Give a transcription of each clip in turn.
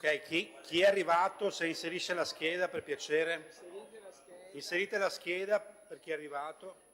Ok, chi è arrivato, se inserisce la scheda per piacere. Inserite la scheda per chi è arrivato.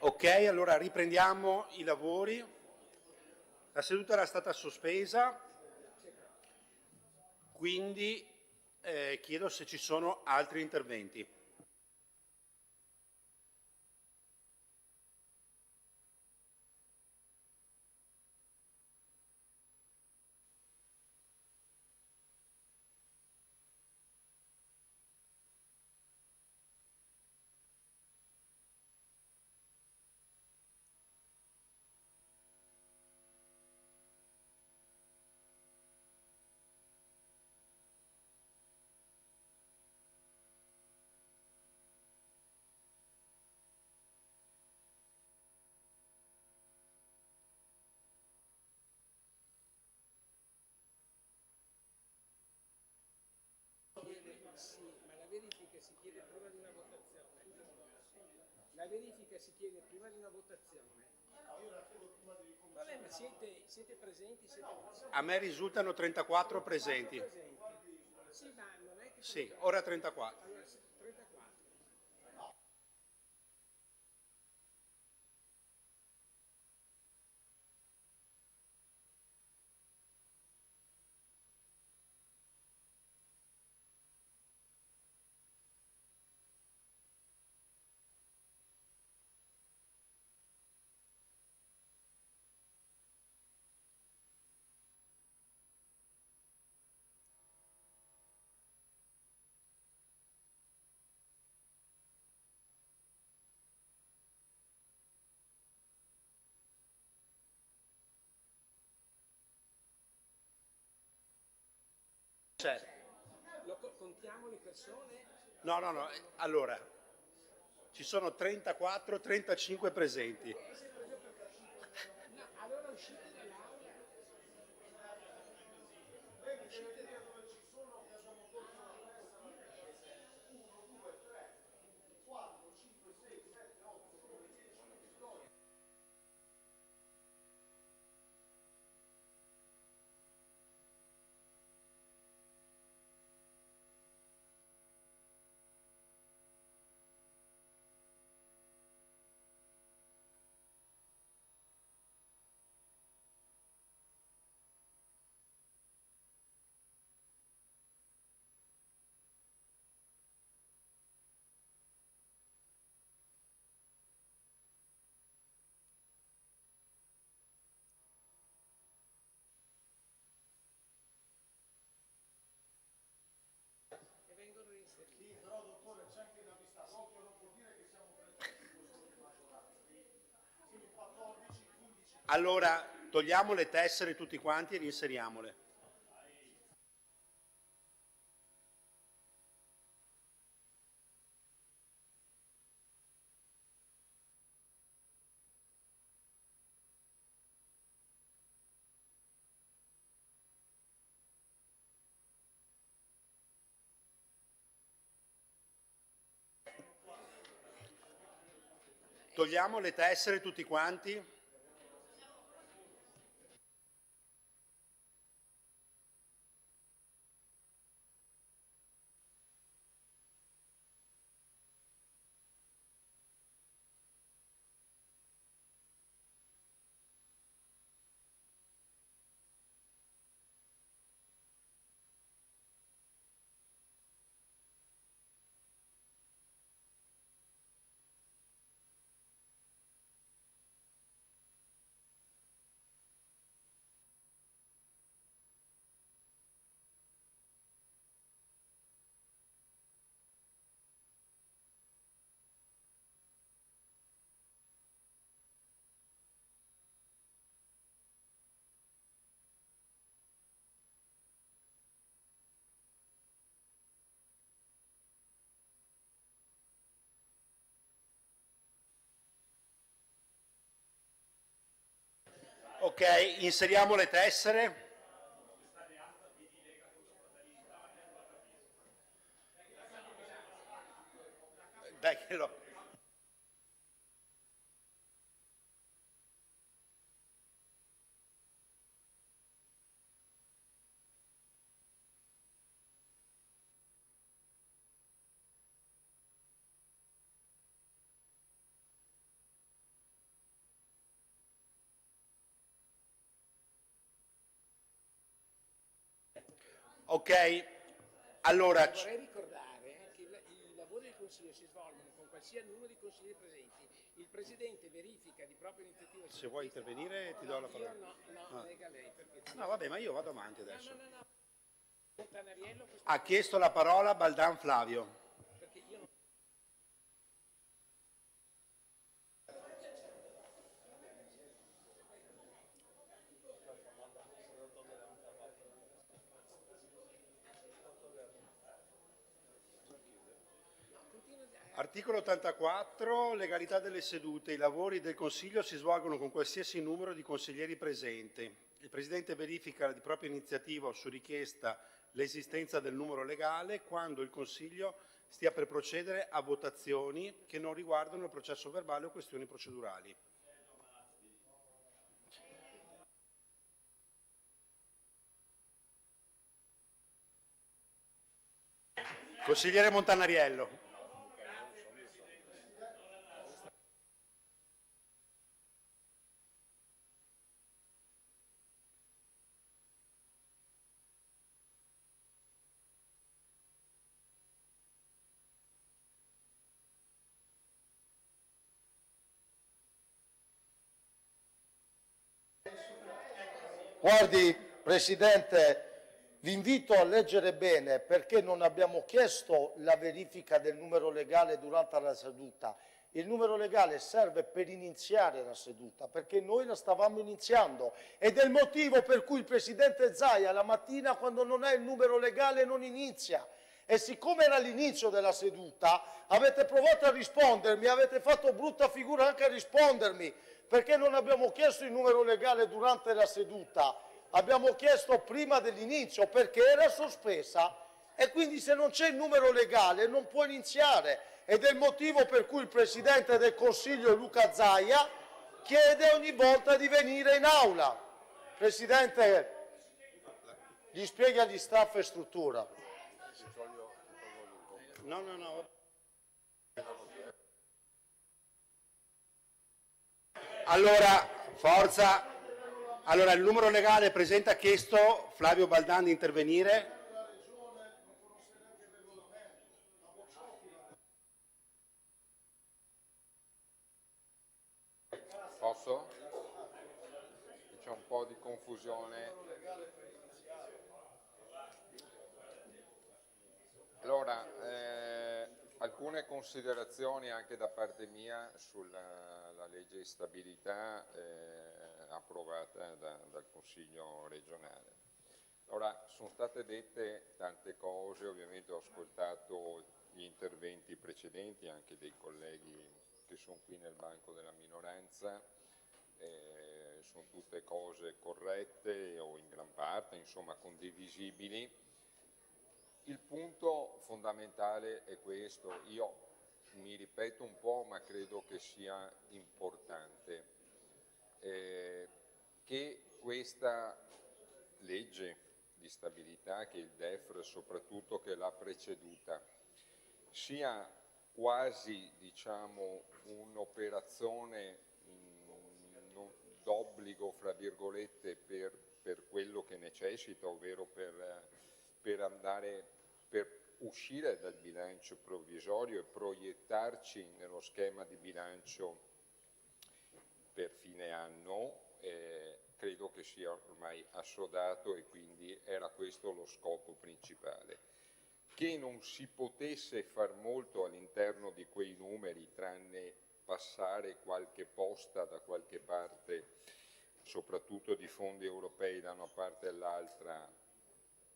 Ok, allora riprendiamo i lavori. La seduta era stata sospesa, quindi chiedo se ci sono altri interventi. Sì, ma la verifica si chiede prima di una votazione. La verifica si chiede prima di una votazione. Vabbè, ma siete presenti? A me risultano 34 presenti. Sì, ma non è che... Sì, ora 34. Allora, 34. Contiamo le persone? No, allora, ci sono 34, 35 presenti. No, allora uscite dall'aula. E vengono reinseriti. Sì, però dottore c'è anche una vista doppia, non vuol dire che siamo 35 maggioranza. Quindi 14, 15. Allora, togliamo le tessere tutti quanti e rinseriamole. Togliamo le tessere tutti quanti. Ok, inseriamo le tessere. Dai che lo... Ok, allora... Vorrei ricordare che i lavori del Consiglio si svolgono con qualsiasi numero di consiglieri presenti. Il Presidente verifica di propria iniziativa... Se vuoi intervenire ti do la parola. No, lega lei. Perché... No, vabbè, ma io vado avanti adesso. No. Montanariello, Ha chiesto la parola Baldan Flavio. perché io non... Articolo 84, legalità delle sedute. I lavori del Consiglio si svolgono con qualsiasi numero di consiglieri presenti. Il Presidente verifica di propria iniziativa o su richiesta l'esistenza del numero legale quando il Consiglio stia per procedere a votazioni che non riguardano il processo verbale o questioni procedurali. Consigliere Montanariello. Guardi, Presidente, vi invito a leggere bene perché non abbiamo chiesto la verifica del numero legale durante la seduta. Il numero legale serve per iniziare la seduta, perché noi la stavamo iniziando ed è il motivo per cui il Presidente Zaia la mattina quando non ha il numero legale non inizia. E siccome era l'inizio della seduta, avete provato a rispondermi, avete fatto brutta figura anche a rispondermi, perché non abbiamo chiesto il numero legale durante la seduta, abbiamo chiesto prima dell'inizio perché era sospesa e quindi se non c'è il numero legale non può iniziare ed è il motivo per cui il Presidente del Consiglio Luca Zaia chiede ogni volta di venire in aula. Presidente, gli spieghi agli staff e struttura. No. Allora, forza. Allora, il numero legale presente ha chiesto Flavio Baldan di intervenire. Posso? C'è un po' di confusione. Allora, alcune considerazioni anche da parte mia sulla legge di stabilità approvata dal Consiglio regionale. Ora, sono state dette tante cose, ovviamente ho ascoltato gli interventi precedenti anche dei colleghi che sono qui nel banco della minoranza, sono tutte cose corrette o in gran parte, insomma, condivisibili. Il punto fondamentale è questo, io mi ripeto un po' ma credo che sia importante, che questa legge di stabilità, che il DEF soprattutto che l'ha preceduta, sia quasi diciamo un'operazione d'obbligo fra virgolette per quello che necessita, ovvero per uscire dal bilancio provvisorio e proiettarci nello schema di bilancio per fine anno, credo che sia ormai assodato e quindi era questo lo scopo principale. Che non si potesse far molto all'interno di quei numeri, tranne passare qualche posta da qualche parte, soprattutto di fondi europei da una parte all'altra,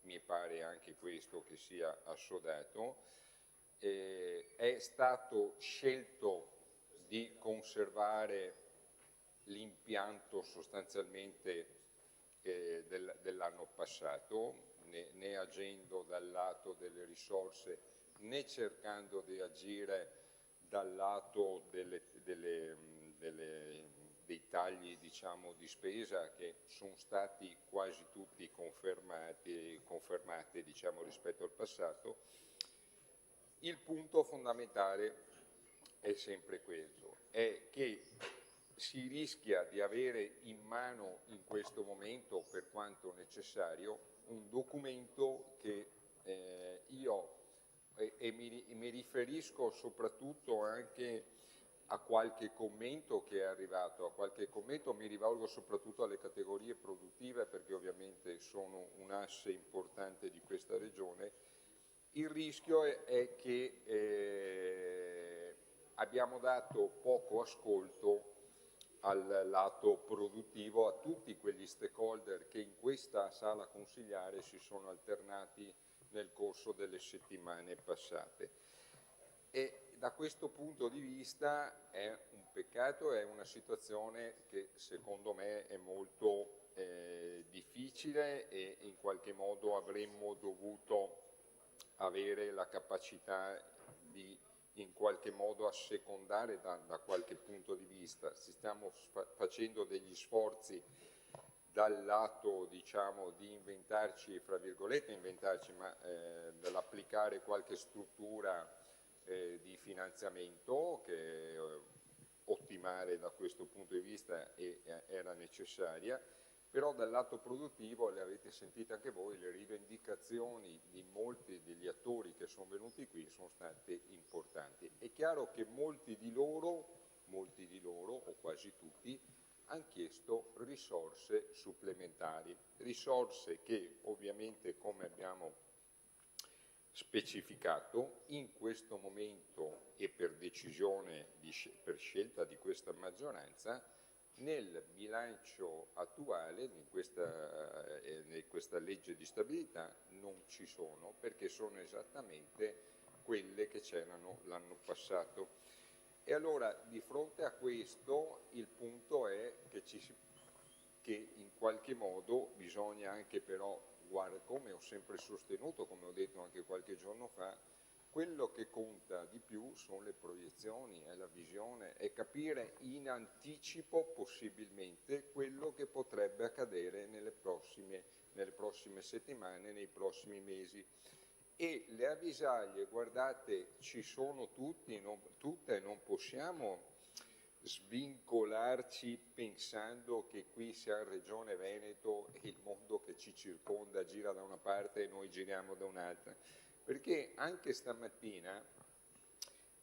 mi pare anche questo che sia assodato. È stato scelto di conservare l'impianto sostanzialmente dell'anno passato, né agendo dal lato delle risorse né cercando di agire dal lato dei tagli, diciamo, di spesa, che sono stati quasi tutti confermati, diciamo, rispetto al passato. Il punto fondamentale è sempre questo, è che si rischia di avere in mano in questo momento, per quanto necessario, un documento che mi riferisco soprattutto anche a qualche commento che è arrivato, mi rivolgo soprattutto alle categorie produttive, perché ovviamente sono un asse importante di questa regione. Il rischio è che abbiamo dato poco ascolto al lato produttivo, a tutti quegli stakeholder che in questa sala consigliare si sono alternati nel corso delle settimane passate. E da questo punto di vista è un peccato, è una situazione che secondo me è molto difficile, e in qualche modo avremmo dovuto avere la capacità di in qualche modo assecondare da qualche punto di vista. Stiamo facendo degli sforzi dal lato, diciamo, di inventarci, fra virgolette ma dell'applicare qualche struttura di finanziamento che ottimale da questo punto di vista era necessaria, però dal lato produttivo, le avete sentite anche voi, le rivendicazioni di molti degli attori che sono venuti qui sono state importanti. È chiaro che molti di loro, o quasi tutti, hanno chiesto risorse supplementari, risorse che ovviamente, come abbiamo specificato, in questo momento e per decisione, per scelta di questa maggioranza, nel bilancio attuale, in questa legge di stabilità, non ci sono, perché sono esattamente quelle che c'erano l'anno passato. E allora, di fronte a questo, il punto è che in qualche modo bisogna anche però, come ho sempre sostenuto, come ho detto anche qualche giorno fa, quello che conta di più sono le proiezioni, è la visione, è capire in anticipo possibilmente quello che potrebbe accadere nelle prossime settimane, nei prossimi mesi. E le avvisaglie, guardate, ci sono tutte, non possiamo svincolarci pensando che qui sia Regione Veneto e il mondo che ci circonda gira da una parte e noi giriamo da un'altra. Perché anche stamattina,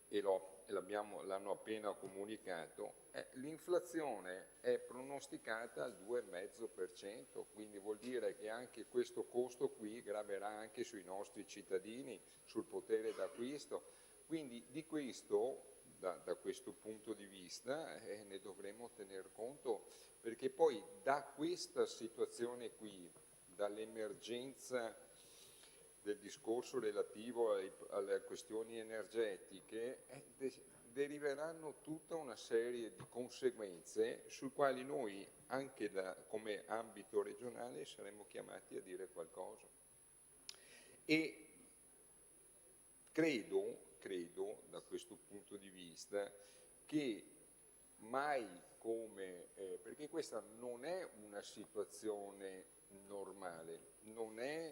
e l'hanno appena comunicato, l'inflazione è pronosticata al 2,5%, quindi vuol dire che anche questo costo qui graverà anche sui nostri cittadini, sul potere d'acquisto. Quindi di questo, da questo punto di vista, ne dovremo tener conto, perché poi da questa situazione qui, dall'emergenza del discorso relativo alle questioni energetiche, deriveranno tutta una serie di conseguenze sul quali noi, anche come ambito regionale, saremo chiamati a dire qualcosa. E credo, da questo punto di vista, che mai come, perché questa non è una situazione normale, non è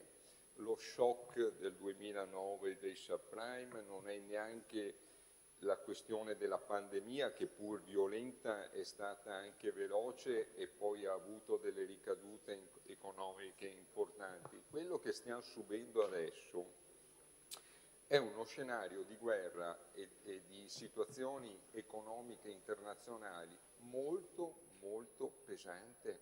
lo shock del 2009 dei subprime, non è neanche la questione della pandemia, che pur violenta è stata anche veloce e poi ha avuto delle ricadute economiche importanti. Quello che stiamo subendo adesso è uno scenario di guerra e di situazioni economiche internazionali molto, molto pesante,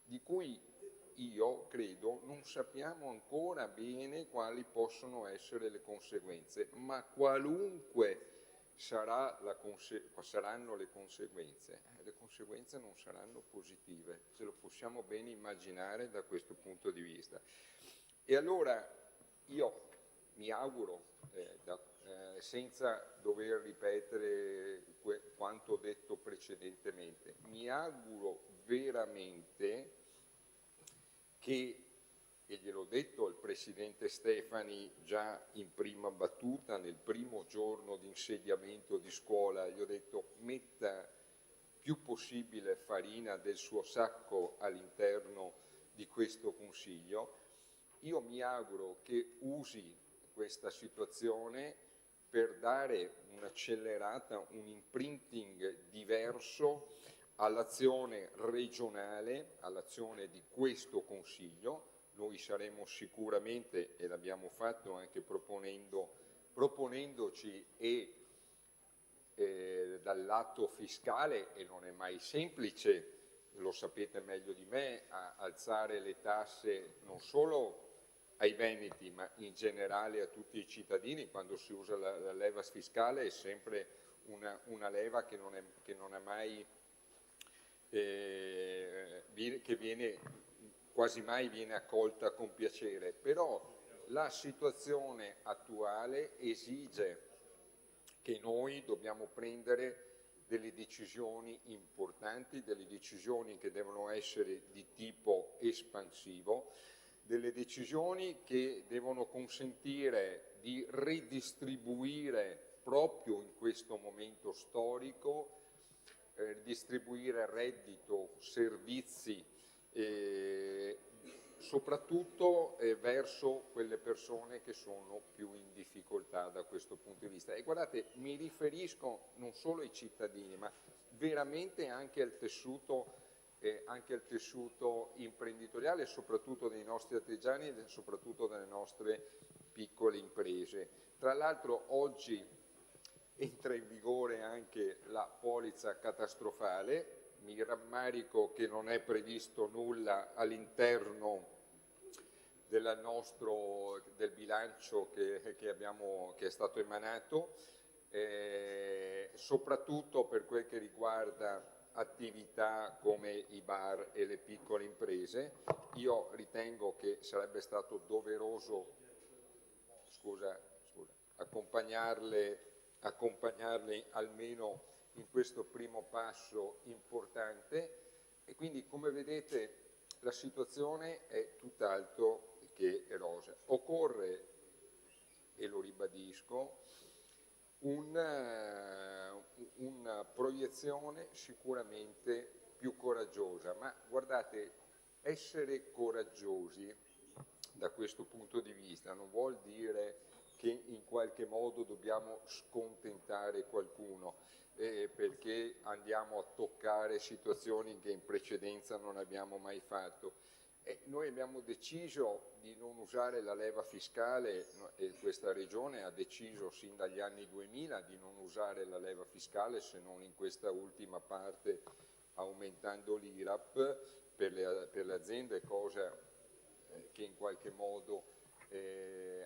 di cui io credo non sappiamo ancora bene quali possono essere le conseguenze, ma qualunque saranno le conseguenze non saranno positive, ce lo possiamo bene immaginare da questo punto di vista. E allora io mi auguro senza dover ripetere quanto detto precedentemente, mi auguro veramente che, e gliel'ho detto al Presidente Stefani già in prima battuta, nel primo giorno di insediamento di scuola, gli ho detto metta più possibile farina del suo sacco all'interno di questo Consiglio. Io mi auguro che usi questa situazione per dare un'accelerata, un imprinting diverso all'azione regionale, all'azione di questo Consiglio. Noi saremo sicuramente, e l'abbiamo fatto anche proponendoci dal lato fiscale, e non è mai semplice, lo sapete meglio di me, a alzare le tasse non solo ai veneti ma in generale a tutti i cittadini. Quando si usa la leva fiscale è sempre una leva che non è mai che viene quasi mai viene accolta con piacere, però la situazione attuale esige che noi dobbiamo prendere delle decisioni importanti, delle decisioni che devono essere di tipo espansivo, delle decisioni che devono consentire di ridistribuire proprio in questo momento storico, distribuire reddito, servizi, soprattutto verso quelle persone che sono più in difficoltà da questo punto di vista. E guardate, mi riferisco non solo ai cittadini, ma veramente anche al tessuto imprenditoriale, soprattutto dei nostri artigiani e soprattutto delle nostre piccole imprese. Tra l'altro oggi entra in vigore anche la polizza catastrofale. Mi rammarico che non è previsto nulla all'interno del bilancio che è stato emanato, soprattutto per quel che riguarda attività come i bar e le piccole imprese. Io ritengo che sarebbe stato doveroso accompagnarle almeno in questo primo passo importante, e quindi, come vedete, la situazione è tutt'altro che rosea. Occorre, e lo ribadisco, una proiezione sicuramente più coraggiosa, ma guardate, essere coraggiosi da questo punto di vista non vuol dire che in qualche modo dobbiamo scontentare qualcuno, perché andiamo a toccare situazioni che in precedenza non abbiamo mai fatto. Noi abbiamo deciso di non usare la leva fiscale, e questa regione ha deciso sin dagli anni 2000 di non usare la leva fiscale, se non in questa ultima parte aumentando l'IRAP per le aziende, cosa che in qualche modo,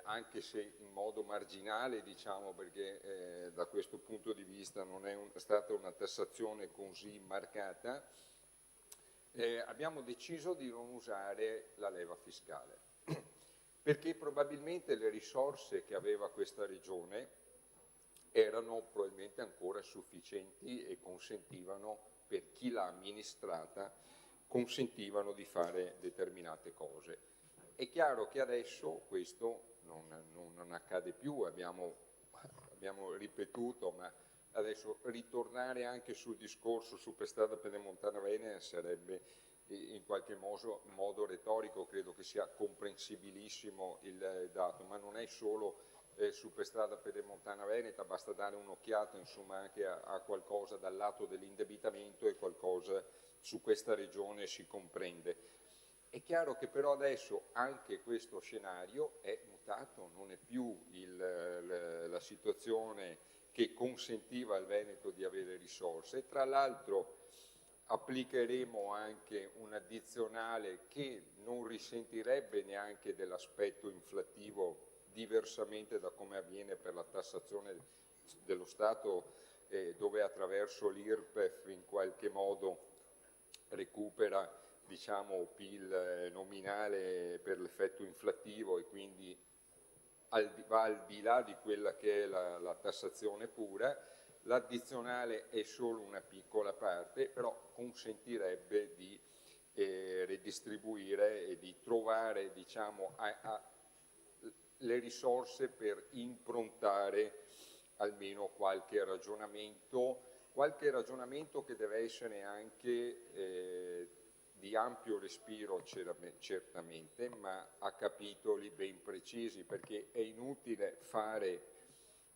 anche se in modo marginale, diciamo, perché da questo punto di vista non è stata una tassazione così marcata, abbiamo deciso di non usare la leva fiscale, perché probabilmente le risorse che aveva questa regione erano probabilmente ancora sufficienti e consentivano, per chi l'ha amministrata, consentivano di fare determinate cose. È chiaro che adesso questo non accade più, abbiamo ripetuto, ma adesso ritornare anche sul discorso Superstrada Pedemontana Veneta sarebbe in qualche modo retorico. Credo che sia comprensibilissimo il dato, ma non è solo Superstrada Pedemontana Veneta, basta dare un'occhiata insomma anche a qualcosa dal lato dell'indebitamento, e qualcosa su questa regione si comprende. È chiaro che però adesso anche questo scenario è mutato, non è più la situazione che consentiva al Veneto di avere risorse. Tra l'altro applicheremo anche un addizionale che non risentirebbe neanche dell'aspetto inflattivo, diversamente da come avviene per la tassazione dello Stato, dove attraverso l'IRPEF in qualche modo recupera, diciamo, PIL nominale per l'effetto inflattivo, e quindi va al di là di quella che è la tassazione pura. L'addizionale è solo una piccola parte, però consentirebbe di redistribuire e di trovare, diciamo, le risorse per improntare almeno qualche ragionamento che deve essere anche di ampio respiro certamente, ma a capitoli ben precisi, perché è inutile fare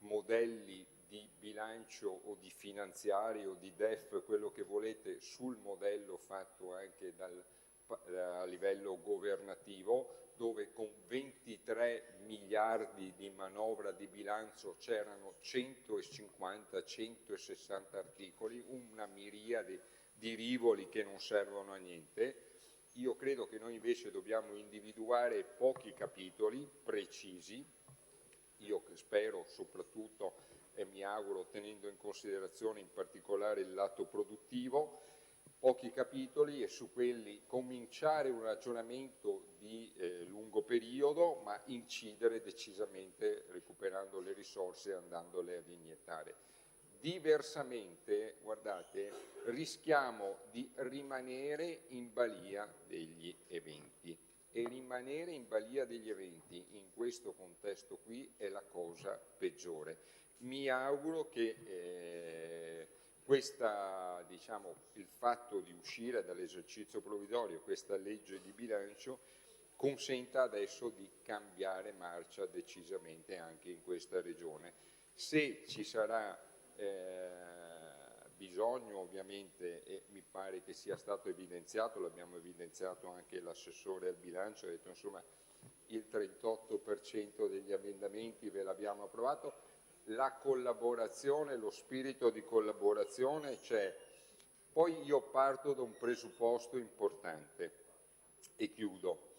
modelli di bilancio o di finanziario o di DEF, quello che volete, sul modello fatto anche a livello governativo, dove con 23 miliardi di manovra di bilancio c'erano 150, 160 articoli, una miriade di rivoli che non servono a niente. Io credo che noi invece dobbiamo individuare pochi capitoli precisi, io spero soprattutto e mi auguro tenendo in considerazione in particolare il lato produttivo, pochi capitoli, e su quelli cominciare un ragionamento di lungo periodo, ma incidere decisamente recuperando le risorse e andandole ad iniettare. Diversamente, guardate, rischiamo di rimanere in balia degli eventi, e rimanere in balia degli eventi in questo contesto qui è la cosa peggiore. Mi auguro che il fatto di uscire dall'esercizio provvisorio, questa legge di bilancio, consenta adesso di cambiare marcia decisamente anche in questa regione. Se ci sarà bisogno, ovviamente, e mi pare che sia stato evidenziato, l'abbiamo evidenziato anche l'assessore al bilancio, ha detto insomma il 38% degli emendamenti ve l'abbiamo approvato, la collaborazione, lo spirito di collaborazione c'è. Poi io parto da un presupposto importante e chiudo.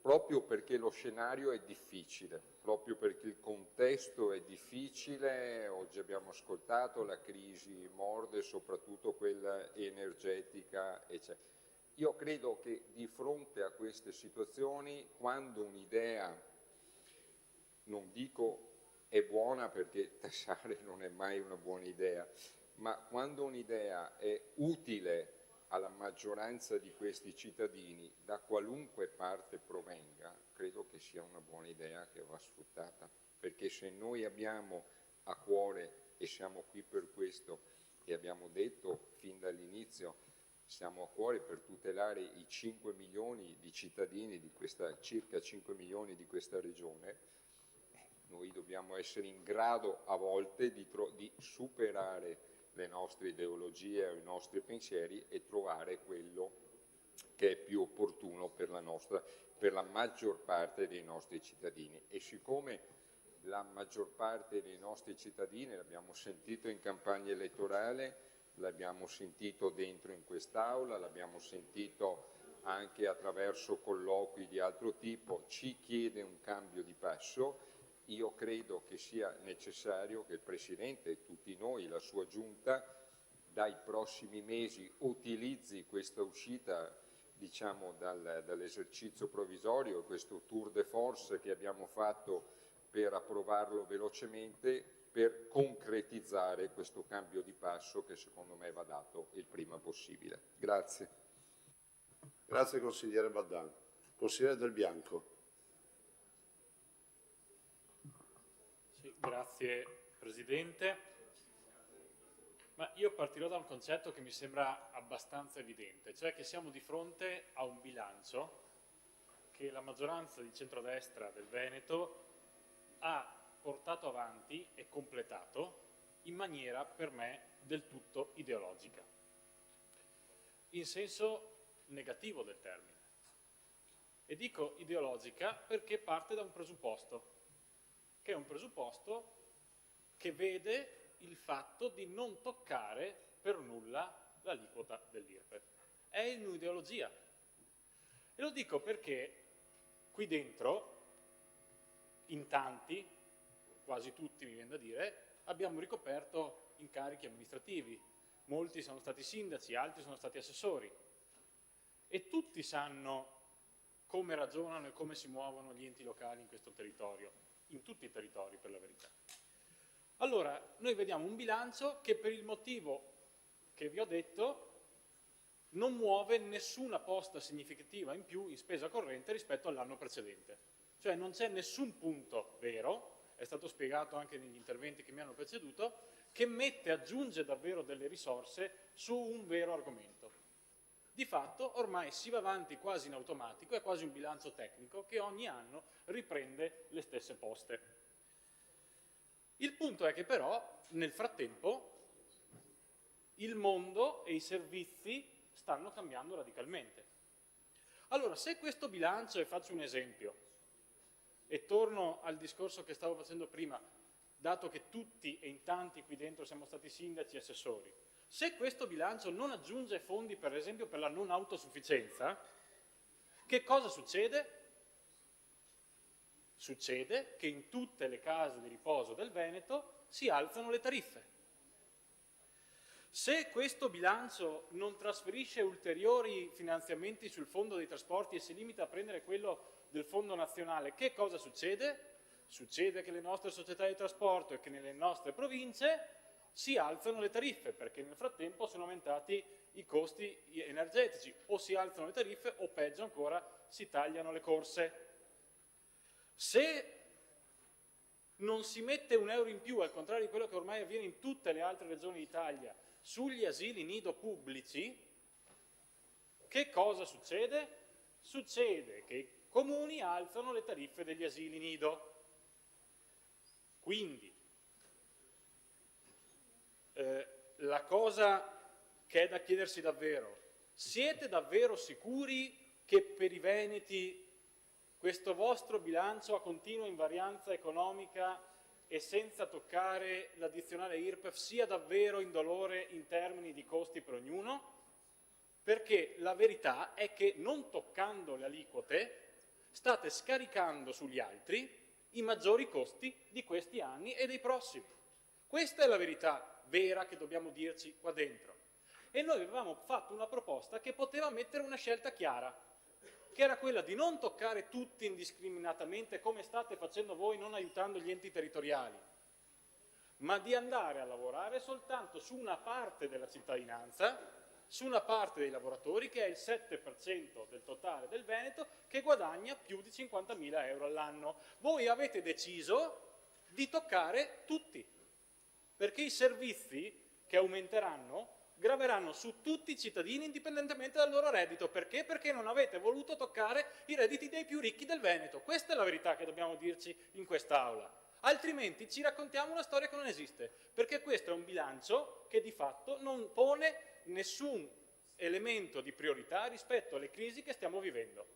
Proprio perché lo scenario è difficile, proprio perché il contesto è difficile, oggi abbiamo ascoltato la crisi morde, soprattutto quella energetica, eccetera. Io credo che di fronte a queste situazioni, quando un'idea, non dico è buona perché tassare non è mai una buona idea, ma quando un'idea è utile alla maggioranza di questi cittadini, da qualunque parte provenga, credo che sia una buona idea che va sfruttata, perché se noi abbiamo a cuore, e siamo qui per questo, e abbiamo detto fin dall'inizio, siamo a cuore per tutelare i 5 milioni di cittadini di questa, circa 5 milioni di questa regione, noi dobbiamo essere in grado a volte di superare le nostre ideologie o i nostri pensieri e trovare quello che è più opportuno per la maggior parte dei nostri cittadini. E siccome la maggior parte dei nostri cittadini, l'abbiamo sentito in campagna elettorale, l'abbiamo sentito dentro in quest'Aula, l'abbiamo sentito anche attraverso colloqui di altro tipo, ci chiede un cambio di passo. Io credo che sia necessario che il Presidente e tutti noi, la sua Giunta, dai prossimi mesi utilizzi questa uscita, diciamo, dall'esercizio provvisorio, questo tour de force che abbiamo fatto per approvarlo velocemente, per concretizzare questo cambio di passo che secondo me va dato il prima possibile. Grazie. Grazie consigliere Baldan. Consigliere Del Bianco. Sì, grazie Presidente. Ma io partirò da un concetto che mi sembra abbastanza evidente, cioè che siamo di fronte a un bilancio che la maggioranza di centrodestra del Veneto ha portato avanti e completato in maniera per me del tutto ideologica, in senso negativo del termine. E dico ideologica perché parte da un presupposto, che è un presupposto che vede il fatto di non toccare per nulla l'aliquota dell'IRPEF. È un'ideologia. E lo dico perché qui dentro, in tanti, quasi tutti mi viene da dire, abbiamo ricoperto incarichi amministrativi. Molti sono stati sindaci, altri sono stati assessori. E tutti sanno come ragionano e come si muovono gli enti locali in questo territorio, in tutti i territori per la verità. Allora, noi vediamo un bilancio che per il motivo che vi ho detto non muove nessuna posta significativa in più in spesa corrente rispetto all'anno precedente. Cioè non c'è nessun punto vero, è stato spiegato anche negli interventi che mi hanno preceduto, che aggiunge davvero delle risorse su un vero argomento. Di fatto ormai si va avanti quasi in automatico, è quasi un bilancio tecnico che ogni anno riprende le stesse poste. Il punto è che però nel frattempo il mondo e i servizi stanno cambiando radicalmente. Allora, se questo bilancio, e faccio un esempio, e torno al discorso che stavo facendo prima, dato che tutti e in tanti qui dentro siamo stati sindaci e assessori, se questo bilancio non aggiunge fondi, per esempio, per la non autosufficienza, che cosa succede? Succede che in tutte le case di riposo del Veneto si alzano le tariffe. Se questo bilancio non trasferisce ulteriori finanziamenti sul fondo dei trasporti e si limita a prendere quello del fondo nazionale, che cosa succede? Succede che le nostre società di trasporto e che nelle nostre province si alzano le tariffe, perché nel frattempo sono aumentati i costi energetici, o si alzano le tariffe o peggio ancora si tagliano le corse. Se non si mette un euro in più, al contrario di quello che ormai avviene in tutte le altre regioni d'Italia, sugli asili nido pubblici, che cosa succede? Succede che i comuni alzano le tariffe degli asili nido. Quindi la cosa che è da chiedersi davvero, siete davvero sicuri che per i veneti questo vostro bilancio a continua invarianza economica e senza toccare l'addizionale IRPEF sia davvero indolore in termini di costi per ognuno? Perché la verità è che non toccando le aliquote state scaricando sugli altri i maggiori costi di questi anni e dei prossimi. Questa è la verità vera che dobbiamo dirci qua dentro. E noi avevamo fatto una proposta che poteva mettere una scelta chiara, che era quella di non toccare tutti indiscriminatamente come state facendo voi non aiutando gli enti territoriali, ma di andare a lavorare soltanto su una parte della cittadinanza, su una parte dei lavoratori che è il 7% del totale del Veneto che guadagna più di 50.000 euro all'anno. Voi avete deciso di toccare tutti, perché i servizi che aumenteranno graveranno su tutti i cittadini indipendentemente dal loro reddito. Perché? Perché non avete voluto toccare i redditi dei più ricchi del Veneto. Questa è la verità che dobbiamo dirci in quest'Aula. Altrimenti ci raccontiamo una storia che non esiste, perché questo è un bilancio che di fatto non pone nessun elemento di priorità rispetto alle crisi che stiamo vivendo.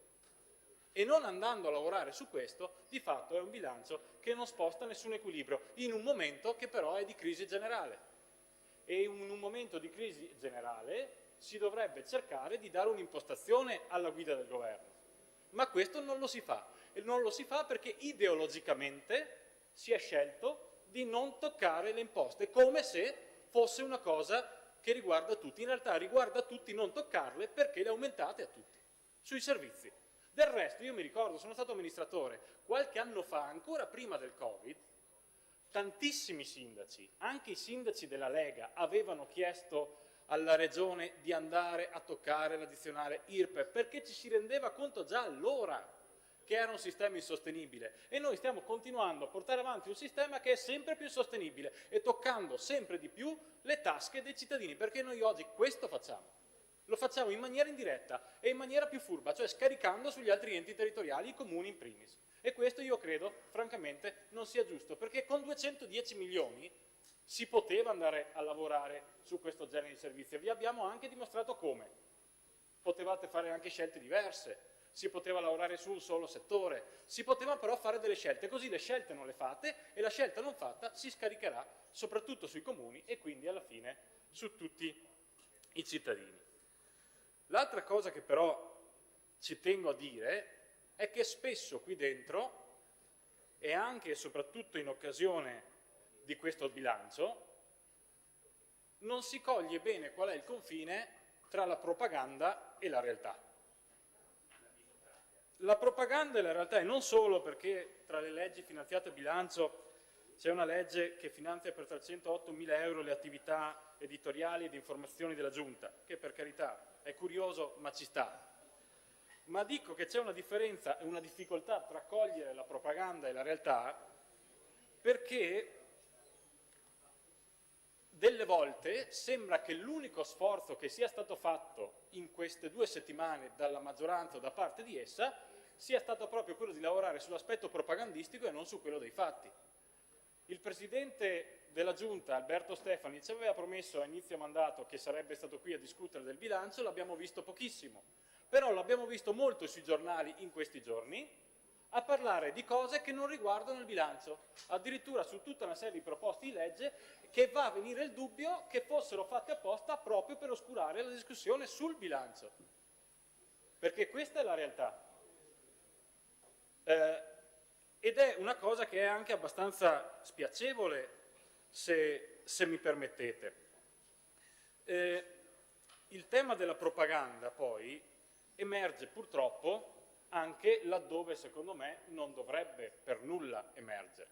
E non andando a lavorare su questo, di fatto è un bilancio che non sposta nessun equilibrio, in un momento che però è di crisi generale. E in un momento di crisi generale si dovrebbe cercare di dare un'impostazione alla guida del governo. Ma questo non lo si fa. E non lo si fa perché ideologicamente si è scelto di non toccare le imposte, come se fosse una cosa che riguarda tutti. In realtà riguarda tutti non toccarle perché le aumentate a tutti, sui servizi. Del resto, io mi ricordo, sono stato amministratore, qualche anno fa, ancora prima del Covid, tantissimi sindaci, anche i sindaci della Lega, avevano chiesto alla Regione di andare a toccare l'addizionale IRPEF, perché ci si rendeva conto già allora che era un sistema insostenibile. E noi stiamo continuando a portare avanti un sistema che è sempre più insostenibile e toccando sempre di più le tasche dei cittadini, perché noi oggi questo facciamo. Lo facciamo in maniera indiretta e in maniera più furba, cioè scaricando sugli altri enti territoriali, i comuni in primis. E questo io credo, francamente, non sia giusto, perché con 210 milioni si poteva andare a lavorare su questo genere di servizi. Vi abbiamo anche dimostrato come. Potevate fare anche scelte diverse, si poteva lavorare su un solo settore, si poteva però fare delle scelte, così le scelte non le fate e la scelta non fatta si scaricherà soprattutto sui comuni e quindi alla fine su tutti i cittadini. L'altra cosa che però ci tengo a dire è che spesso qui dentro, e anche e soprattutto in occasione di questo bilancio, non si coglie bene qual è il confine tra la propaganda e la realtà. La propaganda in realtà è non solo perché tra le leggi finanziate a bilancio c'è una legge che finanzia per 308.000 euro le attività editoriali e di informazioni della Giunta, che per carità è curioso ma ci sta. Ma dico che c'è una differenza e una difficoltà tra cogliere la propaganda e la realtà, perché delle volte sembra che l'unico sforzo che sia stato fatto in queste 2 settimane dalla maggioranza o da parte di essa sia stato proprio quello di lavorare sull'aspetto propagandistico e non su quello dei fatti. Il Presidente della Giunta, Alberto Stefani, ci aveva promesso a inizio mandato che sarebbe stato qui a discutere del bilancio, l'abbiamo visto pochissimo, però l'abbiamo visto molto sui giornali in questi giorni a parlare di cose che non riguardano il bilancio, addirittura su tutta una serie di proposte di legge che va a venire il dubbio che fossero fatte apposta proprio per oscurare la discussione sul bilancio, perché questa è la realtà. Ed è una cosa che è anche abbastanza spiacevole, se mi permettete. Il tema della propaganda poi emerge purtroppo anche laddove secondo me non dovrebbe per nulla emergere.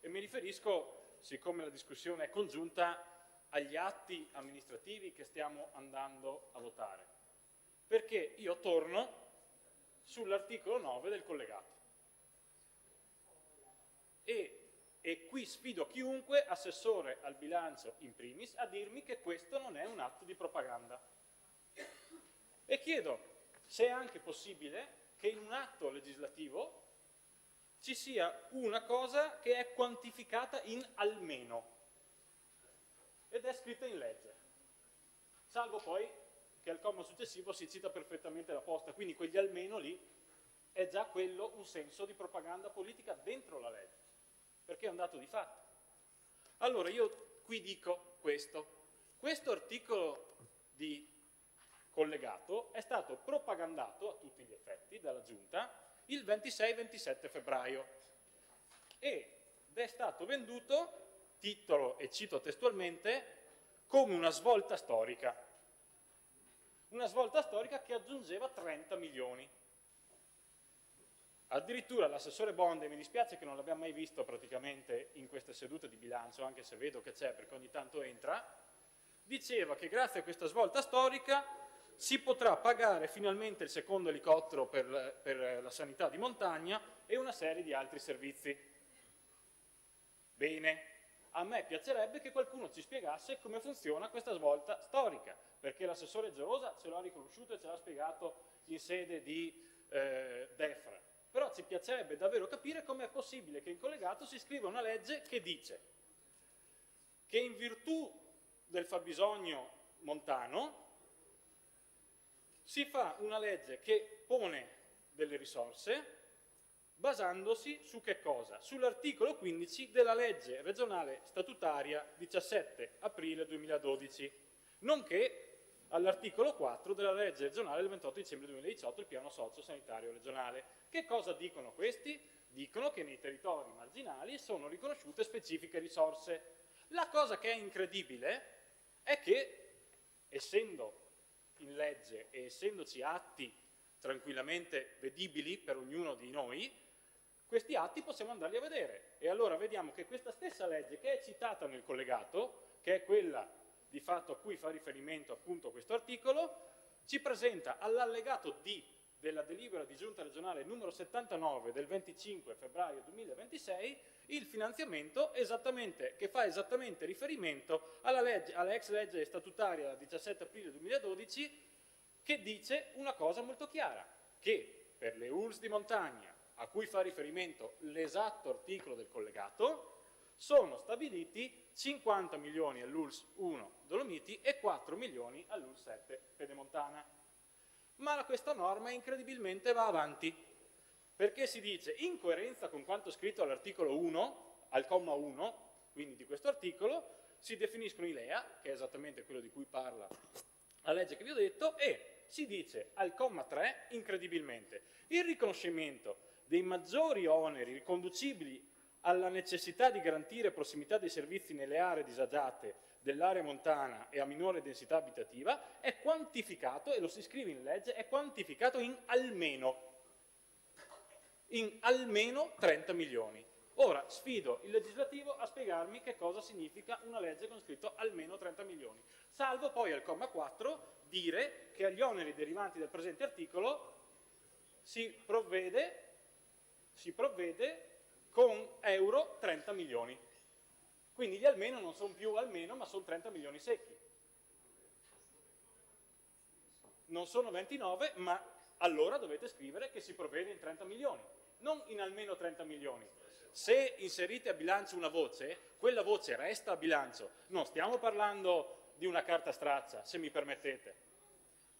E mi riferisco, siccome la discussione è congiunta, agli atti amministrativi che stiamo andando a votare. Perché io torno sull'articolo 9 del collegato. E qui sfido chiunque, assessore al bilancio in primis, a dirmi che questo non è un atto di propaganda. E chiedo se è anche possibile che in un atto legislativo ci sia una cosa che è quantificata in almeno ed è scritta in legge, salvo poi che al comma successivo si cita perfettamente la posta, quindi quegli almeno lì è già quello un senso di propaganda politica dentro la legge, perché è un dato di fatto. Allora io qui dico questo articolo di collegato è stato propagandato a tutti gli effetti dalla Giunta il 26-27 febbraio ed è stato venduto, titolo e cito testualmente, come una svolta storica che aggiungeva 30 milioni. Addirittura l'assessore Bonde, mi dispiace che non l'abbiamo mai visto praticamente in queste sedute di bilancio, anche se vedo che c'è perché ogni tanto entra, diceva che grazie a questa svolta storica si potrà pagare finalmente il secondo elicottero per la sanità di montagna e una serie di altri servizi. Bene, a me piacerebbe che qualcuno ci spiegasse come funziona questa svolta storica, perché l'assessore Gerosa ce l'ha riconosciuto e ce l'ha spiegato in sede di DEFRA. Però ci piacerebbe davvero capire come è possibile che in collegato si scriva una legge che dice che in virtù del fabbisogno montano si fa una legge che pone delle risorse basandosi su che cosa? Sull'articolo 15 della legge regionale statutaria 17 aprile 2012, nonché all'articolo 4 della legge regionale del 28 dicembre 2018, il piano socio-sanitario regionale. Che cosa dicono questi? Dicono che nei territori marginali sono riconosciute specifiche risorse. La cosa che è incredibile è che, essendo in legge e essendoci atti tranquillamente vedibili per ognuno di noi, questi atti possiamo andarli a vedere. E allora vediamo che questa stessa legge che è citata nel collegato, che è quella di fatto a cui fa riferimento appunto questo articolo, ci presenta all'allegato D della delibera di giunta regionale numero 79 del 25 febbraio 2026 il finanziamento che fa esattamente riferimento alla ex legge statutaria 17 aprile 2012, che dice una cosa molto chiara, che per le ULSS di montagna a cui fa riferimento l'esatto articolo del collegato sono stabiliti 50 milioni all'ULSS 1 Dolomiti e 4 milioni all'ULSS 7 Pedemontana. Ma questa norma incredibilmente va avanti, perché si dice, in coerenza con quanto scritto all'articolo 1, al comma 1, quindi di questo articolo, si definiscono i LEA, che è esattamente quello di cui parla la legge che vi ho detto, e si dice al comma 3, incredibilmente, il riconoscimento dei maggiori oneri riconducibili alla necessità di garantire prossimità dei servizi nelle aree disagiate dell'area montana e a minore densità abitativa è quantificato, e lo si scrive in legge, è quantificato in almeno. in almeno 30 milioni. Ora sfido il legislativo a spiegarmi che cosa significa una legge con scritto almeno 30 milioni, salvo poi al comma 4 dire che agli oneri derivanti del presente articolo si provvede con euro 30 milioni. Quindi gli almeno non sono più almeno, ma sono 30 milioni secchi. Non sono 29, ma allora dovete scrivere che si provvede in 30 milioni, non in almeno 30 milioni. Se inserite a bilancio una voce, quella voce resta a bilancio. Non stiamo parlando di una carta straccia, se mi permettete,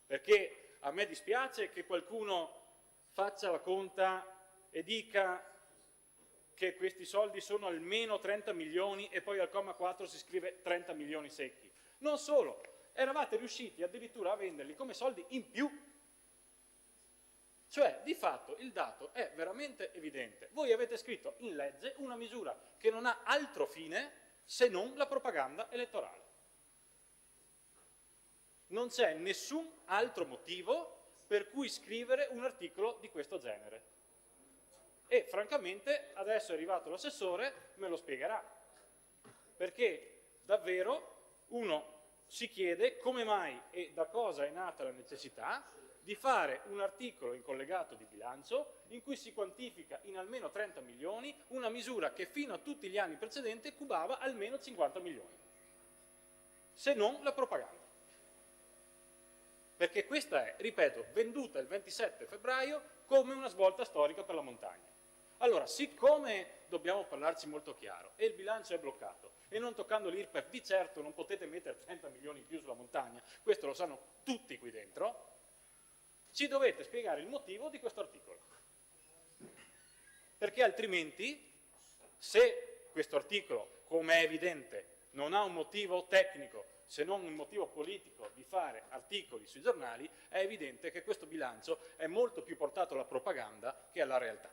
perché a me dispiace che qualcuno faccia la conta e dica che questi soldi sono almeno 30 milioni e poi al comma 4 si scrive 30 milioni secchi. Non solo, eravate riusciti addirittura a venderli come soldi in più. Cioè, di fatto, il dato è veramente evidente. Voi avete scritto in legge una misura che non ha altro fine se non la propaganda elettorale. Non c'è nessun altro motivo per cui scrivere un articolo di questo genere. E, francamente, adesso è arrivato l'assessore, me lo spiegherà. Perché, davvero, uno si chiede come mai e da cosa è nata la necessità di fare un articolo in collegato di bilancio in cui si quantifica in almeno 30 milioni una misura che fino a tutti gli anni precedenti cubava almeno 50 milioni, se non la propaganda. Perché questa è, ripeto, venduta il 27 febbraio come una svolta storica per la montagna. Allora, siccome dobbiamo parlarci molto chiaro e il bilancio è bloccato e non toccando l'IRPEF di certo non potete mettere 30 milioni in più sulla montagna, questo lo sanno tutti qui dentro, ci dovete spiegare il motivo di questo articolo. Perché altrimenti, se questo articolo, come è evidente, non ha un motivo tecnico se non un motivo politico di fare articoli sui giornali, è evidente che questo bilancio è molto più portato alla propaganda che alla realtà.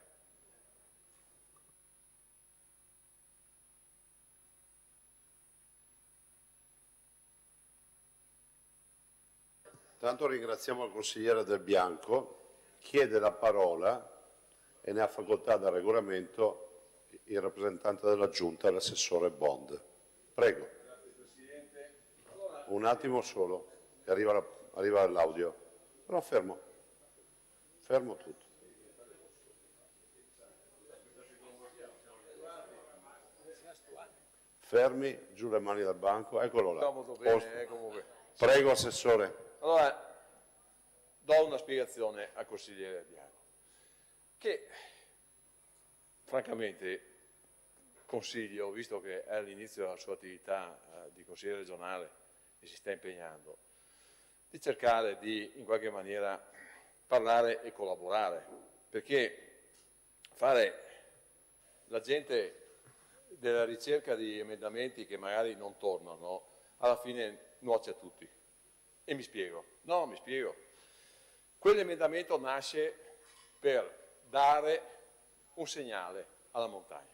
Tanto ringraziamo il consigliere Del Bianco, chiede la parola e ne ha facoltà dal regolamento il rappresentante della Giunta, l'assessore Bond. Prego. Grazie Presidente. Un attimo solo, che arriva l'audio. Però fermo tutto. Fermi, giù le mani dal banco, eccolo là. Sta molto bene, comunque. Prego, assessore. Allora, do una spiegazione al consigliere Bianco, che francamente consiglio, visto che è all'inizio della sua attività di consigliere regionale e si sta impegnando, di cercare di in qualche maniera parlare e collaborare, perché fare l'agente della ricerca di emendamenti che magari non tornano, alla fine nuoce a tutti. E mi spiego. No, mi spiego. Quell'emendamento nasce per dare un segnale alla montagna.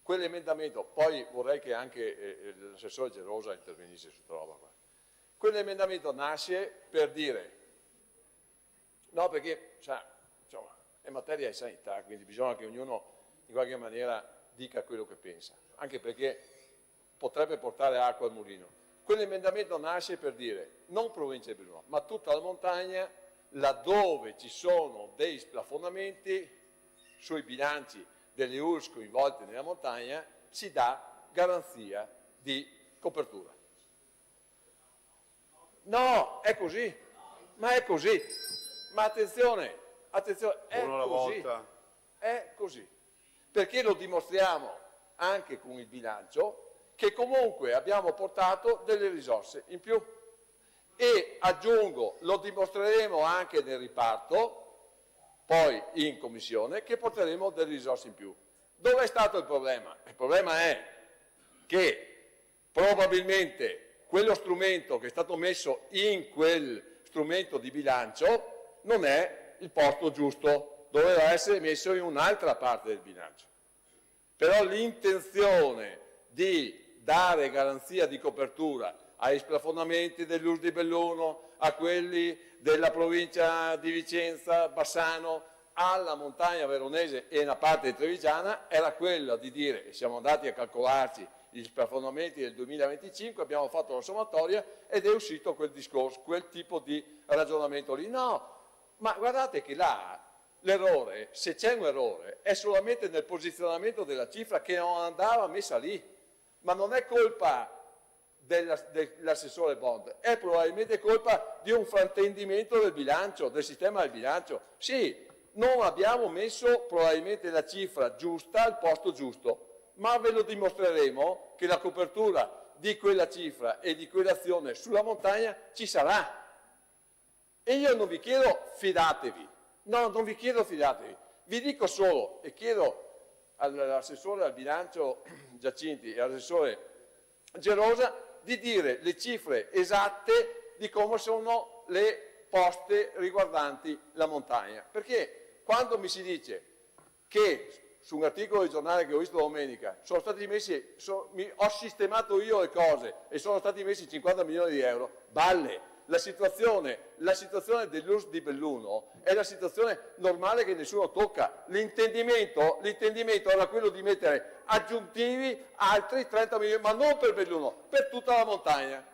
Quell'emendamento, poi vorrei che anche l'assessore Gerosa intervenisse su questa roba qua. Quell'emendamento nasce per dire, no perché insomma, è materia di sanità, quindi bisogna che ognuno in qualche maniera dica quello che pensa, anche perché potrebbe portare acqua al mulino. Quell'emendamento nasce per dire, non provincia di Belluno, ma tutta la montagna, laddove ci sono dei splafonamenti sui bilanci delle ULSS coinvolte nella montagna, si dà garanzia di copertura. No, è così, ma è così. Ma attenzione, è Uno alla così. volta. È così. Perché lo dimostriamo anche con il bilancio, che comunque abbiamo portato delle risorse in più. E aggiungo, lo dimostreremo anche nel riparto, poi in commissione, che porteremo delle risorse in più. Dove è stato il problema? Il problema è che probabilmente quello strumento che è stato messo in quel strumento di bilancio non è il posto giusto, doveva essere messo in un'altra parte del bilancio. Però l'intenzione di dare garanzia di copertura ai splafonamenti dell'ULSS di Belluno, a quelli della provincia di Vicenza, Bassano, alla montagna veronese e una parte trevigiana era quella di dire, e siamo andati a calcolarci gli splafonamenti del 2025, abbiamo fatto la sommatoria ed è uscito quel discorso, quel tipo di ragionamento lì. No, ma guardate che là l'errore, se c'è un errore, è solamente nel posizionamento della cifra che non andava messa lì, ma non è colpa dell'assessore Bond, è probabilmente colpa di un fraintendimento del bilancio, del sistema del bilancio. Sì, non abbiamo messo probabilmente la cifra giusta al posto giusto, ma ve lo dimostreremo che la copertura di quella cifra e di quell'azione sulla montagna ci sarà. E io non vi chiedo fidatevi, no, non vi chiedo fidatevi, vi dico solo e chiedo all'assessore al bilancio Giacinti e all'assessore Gerosa di dire le cifre esatte di come sono le poste riguardanti la montagna. Perché quando mi si dice che su un articolo di giornale che ho visto domenica sono stati messi, ho sistemato io le cose e sono stati messi 50 milioni di euro, balle. La situazione dell'URSS di Belluno è la situazione normale che nessuno tocca. L'intendimento era quello di mettere aggiuntivi altri 30 milioni, ma non per Belluno, per tutta la montagna.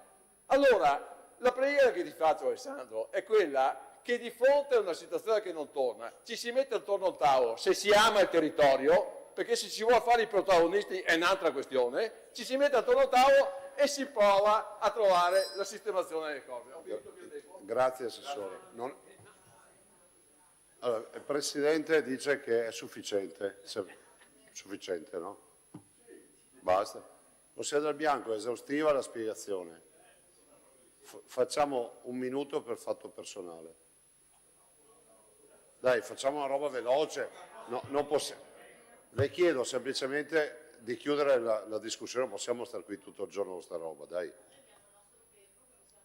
Allora, la preghiera che ti faccio, Alessandro, è quella che di fronte a una situazione che non torna, ci si mette attorno a un tavolo, se si ama il territorio, perché se si vuole fare i protagonisti è un'altra questione, ci si mette attorno a un tavolo e si prova a trovare la sistemazione delle cose. Grazie Assessore. Allora, il Presidente dice che è sufficiente. Sufficiente, no? Basta. Consigliere Del Bianco, è esaustiva la spiegazione. Facciamo un minuto per fatto personale. Dai, facciamo una roba veloce. No, non possiamo. Le chiedo semplicemente di chiudere la discussione, possiamo stare qui tutto il giorno con sta roba, dai.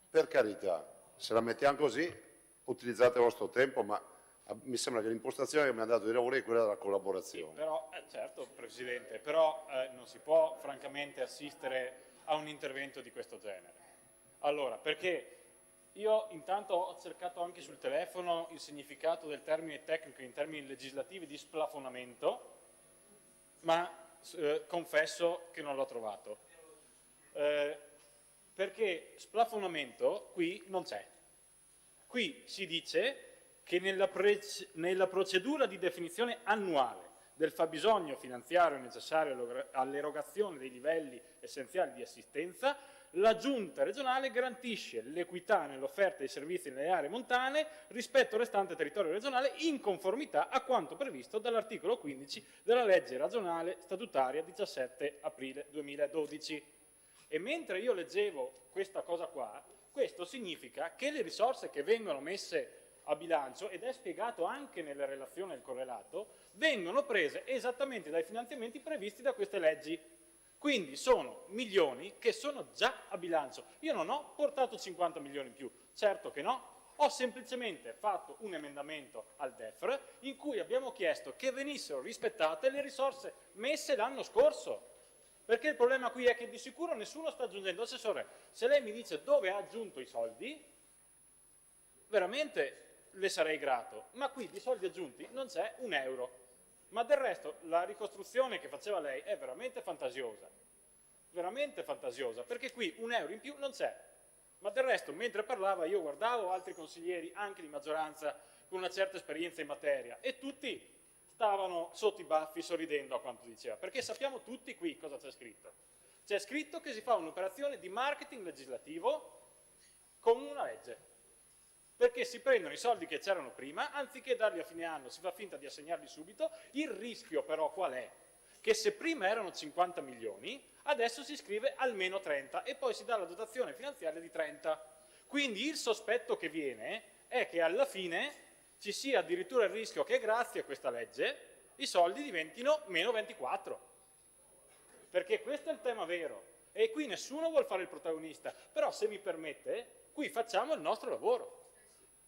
Per carità, se la mettiamo così, utilizzate il vostro tempo, ma mi sembra che l'impostazione che mi ha dato di lavoro è quella della collaborazione. Sì, però, certo, Presidente, però non si può francamente assistere a un intervento di questo genere. Allora, perché io intanto ho cercato anche sul telefono il significato del termine tecnico in termini legislativi di splafonamento, ma confesso che non l'ho trovato, perché splafonamento qui non c'è. Qui si dice che nella procedura di definizione annuale del fabbisogno finanziario necessario all'erogazione dei livelli essenziali di assistenza, la Giunta regionale garantisce l'equità nell'offerta dei servizi nelle aree montane rispetto al restante territorio regionale in conformità a quanto previsto dall'articolo 15 della legge regionale statutaria 17 aprile 2012. E mentre io leggevo questa cosa qua, questo significa che le risorse che vengono messe a bilancio, ed è spiegato anche nella relazione del correlato, vengono prese esattamente dai finanziamenti previsti da queste leggi. Quindi sono milioni che sono già a bilancio. Io non ho portato 50 milioni in più, certo che no, ho semplicemente fatto un emendamento al DEFR in cui abbiamo chiesto che venissero rispettate le risorse messe l'anno scorso. Perché il problema qui è che di sicuro nessuno sta aggiungendo. Assessore, se lei mi dice dove ha aggiunto i soldi, veramente le sarei grato, ma qui di soldi aggiunti non c'è un euro. Ma del resto la ricostruzione che faceva lei è veramente fantasiosa, perché qui un euro in più non c'è. Ma del resto, mentre parlava, io guardavo altri consiglieri, anche di maggioranza, con una certa esperienza in materia, e tutti stavano sotto i baffi sorridendo a quanto diceva, perché sappiamo tutti qui cosa c'è scritto. C'è scritto che si fa un'operazione di marketing legislativo con una legge. Perché si prendono i soldi che c'erano prima, anziché darli a fine anno si fa finta di assegnarli subito. Il rischio però qual è? Che se prima erano 50 milioni, adesso si scrive almeno 30 e poi si dà la dotazione finanziaria di 30. Quindi il sospetto che viene è che alla fine ci sia addirittura il rischio che grazie a questa legge i soldi diventino meno 24. Perché questo è il tema vero e qui nessuno vuole fare il protagonista, però se mi permette, qui facciamo il nostro lavoro.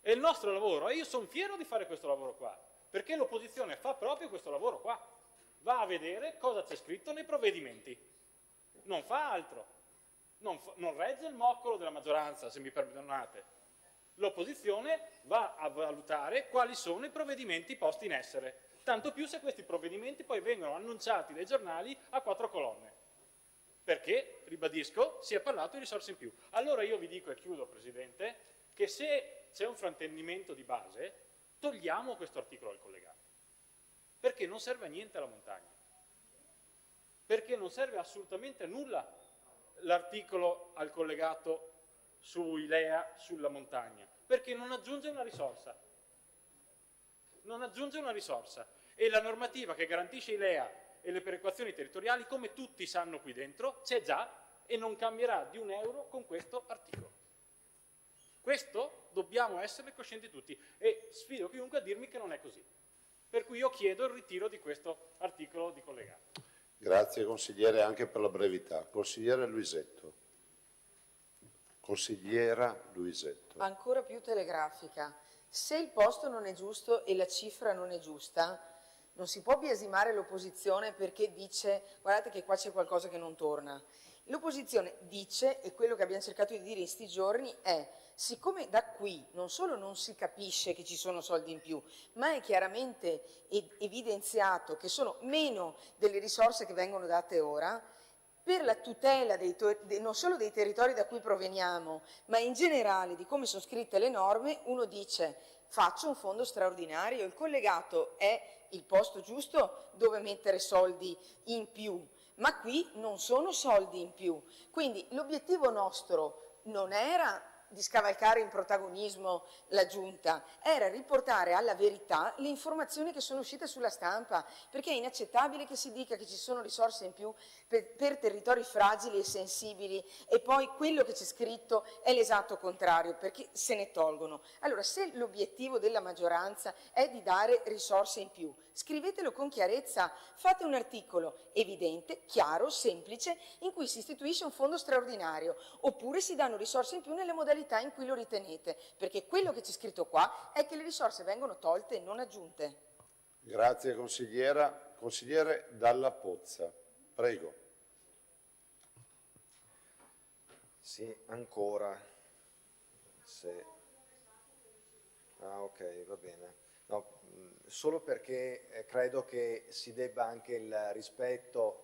E il nostro lavoro, e io sono fiero di fare questo lavoro qua, perché l'opposizione fa proprio questo lavoro qua, va a vedere cosa c'è scritto nei provvedimenti, non fa altro, non regge il moccolo della maggioranza, se mi perdonate, L'opposizione va a valutare quali sono i provvedimenti posti in essere, tanto più se questi provvedimenti poi vengono annunciati dai giornali a 4 colonne, perché, ribadisco, si è parlato di risorse in più. Allora io vi dico, e chiudo Presidente, che se c'è un fraintendimento di base, togliamo questo articolo al collegato, perché non serve a niente alla montagna, perché non serve assolutamente a nulla l'articolo al collegato sui LEA sulla montagna, perché non aggiunge una risorsa. Non aggiunge una risorsa. E la normativa che garantisce i LEA e le perequazioni territoriali, come tutti sanno qui dentro, c'è già e non cambierà di un euro con questo articolo. Questo dobbiamo essere coscienti tutti e sfido chiunque a dirmi che non è così. Per cui io chiedo il ritiro di questo articolo di collegato. Grazie consigliere anche per la brevità. Consigliere Luisetto. Consigliera Luisetto. Ancora più telegrafica. Se il posto non è giusto e la cifra non è giusta, non si può biasimare l'opposizione perché dice guardate che qua c'è qualcosa che non torna. L'opposizione dice, e quello che abbiamo cercato di dire in sti giorni è, siccome da qui non solo non si capisce che ci sono soldi in più, ma è chiaramente evidenziato che sono meno delle risorse che vengono date ora, per la tutela non solo dei territori da cui proveniamo, ma in generale di come sono scritte le norme, uno dice faccio un fondo straordinario, il collegato è il posto giusto dove mettere soldi in più, ma qui non sono soldi in più. Quindi l'obiettivo nostro non era di scavalcare in protagonismo la Giunta, era riportare alla verità le informazioni che sono uscite sulla stampa, perché è inaccettabile che si dica che ci sono risorse in più per territori fragili e sensibili e poi quello che c'è scritto è l'esatto contrario, perché se ne tolgono. Allora, se l'obiettivo della maggioranza è di dare risorse in più, scrivetelo con chiarezza, fate un articolo evidente, chiaro, semplice, in cui si istituisce un fondo straordinario, oppure si danno risorse in più nelle modalità in cui lo ritenete, perché quello che c'è scritto qua è che le risorse vengono tolte e non aggiunte. Grazie consigliera. Consigliere Dalla Pozza. Prego. Sì, ancora. Se... Ah, ok, va bene. No, solo perché credo che si debba anche il rispetto,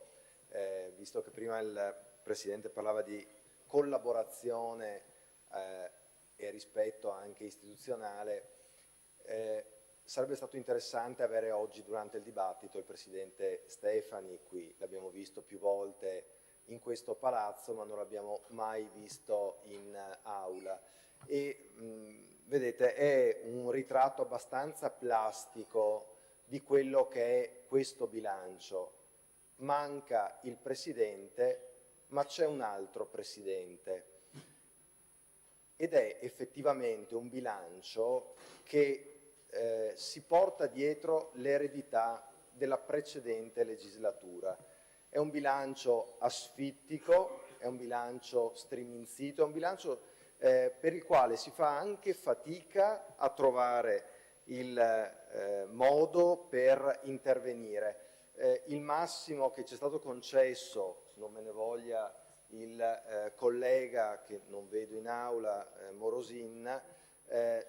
visto che prima il Presidente parlava di collaborazione e rispetto anche istituzionale, sarebbe stato interessante avere oggi durante il dibattito il Presidente Stefani qui, l'abbiamo visto più volte in questo palazzo ma non l'abbiamo mai visto in aula e vedete è un ritratto abbastanza plastico di quello che è questo bilancio. Manca il Presidente ma c'è un altro Presidente ed è effettivamente un bilancio che si porta dietro l'eredità della precedente legislatura. È un bilancio asfittico, è un bilancio striminzito, è un bilancio per il quale si fa anche fatica a trovare il modo per intervenire. Il massimo che ci è stato concesso, non me ne voglia il collega che non vedo in aula, Morosin,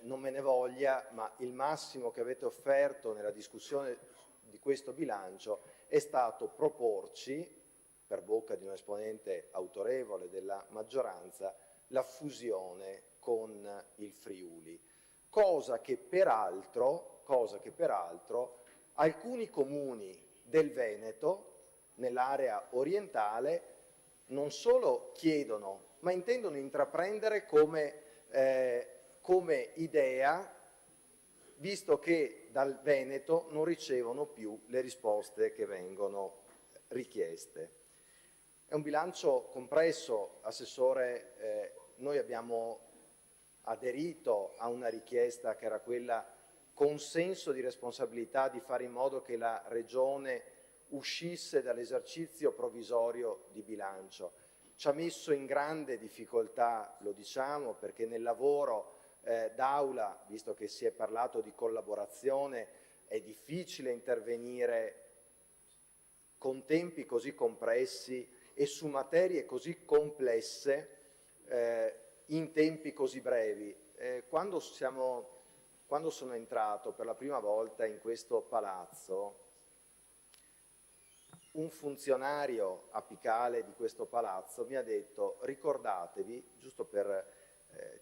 non me ne voglia, ma il massimo che avete offerto nella discussione di questo bilancio è stato proporci, per bocca di un esponente autorevole della maggioranza, la fusione con il Friuli, cosa che peraltro alcuni comuni del Veneto, nell'area orientale, non solo chiedono, ma intendono intraprendere come idea, visto che dal Veneto non ricevono più le risposte che vengono richieste. È un bilancio compresso, Assessore, noi abbiamo aderito a una richiesta che era quella con senso di responsabilità di fare in modo che la Regione uscisse dall'esercizio provvisorio di bilancio. Ci ha messo in grande difficoltà, lo diciamo, perché nel lavoro d'aula, visto che si è parlato di collaborazione, è difficile intervenire con tempi così compressi e su materie così complesse in tempi così brevi. quando sono entrato per la prima volta in questo palazzo, un funzionario apicale di questo palazzo mi ha detto: ricordatevi, giusto per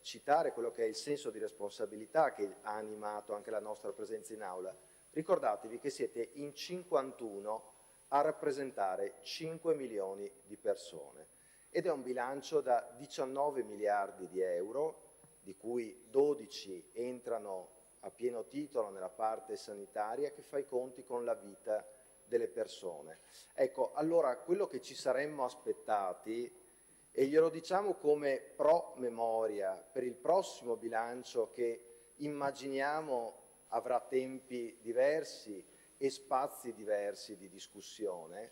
citare quello che è il senso di responsabilità che ha animato anche la nostra presenza in aula, ricordatevi che siete in 51 a rappresentare 5 milioni di persone ed è un bilancio da 19 miliardi di euro, di cui 12 entrano a pieno titolo nella parte sanitaria, che fa i conti con la vita delle persone. Ecco, allora quello che ci saremmo aspettati, e glielo diciamo come pro memoria per il prossimo bilancio che immaginiamo avrà tempi diversi e spazi diversi di discussione,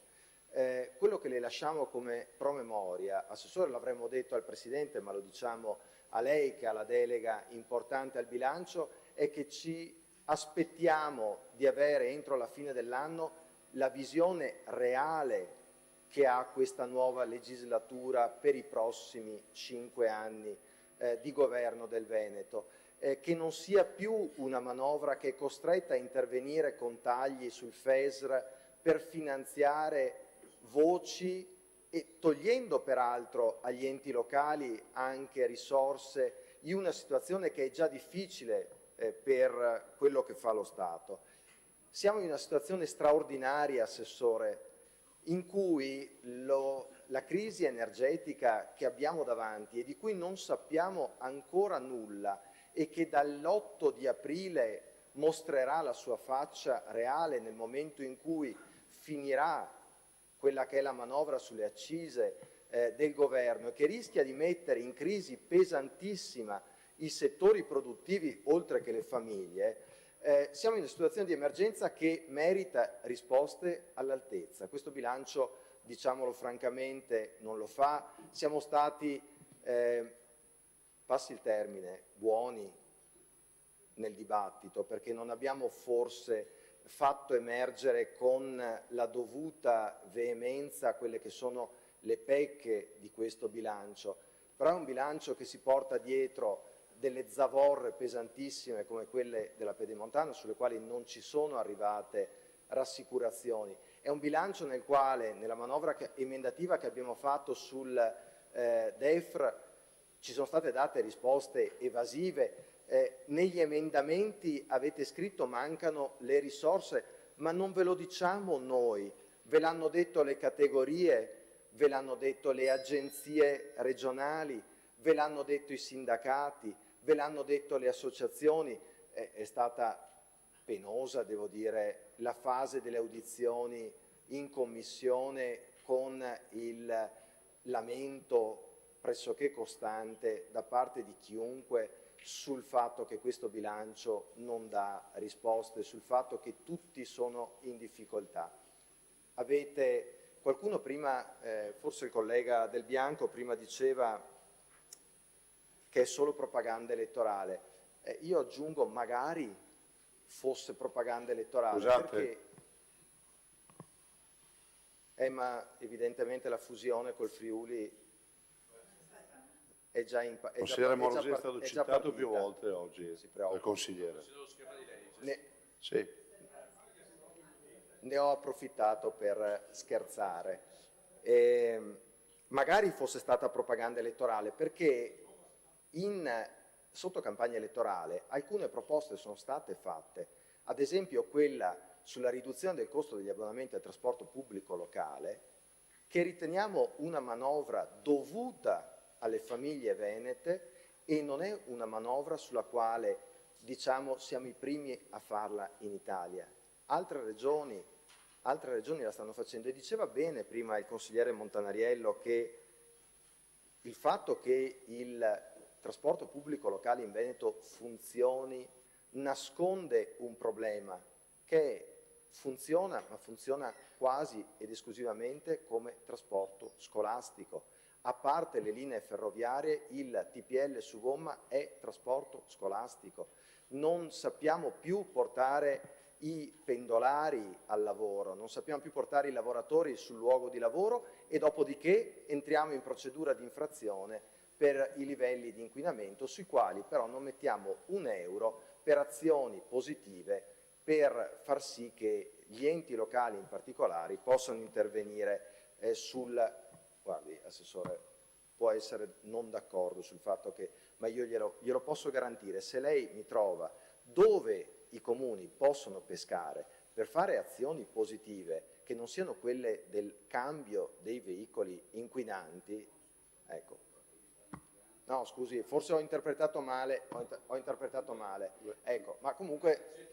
quello che le lasciamo come promemoria, Assessore, l'avremmo detto al Presidente, ma lo diciamo a lei che ha la delega importante al bilancio, è che ci aspettiamo di avere entro la fine dell'anno la visione reale che ha questa nuova legislatura per i prossimi 5 anni di governo del Veneto, che non sia più una manovra che è costretta a intervenire con tagli sul FESR per finanziare voci e togliendo peraltro agli enti locali anche risorse in una situazione che è già difficile per quello che fa lo Stato. Siamo in una situazione straordinaria, Assessore, in cui la crisi energetica che abbiamo davanti e di cui non sappiamo ancora nulla e che dall'8 di aprile mostrerà la sua faccia reale nel momento in cui finirà quella che è la manovra sulle accise del governo e che rischia di mettere in crisi pesantissima i settori produttivi oltre che le famiglie, siamo in una situazione di emergenza che merita risposte all'altezza. Questo bilancio, diciamolo francamente, non lo fa. Siamo stati, passi il termine, buoni nel dibattito, perché non abbiamo forse fatto emergere con la dovuta veemenza quelle che sono le pecche di questo bilancio, però è un bilancio che si porta dietro delle zavorre pesantissime come quelle della Pedemontana, sulle quali non ci sono arrivate rassicurazioni. È un bilancio nel quale, nella manovra emendativa che abbiamo fatto sul DEFR, ci sono state date risposte evasive. Negli emendamenti avete scritto mancano le risorse, ma non ve lo diciamo noi, ve l'hanno detto le categorie, ve l'hanno detto le agenzie regionali, ve l'hanno detto i sindacati, ve l'hanno detto le associazioni. È stata penosa, devo dire, la fase delle audizioni in commissione con il lamento pressoché costante da parte di chiunque sul fatto che questo bilancio non dà risposte, sul fatto che tutti sono in difficoltà. Qualcuno prima, forse il collega Del Bianco, prima diceva che è solo propaganda elettorale. Io aggiungo, magari fosse propaganda elettorale. Scusate. Perché ma evidentemente la fusione col Friuli è già in Consigliere Morosi è stato citato più volte oggi dal consigliere. Sì. Ne ho approfittato per scherzare. Magari fosse stata propaganda elettorale, perché sotto campagna elettorale alcune proposte sono state fatte, ad esempio quella sulla riduzione del costo degli abbonamenti al trasporto pubblico locale, che riteniamo una manovra dovuta alle famiglie venete e non è una manovra sulla quale, diciamo, siamo i primi a farla in Italia. Altre regioni la stanno facendo e diceva bene prima il consigliere Montanariello che il fatto che il trasporto pubblico locale in Veneto funzioni nasconde un problema che funziona, ma funziona quasi ed esclusivamente come trasporto scolastico. A parte le linee ferroviarie, il TPL su gomma è trasporto scolastico. Non sappiamo più portare i pendolari al lavoro, non sappiamo più portare i lavoratori sul luogo di lavoro e dopodiché entriamo in procedura di infrazione per i livelli di inquinamento, sui quali però non mettiamo un euro per azioni positive per far sì che gli enti locali in particolare possano intervenire guardi Assessore, può essere non d'accordo sul fatto che, ma io glielo posso garantire, se lei mi trova dove i comuni possono pescare per fare azioni positive che non siano quelle del cambio dei veicoli inquinanti, ecco. No, scusi, forse ho interpretato male, ecco, ma comunque,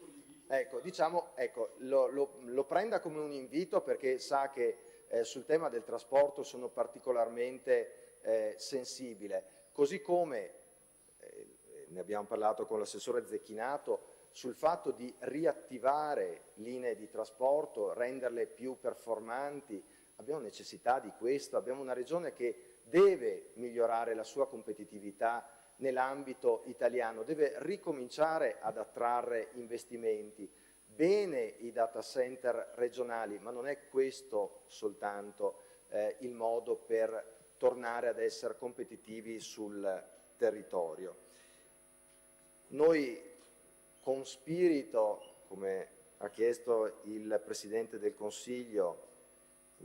ecco, diciamo, ecco, lo prenda come un invito perché sa che sul tema del trasporto sono particolarmente sensibile, così come ne abbiamo parlato con l'assessore Zecchinato, sul fatto di riattivare linee di trasporto, renderle più performanti. Abbiamo necessità di questo, abbiamo una regione che deve migliorare la sua competitività nell'ambito italiano, deve ricominciare ad attrarre investimenti. Bene i data center regionali, ma non è questo soltanto il modo per tornare ad essere competitivi sul territorio. Noi con spirito, come ha chiesto il Presidente del Consiglio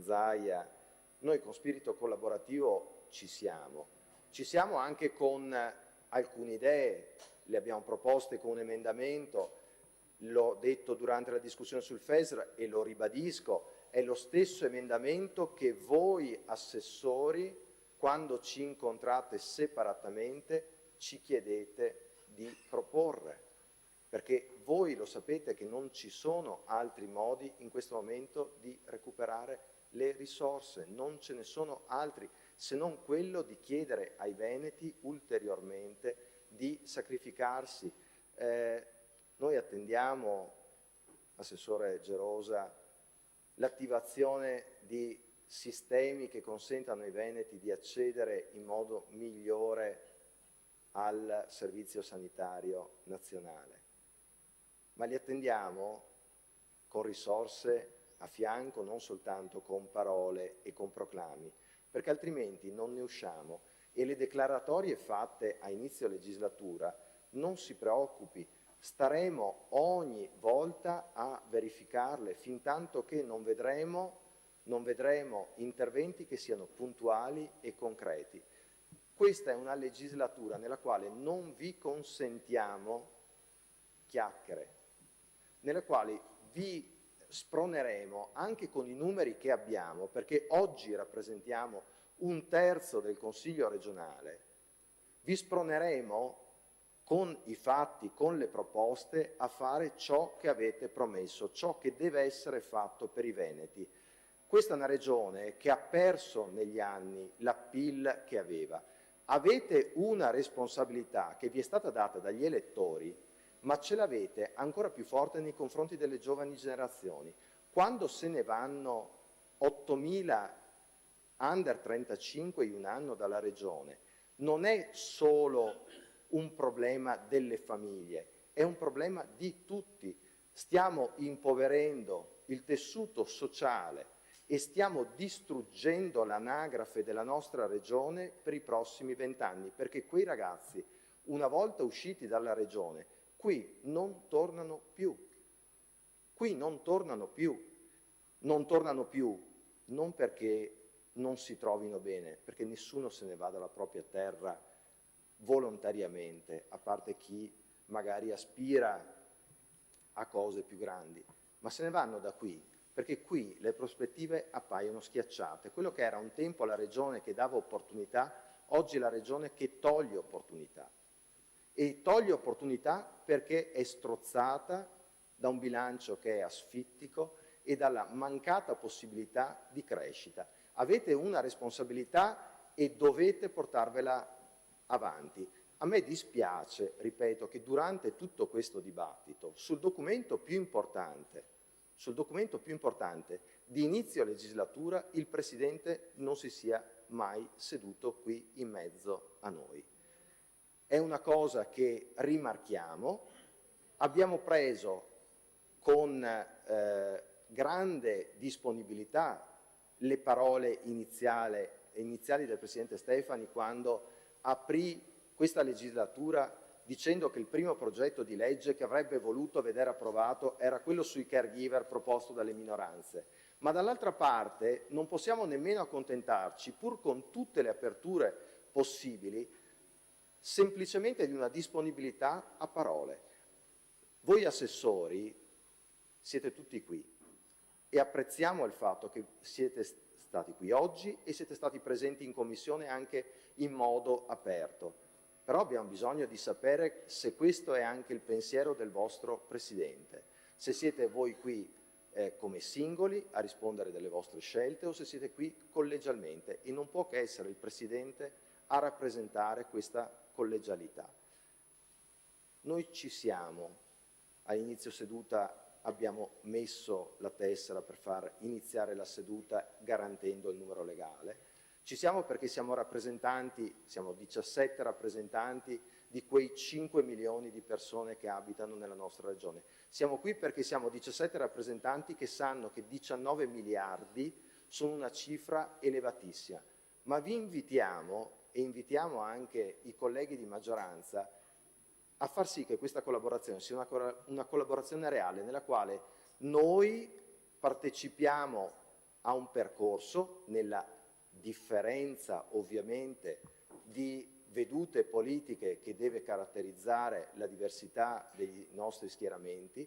Zaia, noi con spirito collaborativo ci siamo anche con alcune idee, le abbiamo proposte con un emendamento, l'ho detto durante la discussione sul FESR e lo ribadisco, è lo stesso emendamento che voi assessori, quando ci incontrate separatamente, ci chiedete di proporre, perché voi lo sapete che non ci sono altri modi in questo momento di recuperare le risorse, non ce ne sono altri se non quello di chiedere ai veneti ulteriormente di sacrificarsi. Noi attendiamo, Assessore Gerosa, l'attivazione di sistemi che consentano ai veneti di accedere in modo migliore al servizio sanitario nazionale, ma li attendiamo con risorse a fianco, non soltanto con parole e con proclami, perché altrimenti non ne usciamo. E le declaratorie fatte a inizio legislatura, non si preoccupi, staremo ogni volta a verificarle fintanto che non vedremo interventi che siano puntuali e concreti. Questa è una legislatura nella quale non vi consentiamo chiacchiere, nella quale vi sproneremo anche con i numeri che abbiamo, perché oggi rappresentiamo 1/3 del Consiglio regionale, vi sproneremo con i fatti, con le proposte, a fare ciò che avete promesso, ciò che deve essere fatto per i veneti. Questa è una regione che ha perso negli anni l'appeal che aveva. Avete una responsabilità che vi è stata data dagli elettori, ma ce l'avete ancora più forte nei confronti delle giovani generazioni. Quando se ne vanno 8.000 under 35 in un anno dalla regione, non è solo un problema delle famiglie, è un problema di tutti. Stiamo impoverendo il tessuto sociale e stiamo distruggendo l'anagrafe della nostra regione per i prossimi 20 anni, perché quei ragazzi, una volta usciti dalla regione, qui non tornano più. Qui non tornano più. Non tornano più non perché non si trovino bene, perché nessuno se ne va dalla propria terra volontariamente, a parte chi magari aspira a cose più grandi, ma se ne vanno da qui perché qui le prospettive appaiono schiacciate. Quello che era un tempo la regione che dava opportunità, oggi è la regione che toglie opportunità. E toglie opportunità perché è strozzata da un bilancio che è asfittico e dalla mancata possibilità di crescita. Avete una responsabilità e dovete portarvela avanti. A me dispiace, ripeto, che durante tutto questo dibattito, sul documento più importante di inizio legislatura, il Presidente non si sia mai seduto qui in mezzo a noi. È una cosa che rimarchiamo, abbiamo preso con grande disponibilità le parole iniziali del Presidente Stefani quando aprì questa legislatura dicendo che il primo progetto di legge che avrebbe voluto vedere approvato era quello sui caregiver proposto dalle minoranze. Ma dall'altra parte non possiamo nemmeno accontentarci, pur con tutte le aperture possibili, semplicemente di una disponibilità a parole. Voi assessori siete tutti qui e apprezziamo il fatto che siete stati qui oggi e siete stati presenti in commissione anche in modo aperto. Però abbiamo bisogno di sapere se questo è anche il pensiero del vostro Presidente, se siete voi qui come singoli a rispondere delle vostre scelte o se siete qui collegialmente, e non può che essere il Presidente a rappresentare questa collegialità. Noi ci siamo, all'inizio seduta abbiamo messo la tessera per far iniziare la seduta garantendo il numero legale. Ci siamo perché siamo rappresentanti, siamo 17 rappresentanti di quei 5 milioni di persone che abitano nella nostra regione. Siamo qui perché siamo 17 rappresentanti che sanno che 19 miliardi sono una cifra elevatissima, ma vi invitiamo e invitiamo anche i colleghi di maggioranza a far sì che questa collaborazione sia una collaborazione reale nella quale noi partecipiamo a un percorso nella differenza ovviamente di vedute politiche che deve caratterizzare la diversità dei nostri schieramenti,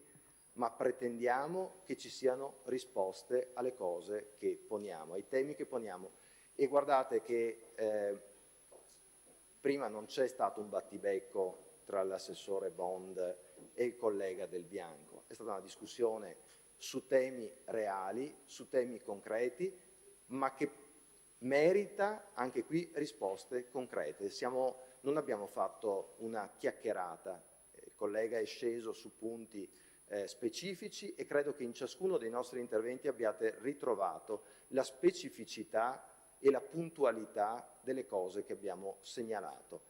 ma pretendiamo che ci siano risposte alle cose che poniamo, ai temi che poniamo. E guardate che prima non c'è stato un battibecco tra l'assessore Bond e il collega Del Bianco, è stata una discussione su temi reali, su temi concreti, ma che merita anche qui risposte concrete. Non abbiamo fatto una chiacchierata, il collega è sceso su punti specifici e credo che in ciascuno dei nostri interventi abbiate ritrovato la specificità e la puntualità delle cose che abbiamo segnalato.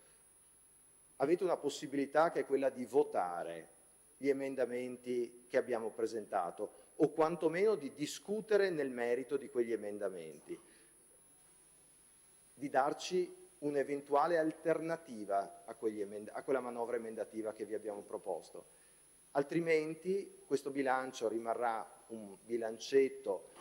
Avete una possibilità che è quella di votare gli emendamenti che abbiamo presentato o quantomeno di discutere nel merito di quegli emendamenti, di darci un'eventuale alternativa a quella manovra emendativa che vi abbiamo proposto. Altrimenti questo bilancio rimarrà un bilancetto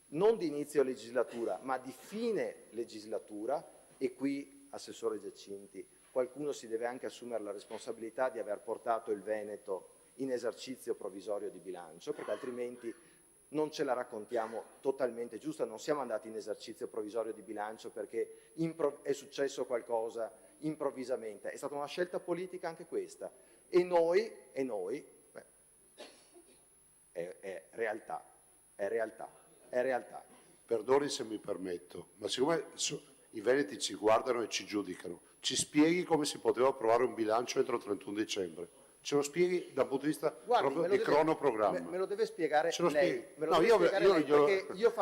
non di inizio legislatura, ma di fine legislatura, e qui, Assessore Giacinti, qualcuno si deve anche assumere la responsabilità di aver portato il Veneto in esercizio provvisorio di bilancio, perché altrimenti non ce la raccontiamo totalmente giusta. Non siamo andati in esercizio provvisorio di bilancio perché è successo qualcosa improvvisamente, è stata una scelta politica anche questa, e noi è realtà. Perdoni se mi permetto, ma siccome i veneti ci guardano e ci giudicano, ci spieghi come si poteva approvare un bilancio entro il 31 dicembre? Ce lo spieghi dal punto di vista proprio di cronoprogramma? Me lo deve spiegare Ce lo lei.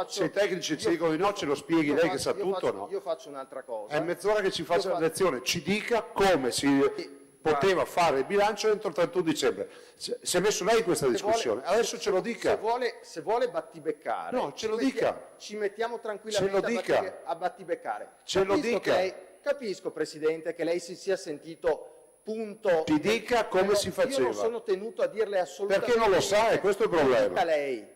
Se i tecnici ci dicono di no, ce lo spieghi lei che sa tutto o no? Io faccio un'altra cosa. È mezz'ora che ci faccia la lezione, ci dica come si poteva fare il bilancio entro il 31 dicembre. Si è messo lei in questa discussione, adesso ce lo dica. Se vuole battibeccare, no, ce lo dica. Ci mettiamo tranquillamente a battibeccare. Ce lo dica. Capisco, Presidente, che lei si sia sentito punto. Ti dica come si faceva. Io non sono tenuto a dirle assolutamente. Perché non lo sa, è questo il problema. Lo dica lei.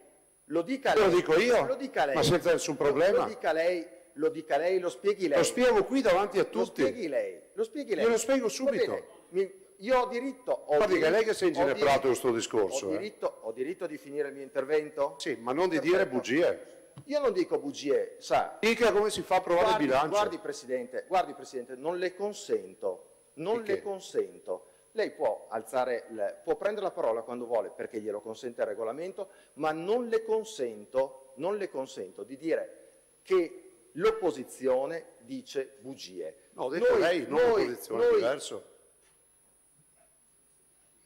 Lo dica lei. Lo dico io? Lo dica lei. Ma senza nessun problema. Lo dica lei, lo spieghi lei. Lo spiego qui davanti a tutti. Lo spieghi lei. Io lo spiego subito. Io ho diritto. Guardi che è lei che si è ingeneprato questo discorso. Ho diritto di finire il mio intervento? Sì, ma non di dire bugie. Io non dico bugie, sa. Dica come si fa a approvare il bilancio. Guardi Presidente, non le consento. Lei può può prendere la parola quando vuole, perché glielo consente il regolamento, ma non le consento di dire che l'opposizione dice bugie. No, ho detto lei, non l'opposizione, è diverso.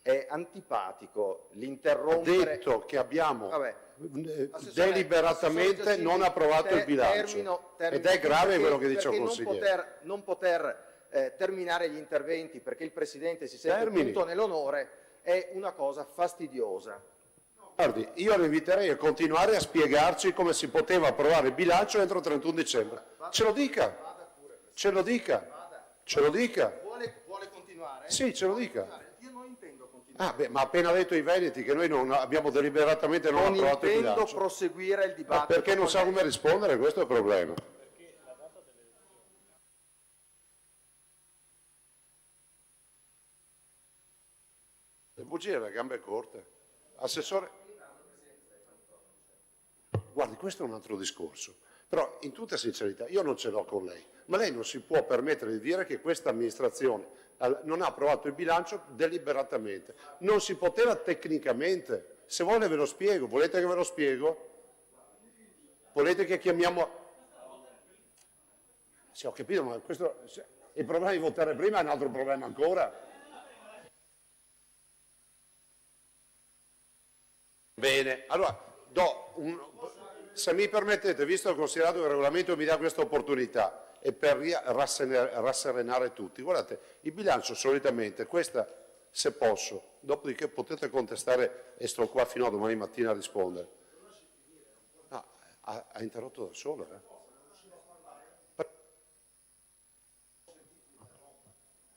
È antipatico l'interrompere. Ha detto che abbiamo deliberatamente non approvato il bilancio. Ed è grave quello che dice il consigliere. Non poter terminare gli interventi perché il Presidente si sente punto nell'onore è una cosa fastidiosa. Guardi, io lo inviterei a continuare a spiegarci come si poteva approvare il bilancio entro il 31 dicembre. Ce lo dica. Ce lo dica. Ce lo dica. Vuole continuare? Sì, ce lo dica. Io non intendo continuare. Ma ha appena detto ai Veneti che noi non abbiamo deliberatamente non approvato il intendo bilancio. proseguire il Ma dibattito. perché non sa come rispondere, questo è il problema. Le bugie alle gambe corte. Assessore. Guardi, questo è un altro discorso. Però, in tutta sincerità, io non ce l'ho con lei, ma lei non si può permettere di dire che questa amministrazione non ha approvato il bilancio deliberatamente. Non si poteva tecnicamente. Se vuole ve lo spiego. Volete che ve lo spiego? Volete che chiamiamo... Sì, ho capito, ma questo... il problema di votare prima è un altro problema ancora. Bene, allora, se mi permettete, visto che ho considerato che il regolamento mi dà questa opportunità e per rasserenare tutti, guardate, il bilancio solitamente, questa se posso, dopodiché potete contestare e sto qua fino a domani mattina a rispondere. No, ha interrotto da solo,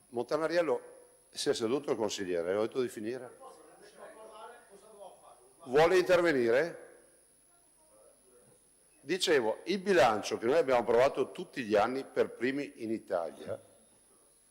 Montanariello si è seduto il consigliere, ho detto di finire. Vuole intervenire? Dicevo, il bilancio che noi abbiamo approvato tutti gli anni per primi in Italia,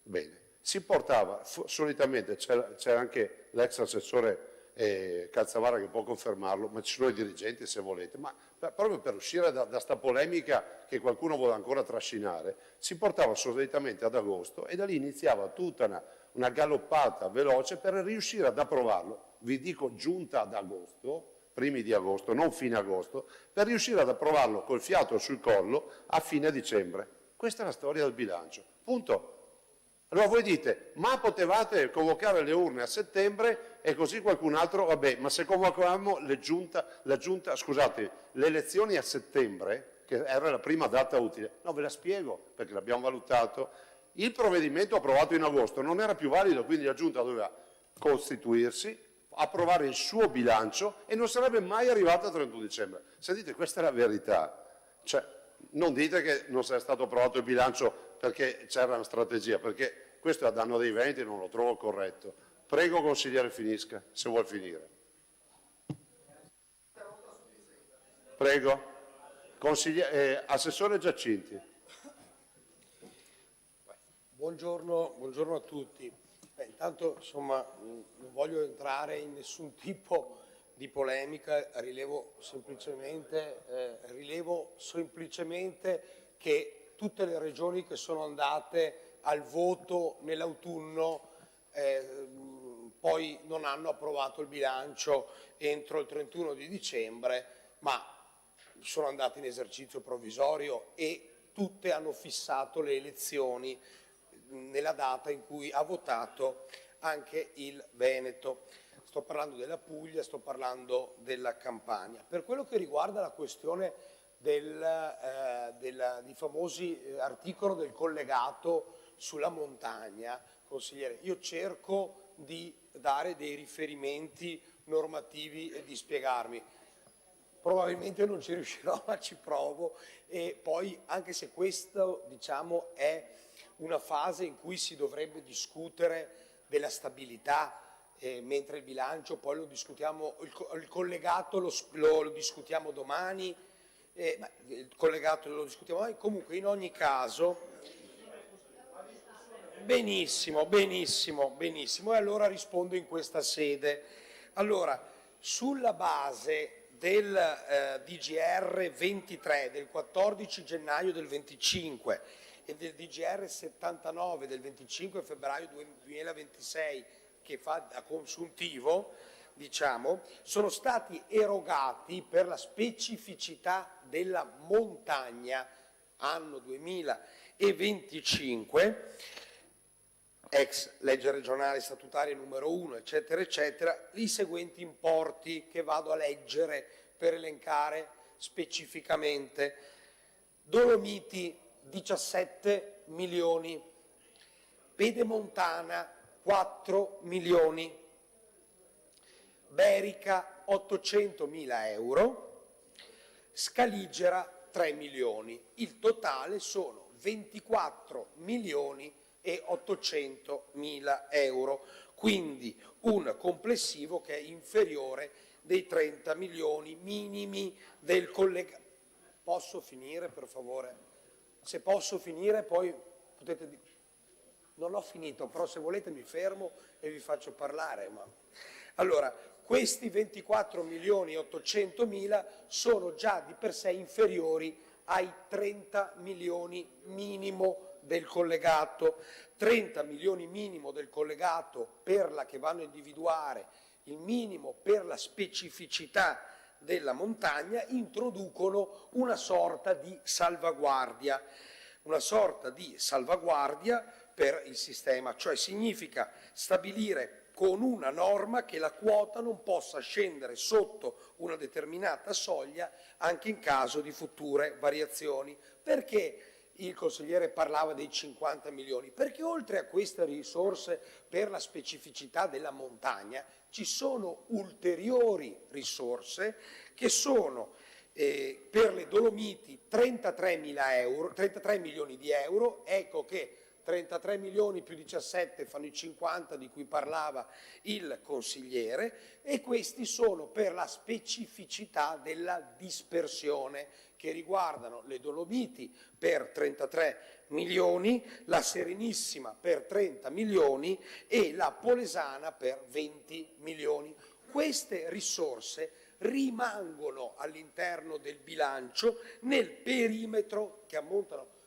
bene, si portava, solitamente c'è anche l'ex assessore Calzavara che può confermarlo, ma ci sono i dirigenti se volete, ma proprio per uscire da sta polemica che qualcuno vuole ancora trascinare, si portava solitamente ad agosto e da lì iniziava tutta una galoppata veloce per riuscire ad approvarlo. Vi dico giunta ad agosto, primi di agosto, non fine agosto, per riuscire ad approvarlo col fiato sul collo a fine dicembre. Questa è la storia del bilancio. Punto. Allora voi dite, ma potevate convocare le urne a settembre e così qualcun altro, vabbè, ma se convocavamo le elezioni a settembre, che era la prima data utile, no, ve la spiego, perché l'abbiamo valutato, il provvedimento approvato in agosto non era più valido, quindi la Giunta doveva costituirsi, approvare il suo bilancio e non sarebbe mai arrivata al 31 dicembre. Sentite, questa è la verità. Cioè, non dite che non sia stato approvato il bilancio perché c'era una strategia, perché questo è a danno dei Veneti, non lo trovo corretto. Prego, consigliere, finisca, se vuol finire. Prego. Assessore Giacinti. Buongiorno a tutti. Intanto, insomma, non voglio entrare in nessun tipo di polemica, rilevo semplicemente che tutte le regioni che sono andate al voto nell'autunno poi non hanno approvato il bilancio entro il 31 di dicembre, ma sono andate in esercizio provvisorio e tutte hanno fissato le elezioni nella data in cui ha votato anche il Veneto. Sto parlando della Puglia, sto parlando della Campania. Per quello che riguarda la questione di famosi articolo del collegato sulla montagna, consigliere, io cerco di dare dei riferimenti normativi e di spiegarmi. Probabilmente non ci riuscirò, ma ci provo, e poi anche se questo, diciamo, è una fase in cui si dovrebbe discutere della stabilità, mentre il bilancio poi lo discutiamo, il collegato lo discutiamo domani, il collegato lo discutiamo domani, comunque in ogni caso, benissimo, e allora rispondo in questa sede. Allora, sulla base del DGR 23 del 14 gennaio del 25 e del DGR 79 del 25 febbraio 2026 che fa da consuntivo, diciamo, sono stati erogati per la specificità della montagna anno 2025, ex legge regionale statutaria numero 1, eccetera, eccetera, i seguenti importi che vado a leggere per elencare specificamente. Dolomiti 17 milioni, Pedemontana 4 milioni, Berica 800.000 euro, Scaligera 3 milioni. Il totale sono 24 milioni e 800 mila euro, quindi un complessivo che è inferiore dei 30 milioni minimi del collegato. Posso finire, per favore? Se posso finire, poi potete dire. Non ho finito, però se volete mi fermo e vi faccio parlare. Allora, questi 24 milioni e 800 mila sono già di per sé inferiori ai 30 milioni minimo del collegato. 30 milioni minimo del collegato che vanno a individuare il minimo per la specificità della montagna, introducono una sorta di salvaguardia per il sistema, cioè significa stabilire con una norma che la quota non possa scendere sotto una determinata soglia anche in caso di future variazioni. Perché il consigliere parlava dei 50 milioni? Perché oltre a queste risorse per la specificità della montagna ci sono ulteriori risorse che sono per le Dolomiti 33 milioni di euro, ecco che 33 milioni più 17 fanno i 50 di cui parlava il consigliere, e questi sono per la specificità della dispersione che riguardano le Dolomiti per 33 milioni, la Serenissima per 30 milioni e la Polesana per 20 milioni. Queste risorse rimangono all'interno del bilancio nel perimetro che ammontano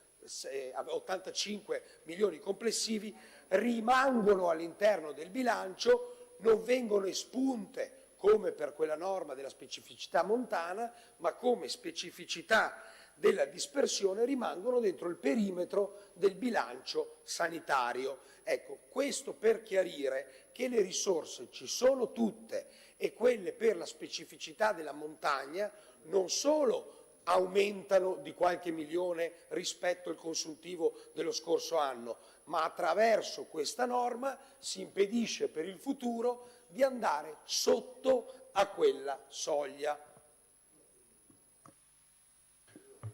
a 85 milioni complessivi, rimangono all'interno del bilancio, non vengono espunte come per quella norma della specificità montana, ma come specificità della dispersione rimangono dentro il perimetro del bilancio sanitario. Ecco, questo per chiarire che le risorse ci sono tutte e quelle per la specificità della montagna non solo aumentano di qualche milione rispetto al consuntivo dello scorso anno, ma attraverso questa norma si impedisce per il futuro di andare sotto a quella soglia.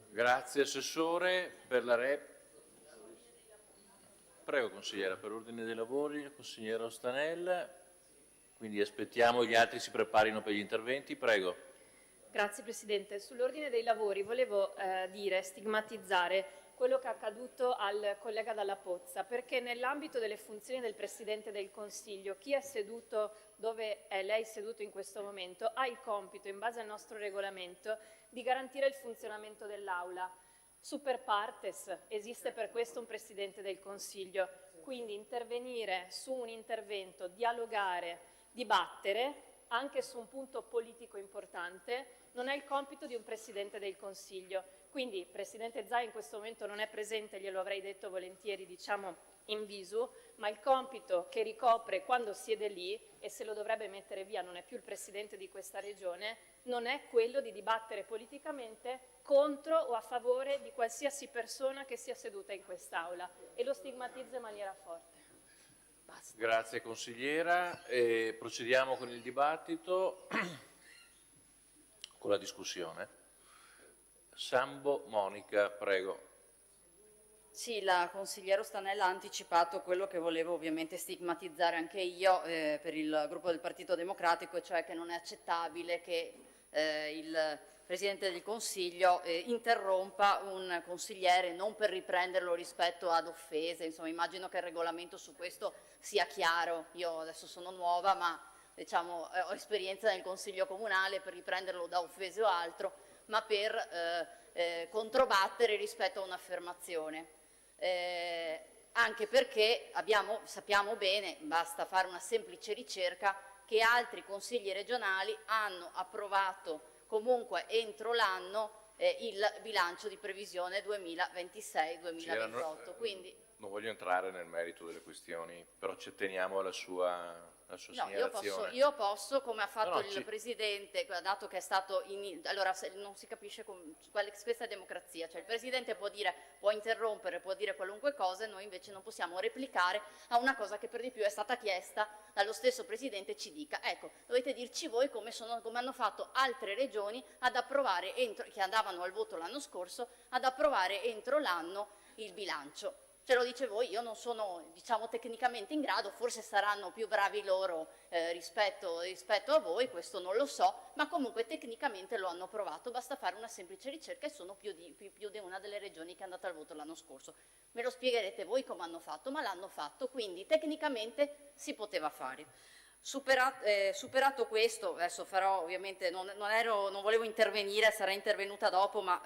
Grazie Assessore. Per la Prego consigliera, per ordine dei lavori, consigliera Ostanel, quindi aspettiamo gli altri si preparino per gli interventi, prego. Grazie Presidente. Sull'ordine dei lavori volevo stigmatizzare quello che è accaduto al collega Dalla Pozza, perché nell'ambito delle funzioni del Presidente del Consiglio, chi è seduto dove è lei seduto in questo momento ha il compito, in base al nostro regolamento, di garantire il funzionamento dell'Aula. Super partes, esiste per questo un Presidente del Consiglio, quindi intervenire su un intervento, dialogare, dibattere, anche su un punto politico importante, non è il compito di un Presidente del Consiglio. Quindi il Presidente Zaia in questo momento non è presente, glielo avrei detto volentieri, in visu, ma il compito che ricopre quando siede lì, e se lo dovrebbe mettere via, non è più il Presidente di questa Regione, non è quello di dibattere politicamente contro o a favore di qualsiasi persona che sia seduta in quest'Aula, e lo stigmatizza in maniera forte. Basta. Grazie consigliera. Procediamo con il dibattito, con la discussione. Sambo Monica, prego. Sì, la consigliera Ostanella ha anticipato quello che volevo ovviamente stigmatizzare anche io per il gruppo del Partito Democratico, cioè che non è accettabile che il Presidente del Consiglio interrompa un consigliere non per riprenderlo rispetto ad offese. Insomma, immagino che il regolamento su questo sia chiaro. Io adesso sono nuova, ma ho esperienza nel Consiglio Comunale, per riprenderlo da offese o altro, ma per controbattere rispetto a un'affermazione. Anche perché sappiamo bene, basta fare una semplice ricerca, che altri consigli regionali hanno approvato comunque entro l'anno il bilancio di previsione 2026-2028. Quindi non voglio entrare nel merito delle questioni, però ci atteniamo alla sua segnalazione. Io posso, come ha fatto il Presidente, dato che è stato allora non si capisce questa è democrazia, cioè il Presidente può interrompere, può dire qualunque cosa, e noi invece non possiamo replicare a una cosa che per di più è stata chiesta dallo stesso Presidente ci dica. Ecco, dovete dirci voi come hanno fatto altre regioni ad approvare, che andavano al voto l'anno scorso, ad approvare entro l'anno il bilancio. ce lo dice voi, io non sono, diciamo, tecnicamente in grado, forse saranno più bravi loro rispetto a voi, questo non lo so, ma comunque tecnicamente lo hanno provato, basta fare una semplice ricerca e sono più di una delle regioni che è andata al voto l'anno scorso. Me lo spiegherete voi come hanno fatto, ma l'hanno fatto, quindi tecnicamente si poteva fare. Superato questo, adesso farò, ovviamente non volevo intervenire, sarei intervenuta dopo, ma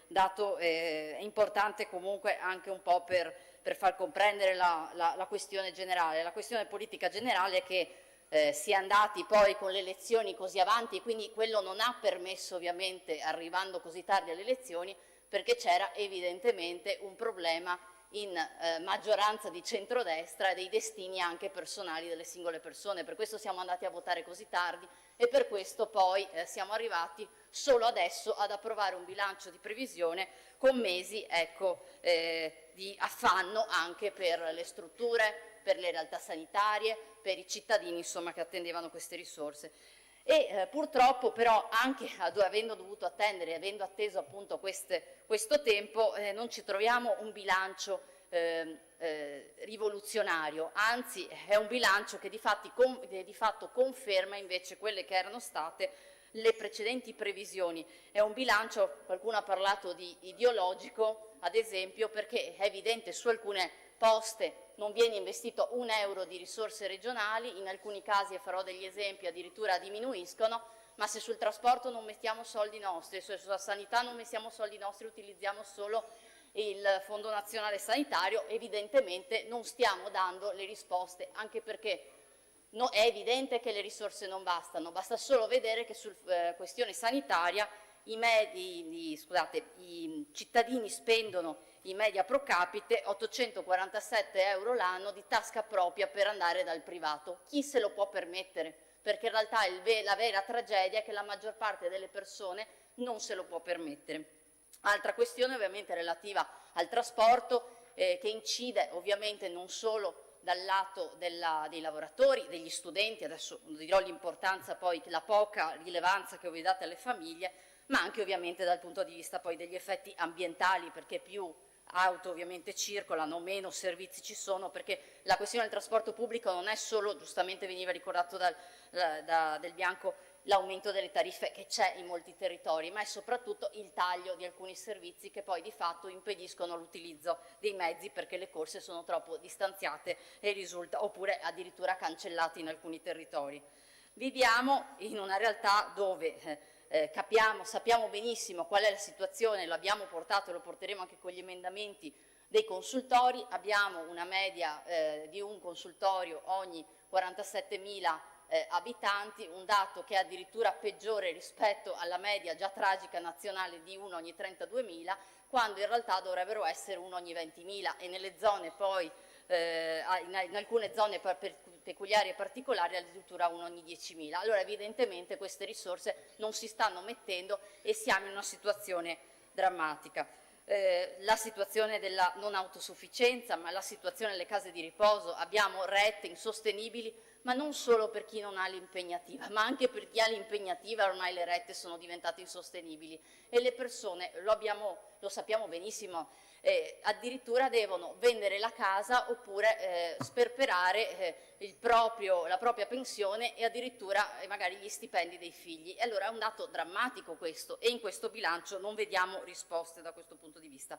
dato è importante comunque anche un po' per far comprendere la questione generale. La questione politica generale è che si è andati poi con le elezioni così avanti, quindi quello non ha permesso, ovviamente, arrivando così tardi alle elezioni, perché c'era evidentemente un problema in maggioranza di centrodestra e dei destini anche personali delle singole persone. Per questo siamo andati a votare così tardi e per questo poi siamo arrivati solo adesso ad approvare un bilancio di previsione con mesi, ecco, di affanno anche per le strutture, per le realtà sanitarie, per i cittadini, insomma, che attendevano queste risorse. E purtroppo però anche avendo dovuto attendere, avendo atteso appunto questo tempo, non ci troviamo un bilancio rivoluzionario, anzi è un bilancio che di fatto conferma invece quelle che erano state le precedenti previsioni. È un bilancio, qualcuno ha parlato di ideologico, ad esempio, perché è evidente su alcune poste non viene investito un euro di risorse regionali, in alcuni casi, e farò degli esempi, addirittura diminuiscono, ma se sul trasporto non mettiamo soldi nostri, se sulla sanità non mettiamo soldi nostri, utilizziamo solo il Fondo Nazionale Sanitario, evidentemente non stiamo dando le risposte, anche perché è evidente che le risorse non bastano, basta solo vedere che su questione sanitaria i cittadini spendono in media pro capite 847 euro l'anno di tasca propria per andare dal privato. Chi se lo può permettere? Perché in realtà la vera tragedia è che la maggior parte delle persone non se lo può permettere. Altra questione ovviamente relativa al trasporto, che incide ovviamente non solo dal lato dei lavoratori, degli studenti, adesso dirò l'importanza poi, la poca rilevanza che voi date alle famiglie, ma anche ovviamente dal punto di vista poi degli effetti ambientali, perché più auto ovviamente circolano, meno servizi ci sono, perché la questione del trasporto pubblico non è solo, giustamente veniva ricordato del Bianco, l'aumento delle tariffe che c'è in molti territori, ma è soprattutto il taglio di alcuni servizi che poi di fatto impediscono l'utilizzo dei mezzi perché le corse sono troppo distanziate oppure addirittura cancellate in alcuni territori. Viviamo in una realtà dove sappiamo benissimo qual è la situazione, lo abbiamo portato e lo porteremo anche con gli emendamenti dei consultori, abbiamo una media di un consultorio ogni 47.000 abitanti, un dato che è addirittura peggiore rispetto alla media già tragica nazionale di uno ogni 32.000, quando in realtà dovrebbero essere uno ogni 20.000 e nelle zone poi, in alcune zone peculiari e particolari addirittura uno ogni 10.000. Allora evidentemente queste risorse non si stanno mettendo e siamo in una situazione drammatica. La situazione della non autosufficienza, ma la situazione delle case di riposo, abbiamo rette insostenibili, ma non solo per chi non ha l'impegnativa, ma anche per chi ha l'impegnativa ormai le rette sono diventate insostenibili e le persone, lo sappiamo benissimo, addirittura devono vendere la casa oppure sperperare la propria pensione e addirittura magari gli stipendi dei figli. E allora è un dato drammatico questo e in questo bilancio non vediamo risposte da questo punto di vista.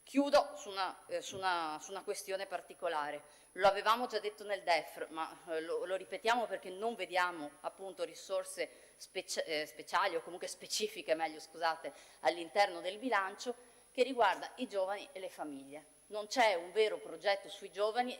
Chiudo su una questione particolare. Lo avevamo già detto nel DEF, ma lo ripetiamo perché non vediamo appunto risorse speciali o comunque specifiche, meglio scusate, all'interno del bilancio che riguarda i giovani e le famiglie. Non c'è un vero progetto sui giovani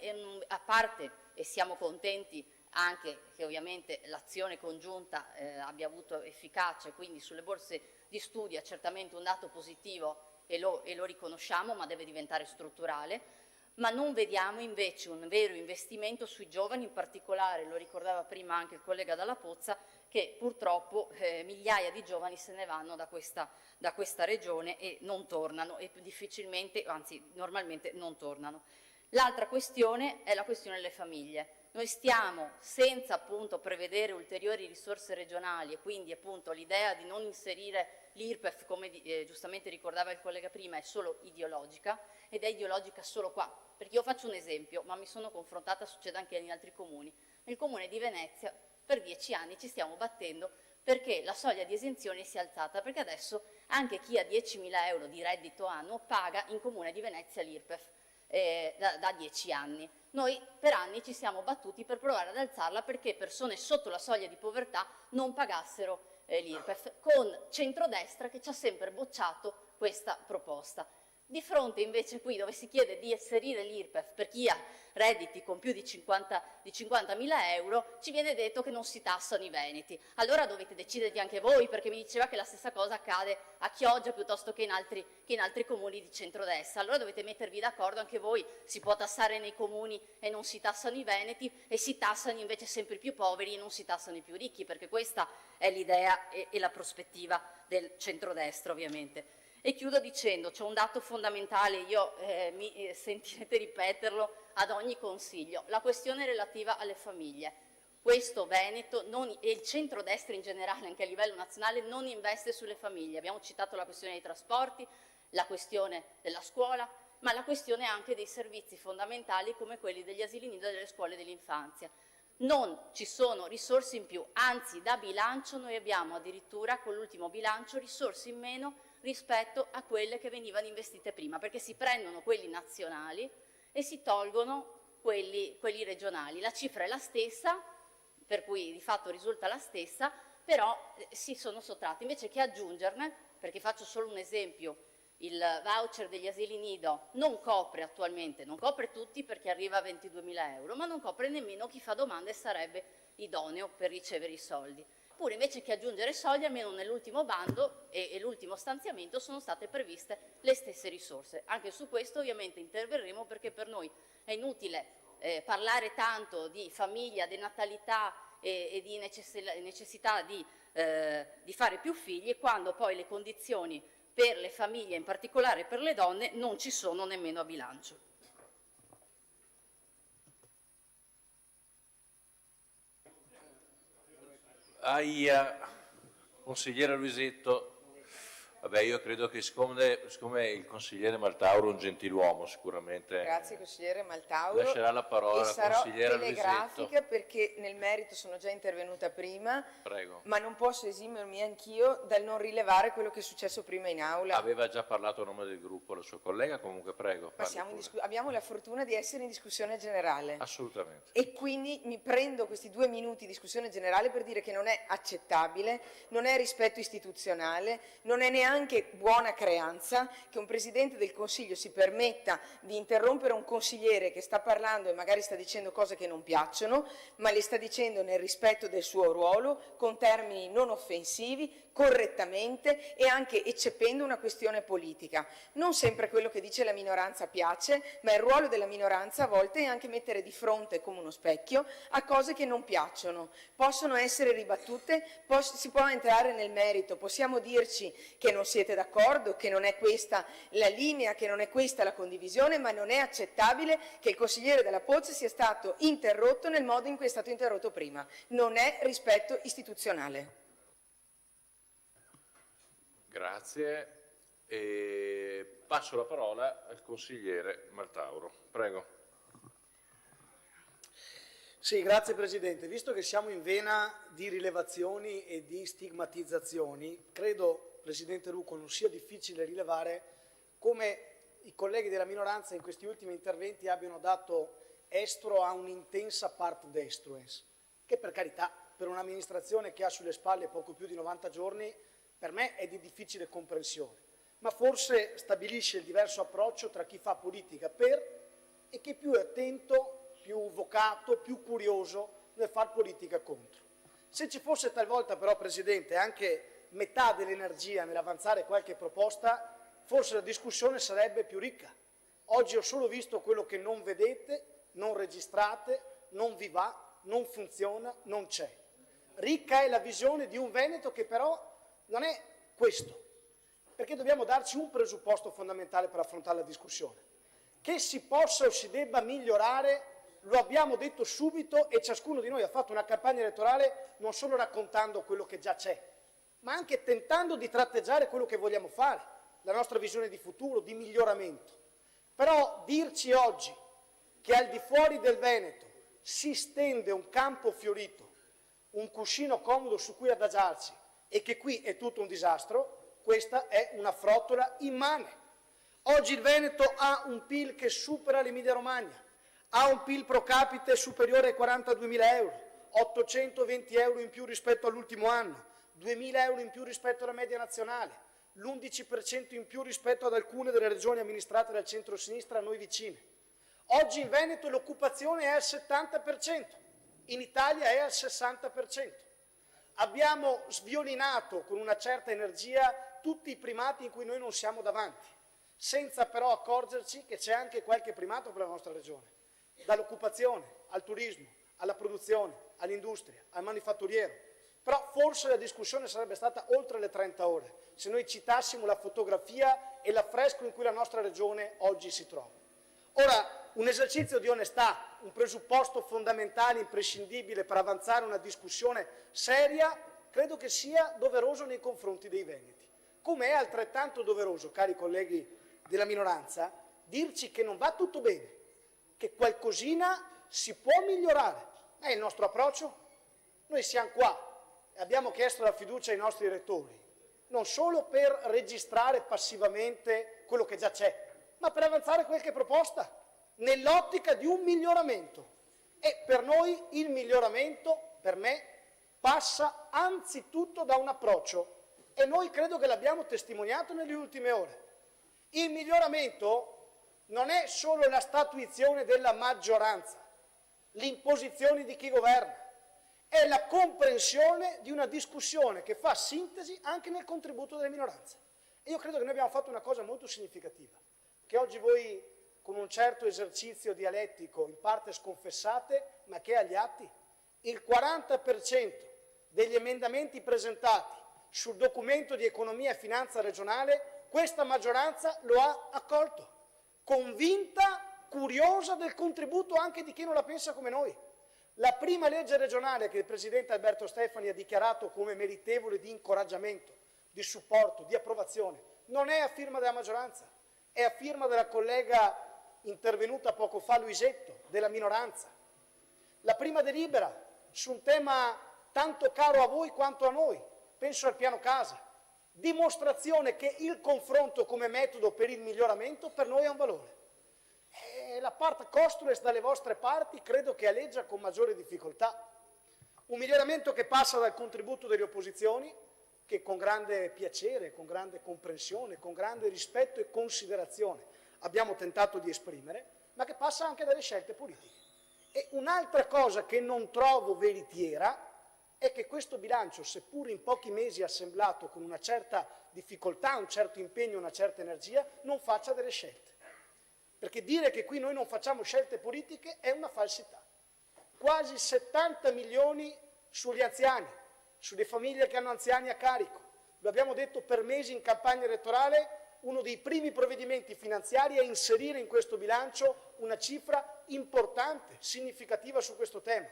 a parte, e siamo contenti anche che ovviamente l'azione congiunta abbia avuto efficacia, quindi sulle borse di studio è certamente un dato positivo e lo riconosciamo, ma deve diventare strutturale, ma non vediamo invece un vero investimento sui giovani, in particolare, lo ricordava prima anche il collega Dalla Pozza, che purtroppo migliaia di giovani se ne vanno da questa regione e non tornano, e difficilmente, anzi normalmente non tornano. L'altra questione è la questione delle famiglie. Noi stiamo, senza appunto prevedere ulteriori risorse regionali, e quindi appunto l'idea di non inserire l'IRPEF, come giustamente ricordava il collega prima, è solo ideologica, ed è ideologica solo qua. Perché io faccio un esempio, ma mi sono confrontata, succede anche in altri comuni. Nel comune di Venezia per 10 anni ci stiamo battendo perché la soglia di esenzione sia alzata, perché adesso anche chi ha 10.000 euro di reddito annuo paga in comune di Venezia l'IRPEF da 10 anni. Noi per anni ci siamo battuti per provare ad alzarla perché persone sotto la soglia di povertà non pagassero l'IRPEF, con centrodestra che ci ha sempre bocciato questa proposta. Di fronte invece qui dove si chiede di inserire l'IRPEF per chi ha redditi con più di 50.000 euro, ci viene detto che non si tassano i veneti. Allora dovete decidervi anche voi, perché mi diceva che la stessa cosa accade a Chioggia piuttosto che in altri comuni di centrodestra. Allora dovete mettervi d'accordo anche voi, si può tassare nei comuni e non si tassano i veneti, e si tassano invece sempre i più poveri e non si tassano i più ricchi, perché questa è l'idea e la prospettiva del centrodestra ovviamente. E chiudo dicendo, c'è un dato fondamentale, io mi sentirete ripeterlo ad ogni consiglio, la questione relativa alle famiglie. Questo Veneto e il centrodestra in generale, anche a livello nazionale, non investe sulle famiglie. Abbiamo citato la questione dei trasporti, la questione della scuola, ma la questione anche dei servizi fondamentali come quelli degli asili nido e delle scuole dell'infanzia. Non ci sono risorse in più, anzi da bilancio noi abbiamo addirittura con l'ultimo bilancio risorse in meno rispetto a quelle che venivano investite prima, perché si prendono quelli nazionali e si tolgono quelli regionali. La cifra è la stessa, per cui di fatto risulta la stessa, però si sono sottratti. Invece che aggiungerne, perché faccio solo un esempio, il voucher degli asili nido non copre attualmente, non copre tutti perché arriva a 22.000 euro, ma non copre nemmeno chi fa domanda e sarebbe idoneo per ricevere i soldi. Eppure invece che aggiungere soldi, almeno nell'ultimo bando e l'ultimo stanziamento sono state previste le stesse risorse. Anche su questo ovviamente interverremo, perché per noi è inutile parlare tanto di famiglia, di natalità e di necessità di fare più figli, quando poi le condizioni per le famiglie, in particolare per le donne, non ci sono nemmeno a bilancio. Consigliere Luisetto, vabbè, io credo che siccome il consigliere Maltauro è un gentiluomo, sicuramente Grazie consigliere Maltauro. lascerà la parola alla consigliera sarò telegrafica perché nel merito sono già intervenuta prima. Prego. Ma non posso esimermi anch'io dal non rilevare quello che è successo prima in aula. Aveva già parlato a nome del gruppo la sua collega, comunque prego. Ma abbiamo la fortuna di essere in discussione generale. Assolutamente. E quindi mi prendo questi 2 minuti di discussione generale per dire che non è accettabile, non è rispetto istituzionale, non è neanche buona creanza che un Presidente del Consiglio si permetta di interrompere un consigliere che sta parlando e magari sta dicendo cose che non piacciono, ma le sta dicendo nel rispetto del suo ruolo, con termini non offensivi, correttamente e anche eccependo una questione politica. Non sempre quello che dice la minoranza piace, ma il ruolo della minoranza a volte è anche mettere di fronte come uno specchio a cose che non piacciono. Possono essere ribattute, si può entrare nel merito, possiamo dirci che non siete d'accordo, che non è questa la linea, che non è questa la condivisione, ma non è accettabile che il consigliere Della Pozza sia stato interrotto nel modo in cui è stato interrotto prima. Non è rispetto istituzionale. Grazie. Passo la parola al consigliere Maltauro. Prego. Sì, grazie Presidente. Visto che siamo in vena di rilevazioni e di stigmatizzazioni, credo, Presidente Rucco, non sia difficile rilevare come i colleghi della minoranza in questi ultimi interventi abbiano dato estro a un'intensa part destruens, che per carità, per un'amministrazione che ha sulle spalle poco più di 90 giorni, per me è di difficile comprensione, ma forse stabilisce il diverso approccio tra chi fa politica per e chi più è attento, più vocato, più curioso nel far politica contro. Se ci fosse talvolta però, Presidente, anche metà dell'energia nell'avanzare qualche proposta, forse la discussione sarebbe più ricca. Oggi ho solo visto quello che non vedete, non registrate, non vi va, non funziona, non c'è. Ricca è la visione di un Veneto che però non è questo, perché dobbiamo darci un presupposto fondamentale per affrontare la discussione, che si possa o si debba migliorare lo abbiamo detto subito e ciascuno di noi ha fatto una campagna elettorale non solo raccontando quello che già c'è, ma anche tentando di tratteggiare quello che vogliamo fare, la nostra visione di futuro, di miglioramento. Però dirci oggi che al di fuori del Veneto si stende un campo fiorito, un cuscino comodo su cui adagiarsi e che qui è tutto un disastro, questa è una frottola immane. Oggi il Veneto ha un PIL che supera l'Emilia-Romagna, ha un PIL pro capite superiore ai 42.000 euro, 820 euro in più rispetto all'ultimo anno, 2.000 euro in più rispetto alla media nazionale, l'11% in più rispetto ad alcune delle regioni amministrate dal centro-sinistra a noi vicine. Oggi in Veneto l'occupazione è al 70%, in Italia è al 60%. Abbiamo sviolinato con una certa energia tutti i primati in cui noi non siamo davanti, senza però accorgerci che c'è anche qualche primato per la nostra regione, dall'occupazione al turismo, alla produzione, all'industria, al manifatturiero. Però forse la discussione sarebbe stata oltre le 30 ore se noi citassimo la fotografia e l'affresco in cui la nostra regione oggi si trova. Ora, un esercizio di onestà, un presupposto fondamentale, imprescindibile per avanzare una discussione seria, credo che sia doveroso nei confronti dei veneti. Come è altrettanto doveroso, cari colleghi della minoranza, dirci che non va tutto bene, che qualcosina si può migliorare. È il nostro approccio? Noi siamo qua e abbiamo chiesto la fiducia ai nostri elettori, non solo per registrare passivamente quello che già c'è, ma per avanzare qualche proposta nell'ottica di un miglioramento. E per noi il miglioramento, per me, passa anzitutto da un approccio e noi credo che l'abbiamo testimoniato nelle ultime ore. Il miglioramento non è solo la statuizione della maggioranza, l'imposizione di chi governa, è la comprensione di una discussione che fa sintesi anche nel contributo delle minoranze. E io credo che noi abbiamo fatto una cosa molto significativa, che oggi voi con un certo esercizio dialettico in parte sconfessate, ma che è agli atti. Il 40% degli emendamenti presentati sul documento di economia e finanza regionale, questa maggioranza lo ha accolto, convinta, curiosa del contributo anche di chi non la pensa come noi. La prima legge regionale che il Presidente Alberto Stefani ha dichiarato come meritevole di incoraggiamento, di supporto, di approvazione, non è a firma della maggioranza, è a firma della collega intervenuta poco fa Luisetto, della minoranza. La prima delibera su un tema tanto caro a voi quanto a noi, penso al piano casa, dimostrazione che il confronto come metodo per il miglioramento per noi ha un valore. E la parte costules dalle vostre parti credo che aleggia con maggiore difficoltà. Un miglioramento che passa dal contributo delle opposizioni, che con grande piacere, con grande comprensione, con grande rispetto e considerazione abbiamo tentato di esprimere, ma che passa anche dalle scelte politiche. E un'altra cosa che non trovo veritiera è che questo bilancio, seppur in pochi mesi assemblato con una certa difficoltà, un certo impegno, una certa energia, non faccia delle scelte. Perché dire che qui noi non facciamo scelte politiche è una falsità. Quasi 70 milioni sugli anziani, sulle famiglie che hanno anziani a carico. Lo abbiamo detto per mesi in campagna elettorale, uno dei primi provvedimenti finanziari è inserire in questo bilancio una cifra importante, significativa su questo tema.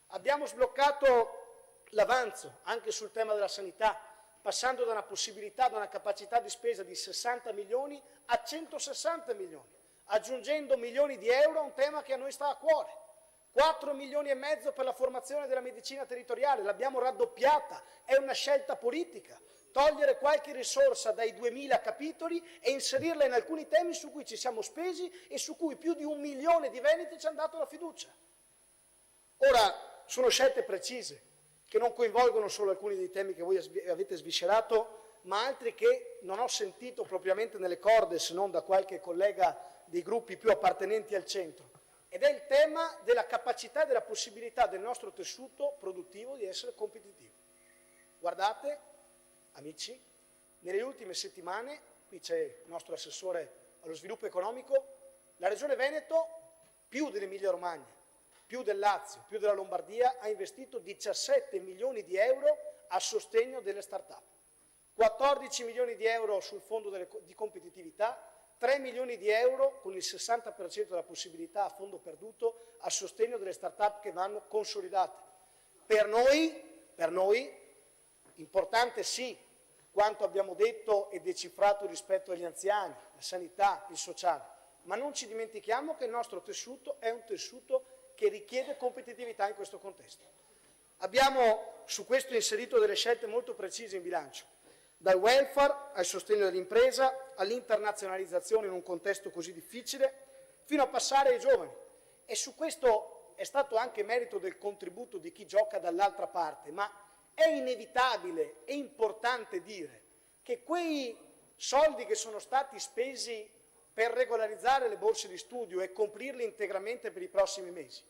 Abbiamo sbloccato l'avanzo anche sul tema della sanità, passando da una possibilità, da una capacità di spesa di 60 milioni a 160 milioni, aggiungendo milioni di euro a un tema che a noi sta a cuore. 4 milioni e mezzo per la formazione della medicina territoriale, l'abbiamo raddoppiata, è una scelta politica. Togliere qualche risorsa dai 2000 capitoli e inserirla in alcuni temi su cui ci siamo spesi e su cui più di 1 milione di veneti ci hanno dato la fiducia. Ora, sono scelte precise, che non coinvolgono solo alcuni dei temi che voi avete sviscerato, ma altri che non ho sentito propriamente nelle corde, se non da qualche collega dei gruppi più appartenenti al centro. Ed è il tema della capacità e della possibilità del nostro tessuto produttivo di essere competitivo. Guardate, amici, nelle ultime settimane, qui c'è il nostro assessore allo sviluppo economico, la Regione Veneto, più dell'Emilia Romagna, più del Lazio, più della Lombardia, ha investito 17 milioni di euro a sostegno delle start-up, 14 milioni di euro sul fondo di competitività, 3 milioni di euro con il 60% della possibilità a fondo perduto a sostegno delle start-up che vanno consolidate. Per noi, importante sì, quanto abbiamo detto e decifrato rispetto agli anziani, la sanità, il sociale, ma non ci dimentichiamo che il nostro tessuto è un tessuto che richiede competitività in questo contesto. Abbiamo su questo inserito delle scelte molto precise in bilancio, dal welfare al sostegno dell'impresa, all'internazionalizzazione in un contesto così difficile, fino a passare ai giovani. E su questo è stato anche merito del contributo di chi gioca dall'altra parte, ma è inevitabile e importante dire che quei soldi che sono stati spesi per regolarizzare le borse di studio e coprirle integralmente per i prossimi mesi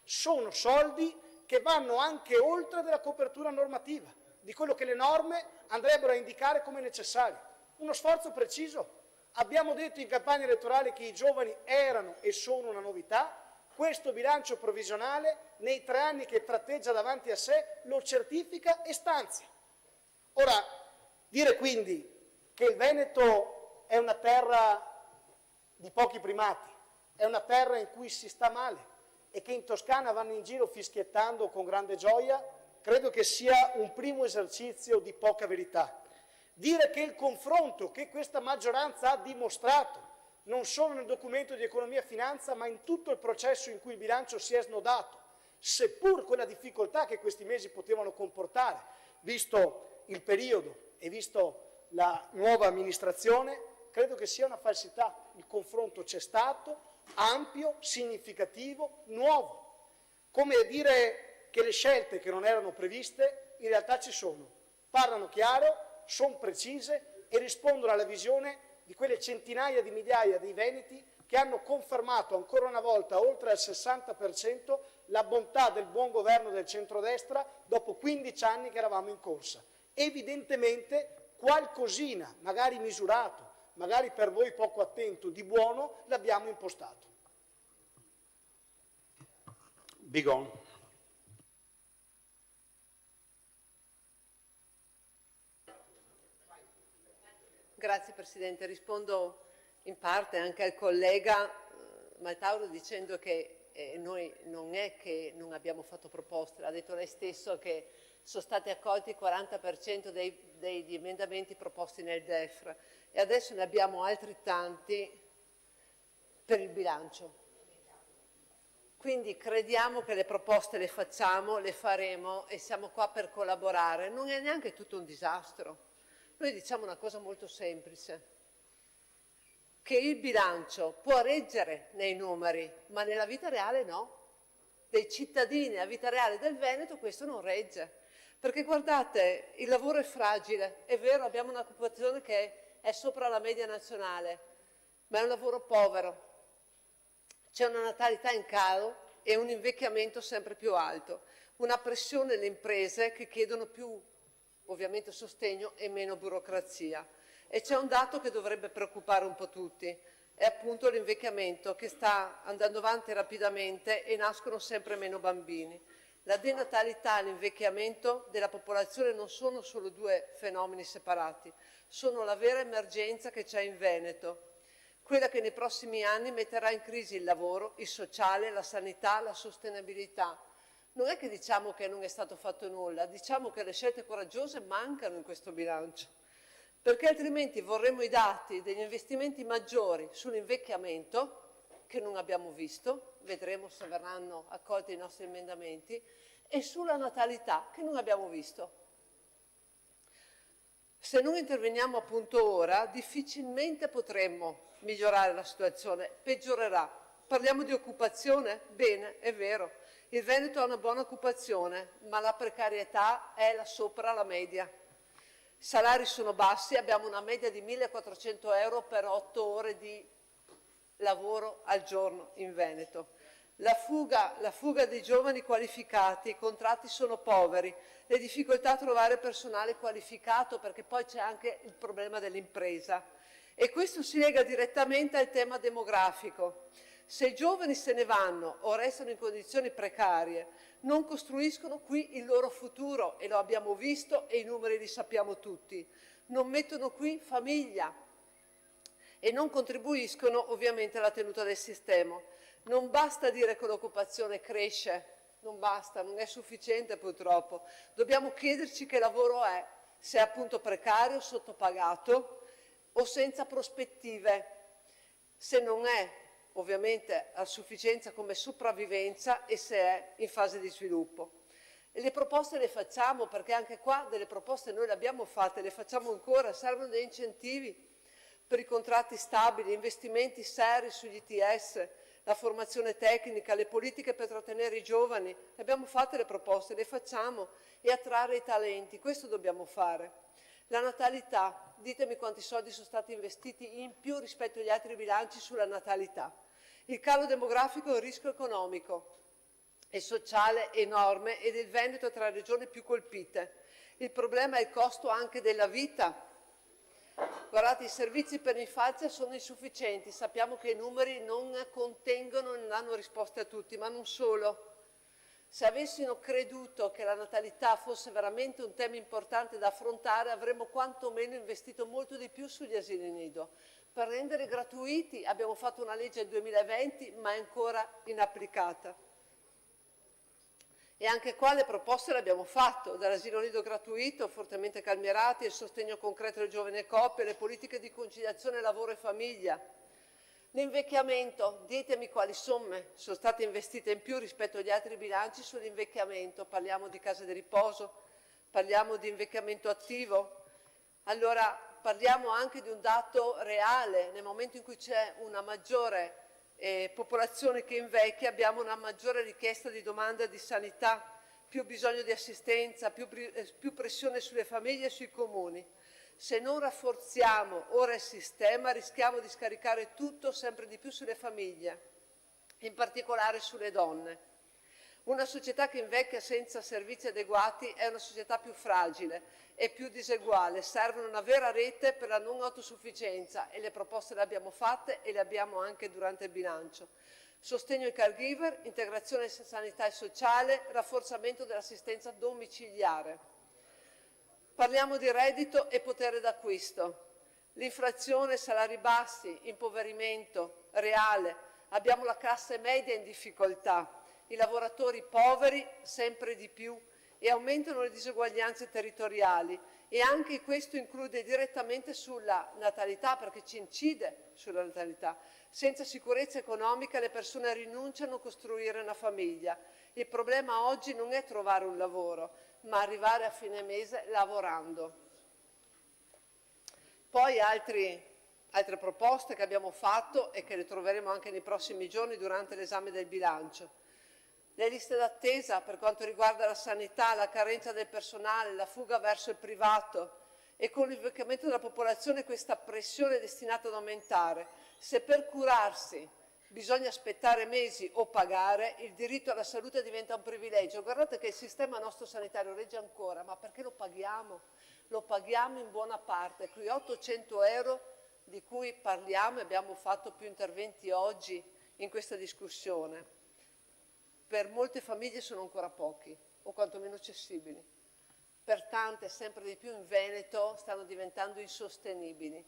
sono soldi che vanno anche oltre della copertura normativa, di quello che le norme andrebbero a indicare come necessario. Uno sforzo preciso. Abbiamo detto in campagna elettorale che i giovani erano e sono una novità. Questo bilancio provvisionale, nei 3 anni che tratteggia davanti a sé, lo certifica e stanzia. Ora, dire quindi che il Veneto è una terra di pochi primati, è una terra in cui si sta male e che in Toscana vanno in giro fischiettando con grande gioia, credo che sia un primo esercizio di poca verità. Dire che il confronto che questa maggioranza ha dimostrato, non solo nel documento di economia e finanza, ma in tutto il processo in cui il bilancio si è snodato, seppur con la difficoltà che questi mesi potevano comportare, visto il periodo e visto la nuova amministrazione, credo che sia una falsità. Il confronto c'è stato, ampio, significativo, nuovo. Come dire che le scelte che non erano previste in realtà ci sono, parlano chiaro, sono precise e rispondono alla visione di quelle centinaia di migliaia di veneti che hanno confermato ancora una volta, oltre al 60%, la bontà del buon governo del centrodestra dopo 15 anni che eravamo in corsa. Evidentemente qualcosina, magari misurato, magari per voi poco attento, di buono l'abbiamo impostato. Bigon. Grazie Presidente, rispondo in parte anche al collega Maltauro dicendo che noi non è che non abbiamo fatto proposte, l'ha detto lei stesso che sono stati accolti il 40% degli emendamenti proposti nel DEF e adesso ne abbiamo altri tanti per il bilancio. Quindi crediamo che le proposte le facciamo, le faremo e siamo qua per collaborare. Non è neanche tutto un disastro. Noi diciamo una cosa molto semplice, che il bilancio può reggere nei numeri, ma nella vita reale no. Dei cittadini, la vita reale del Veneto questo non regge. Perché guardate, il lavoro è fragile, è vero, abbiamo un'occupazione che è sopra la media nazionale, ma è un lavoro povero. C'è una natalità in calo e un invecchiamento sempre più alto, una pressione alle imprese che chiedono più ovviamente sostegno e meno burocrazia. E c'è un dato che dovrebbe preoccupare un po' tutti, è appunto l'invecchiamento che sta andando avanti rapidamente e nascono sempre meno bambini. La denatalità e l'invecchiamento della popolazione non sono solo 2 fenomeni separati, sono la vera emergenza che c'è in Veneto, quella che nei prossimi anni metterà in crisi il lavoro, il sociale, la sanità, la sostenibilità. Non è che diciamo che non è stato fatto nulla, diciamo che le scelte coraggiose mancano in questo bilancio, perché altrimenti vorremmo i dati degli investimenti maggiori sull'invecchiamento, che non abbiamo visto, vedremo se verranno accolti i nostri emendamenti, e sulla natalità, che non abbiamo visto. Se non interveniamo appunto ora, difficilmente potremmo migliorare la situazione, peggiorerà. Parliamo di occupazione? Bene, è vero. Il Veneto ha una buona occupazione, ma la precarietà è sopra la media. I salari sono bassi, abbiamo una media di 1.400 euro per 8 ore di lavoro al giorno in Veneto. La fuga dei giovani qualificati, i contratti sono poveri, le difficoltà a trovare personale qualificato perché poi c'è anche il problema dell'impresa. E questo si lega direttamente al tema demografico. Se i giovani se ne vanno o restano in condizioni precarie, non costruiscono qui il loro futuro, e lo abbiamo visto e i numeri li sappiamo tutti. Non mettono qui famiglia e non contribuiscono ovviamente alla tenuta del sistema. Non basta dire che l'occupazione cresce, non basta, non è sufficiente purtroppo. Dobbiamo chiederci che lavoro è, se è appunto precario, sottopagato o senza prospettive, se non è ovviamente a sufficienza come sopravvivenza e se è in fase di sviluppo. E le proposte le facciamo, perché anche qua delle proposte noi le abbiamo fatte, le facciamo ancora, servono degli incentivi per i contratti stabili, investimenti seri sugli ITS, la formazione tecnica, le politiche per trattenere i giovani. Le abbiamo fatte le proposte, le facciamo, e attrarre i talenti, questo dobbiamo fare. La natalità, ditemi quanti soldi sono stati investiti in più rispetto agli altri bilanci sulla natalità. Il calo demografico è un rischio economico e sociale enorme ed il Veneto è tra le regioni più colpite. Il problema è il costo anche della vita. Guardate, i servizi per l'infanzia sono insufficienti, sappiamo che i numeri non contengono e non danno risposte a tutti, ma non solo. Se avessimo creduto che la natalità fosse veramente un tema importante da affrontare, avremmo quantomeno investito molto di più sugli asili nido. Per rendere gratuiti abbiamo fatto una legge nel 2020, ma è ancora inapplicata. E anche qua le proposte le abbiamo fatto, dall'asilo nido gratuito, fortemente calmierati, il sostegno concreto alle giovani coppie, le politiche di conciliazione lavoro e famiglia. L'invecchiamento, ditemi quali somme sono state investite in più rispetto agli altri bilanci sull'invecchiamento. Parliamo di case di riposo, parliamo di invecchiamento attivo. Allora parliamo anche di un dato reale, nel momento in cui c'è una maggiore popolazione che invecchia, abbiamo una maggiore richiesta di domanda di sanità, più bisogno di assistenza, più pressione sulle famiglie e sui comuni. Se non rafforziamo ora il sistema, rischiamo di scaricare tutto sempre di più sulle famiglie, in particolare sulle donne. Una società che invecchia senza servizi adeguati è una società più fragile e più diseguale. Serve una vera rete per la non autosufficienza e le proposte le abbiamo fatte e le abbiamo anche durante il bilancio. Sostegno ai caregiver, integrazione sanità e sociale, rafforzamento dell'assistenza domiciliare. Parliamo di reddito e potere d'acquisto. L'inflazione, salari bassi, impoverimento reale. Abbiamo la classe media in difficoltà, i lavoratori poveri sempre di più e aumentano le diseguaglianze territoriali, e anche questo include direttamente sulla natalità, perché ci incide sulla natalità. Senza sicurezza economica le persone rinunciano a costruire una famiglia. Il problema oggi non è trovare un lavoro, ma arrivare a fine mese lavorando. Poi altre proposte che abbiamo fatto e che le troveremo anche nei prossimi giorni durante l'esame del bilancio. Le liste d'attesa per quanto riguarda la sanità, la carenza del personale, la fuga verso il privato, e con l'invecchiamento della popolazione questa pressione è destinata ad aumentare. Se per curarsi bisogna aspettare mesi o pagare, il diritto alla salute diventa un privilegio. Guardate che il sistema nostro sanitario regge ancora, ma perché lo paghiamo? Lo paghiamo in buona parte. Quei 800 euro di cui parliamo, e abbiamo fatto più interventi oggi in questa discussione, per molte famiglie sono ancora pochi, o quantomeno accessibili. Per tante, sempre di più in Veneto, stanno diventando insostenibili.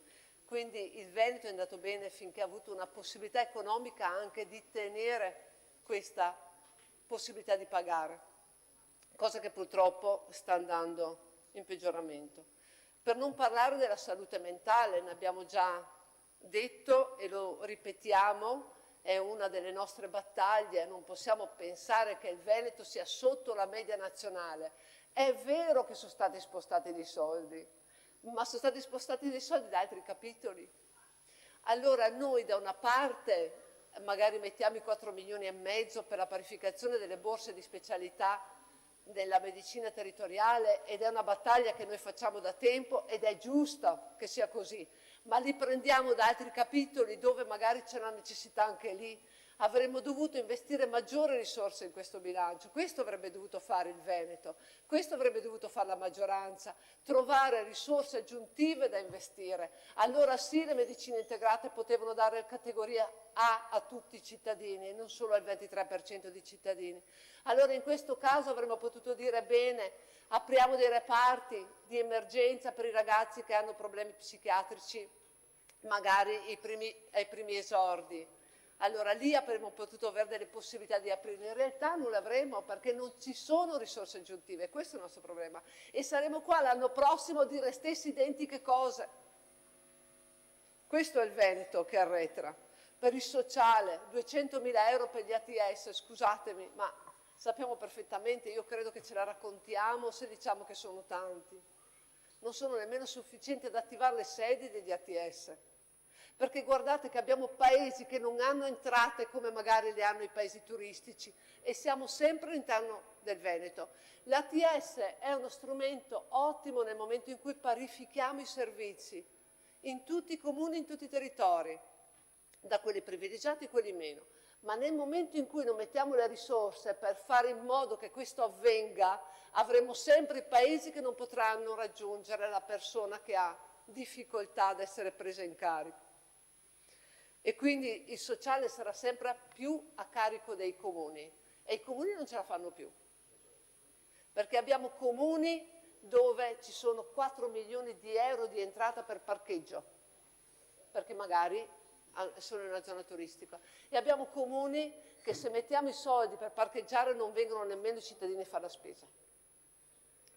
Quindi il Veneto è andato bene finché ha avuto una possibilità economica anche di tenere questa possibilità di pagare, cosa che purtroppo sta andando in peggioramento. Per non parlare della salute mentale, ne abbiamo già detto e lo ripetiamo, è una delle nostre battaglie, non possiamo pensare che il Veneto sia sotto la media nazionale. È vero che sono stati spostati dei soldi, ma sono stati spostati dei soldi da altri capitoli. Allora noi da una parte magari mettiamo i 4,5 milioni per la parificazione delle borse di specialità della medicina territoriale, ed è una battaglia che noi facciamo da tempo ed è giusto che sia così, ma li prendiamo da altri capitoli dove magari c'è una necessità anche lì. Avremmo dovuto investire maggiori risorse in questo bilancio, questo avrebbe dovuto fare il Veneto, questo avrebbe dovuto fare la maggioranza, trovare risorse aggiuntive da investire. Allora sì, le medicine integrate potevano dare categoria A tutti i cittadini e non solo al 23% di cittadini. Allora in questo caso avremmo potuto dire bene, apriamo dei reparti di emergenza per i ragazzi che hanno problemi psichiatrici magari ai primi esordi. Allora lì avremmo potuto avere delle possibilità di aprire, in realtà non le avremo perché non ci sono risorse aggiuntive, questo è il nostro problema. E saremo qua l'anno prossimo a dire stesse identiche cose. Questo è il Veneto che arretra. Per il sociale, 200.000 euro per gli ATS, scusatemi, ma sappiamo perfettamente, io credo che ce la raccontiamo se diciamo che sono tanti. Non sono nemmeno sufficienti ad attivare le sedi degli ATS. Perché guardate che abbiamo paesi che non hanno entrate come magari le hanno i paesi turistici e siamo sempre all'interno del Veneto. L'ATS è uno strumento ottimo nel momento in cui parifichiamo i servizi in tutti i comuni, in tutti i territori, da quelli privilegiati a quelli meno. Ma nel momento in cui non mettiamo le risorse per fare in modo che questo avvenga, avremo sempre i paesi che non potranno raggiungere la persona che ha difficoltà ad essere presa in carico. E quindi il sociale sarà sempre più a carico dei comuni e i comuni non ce la fanno più. Perché abbiamo comuni dove ci sono 4 milioni di euro di entrata per parcheggio, perché magari sono in una zona turistica. E abbiamo comuni che se mettiamo i soldi per parcheggiare non vengono nemmeno i cittadini a fare la spesa.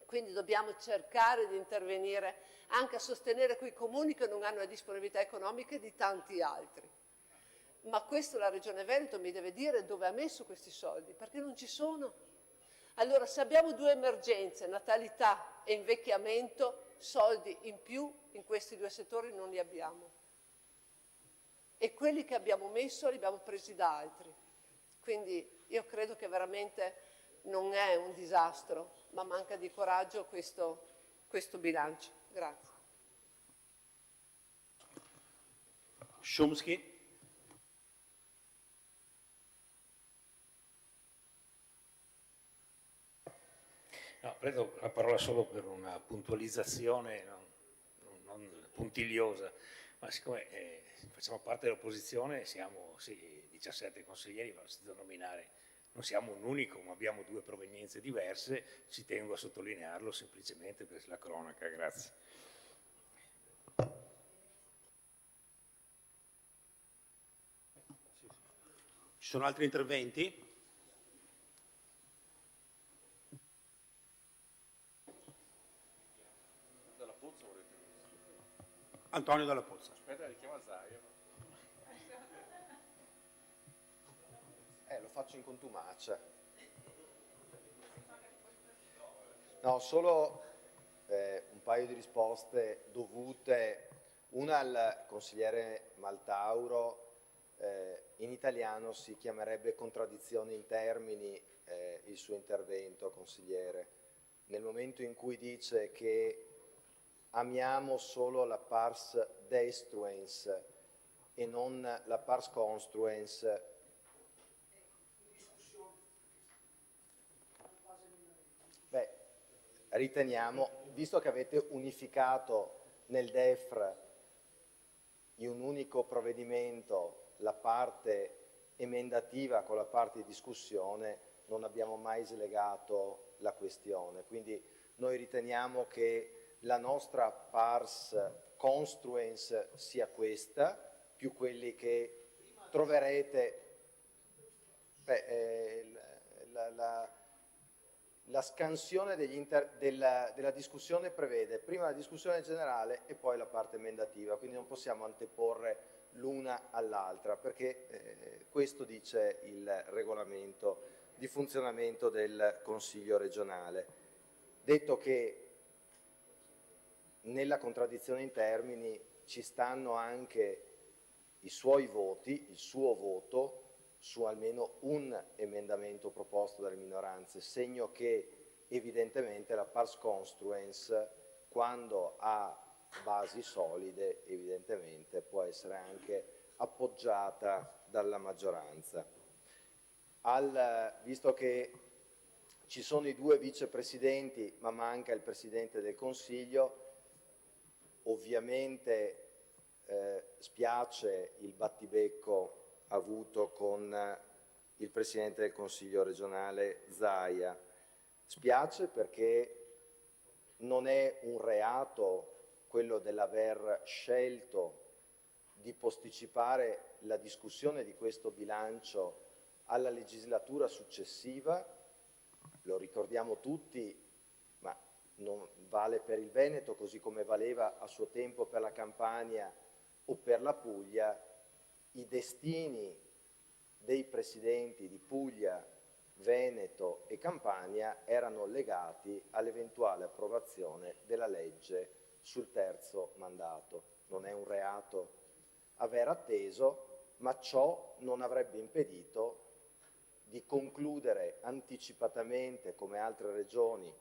Quindi dobbiamo cercare di intervenire anche a sostenere quei comuni che non hanno le disponibilità economiche di tanti altri. Ma questo la Regione Veneto mi deve dire dove ha messo questi soldi, perché non ci sono. Allora, se abbiamo due emergenze, natalità e invecchiamento, soldi in più in questi due settori non li abbiamo. E quelli che abbiamo messo li abbiamo presi da altri. Quindi io credo che veramente non è un disastro, ma manca di coraggio questo bilancio. Grazie. Chomsky. No, prendo la parola solo per una puntualizzazione non puntigliosa, ma siccome facciamo parte dell'opposizione, siamo 17 consiglieri, ma da nominare, non siamo un unico, ma abbiamo due provenienze diverse, ci tengo a sottolinearlo semplicemente per la cronaca, grazie. Ci sono altri interventi? Antonio Dalla Pozza. Aspetta, richiama Zaia. Lo faccio in contumacia. No, solo un paio di risposte dovute, una al consigliere Maltauro. In italiano si chiamerebbe contraddizione in termini il suo intervento, consigliere, nel momento in cui dice che amiamo solo la pars destruens e non la pars construens. Beh, riteniamo, visto che avete unificato nel DEFR in un unico provvedimento la parte emendativa con la parte di discussione, non abbiamo mai slegato la questione. Quindi noi riteniamo che la nostra pars construens sia questa, più quelli che troverete. La scansione della discussione prevede prima la discussione generale e poi la parte emendativa, quindi non possiamo anteporre l'una all'altra, perché questo dice il regolamento di funzionamento del Consiglio regionale. Detto che nella contraddizione in termini ci stanno anche i suoi voti, il suo voto su almeno un emendamento proposto dalle minoranze, segno che evidentemente la pars construens, quando ha basi solide, evidentemente può essere anche appoggiata dalla maggioranza. Visto che ci sono i due vicepresidenti, ma manca il Presidente del Consiglio, ovviamente spiace il battibecco avuto con il Presidente del Consiglio regionale Zaia. Spiace perché non è un reato quello dell'aver scelto di posticipare la discussione di questo bilancio alla legislatura successiva. Lo ricordiamo tutti, ma non vale per il Veneto così come valeva a suo tempo per la Campania o per la Puglia. I destini dei presidenti di Puglia, Veneto e Campania erano legati all'eventuale approvazione della legge sul terzo mandato. Non è un reato aver atteso, ma ciò non avrebbe impedito di concludere anticipatamente, come altre regioni,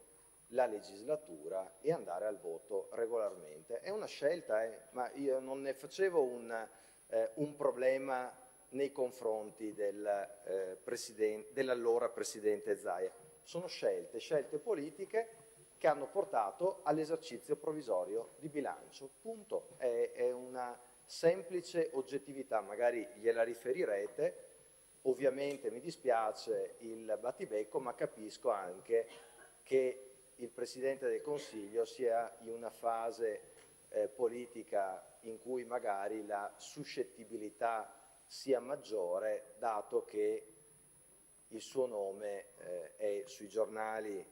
la legislatura e andare al voto regolarmente. È una scelta, ma io non ne facevo un problema nei confronti dell'allora Presidente Zaia. Sono scelte politiche che hanno portato all'esercizio provvisorio di bilancio. Punto. È una semplice oggettività, magari gliela riferirete. Ovviamente mi dispiace il battibecco, ma capisco anche che il Presidente del Consiglio sia in una fase politica in cui magari la suscettibilità sia maggiore, dato che il suo nome è sui giornali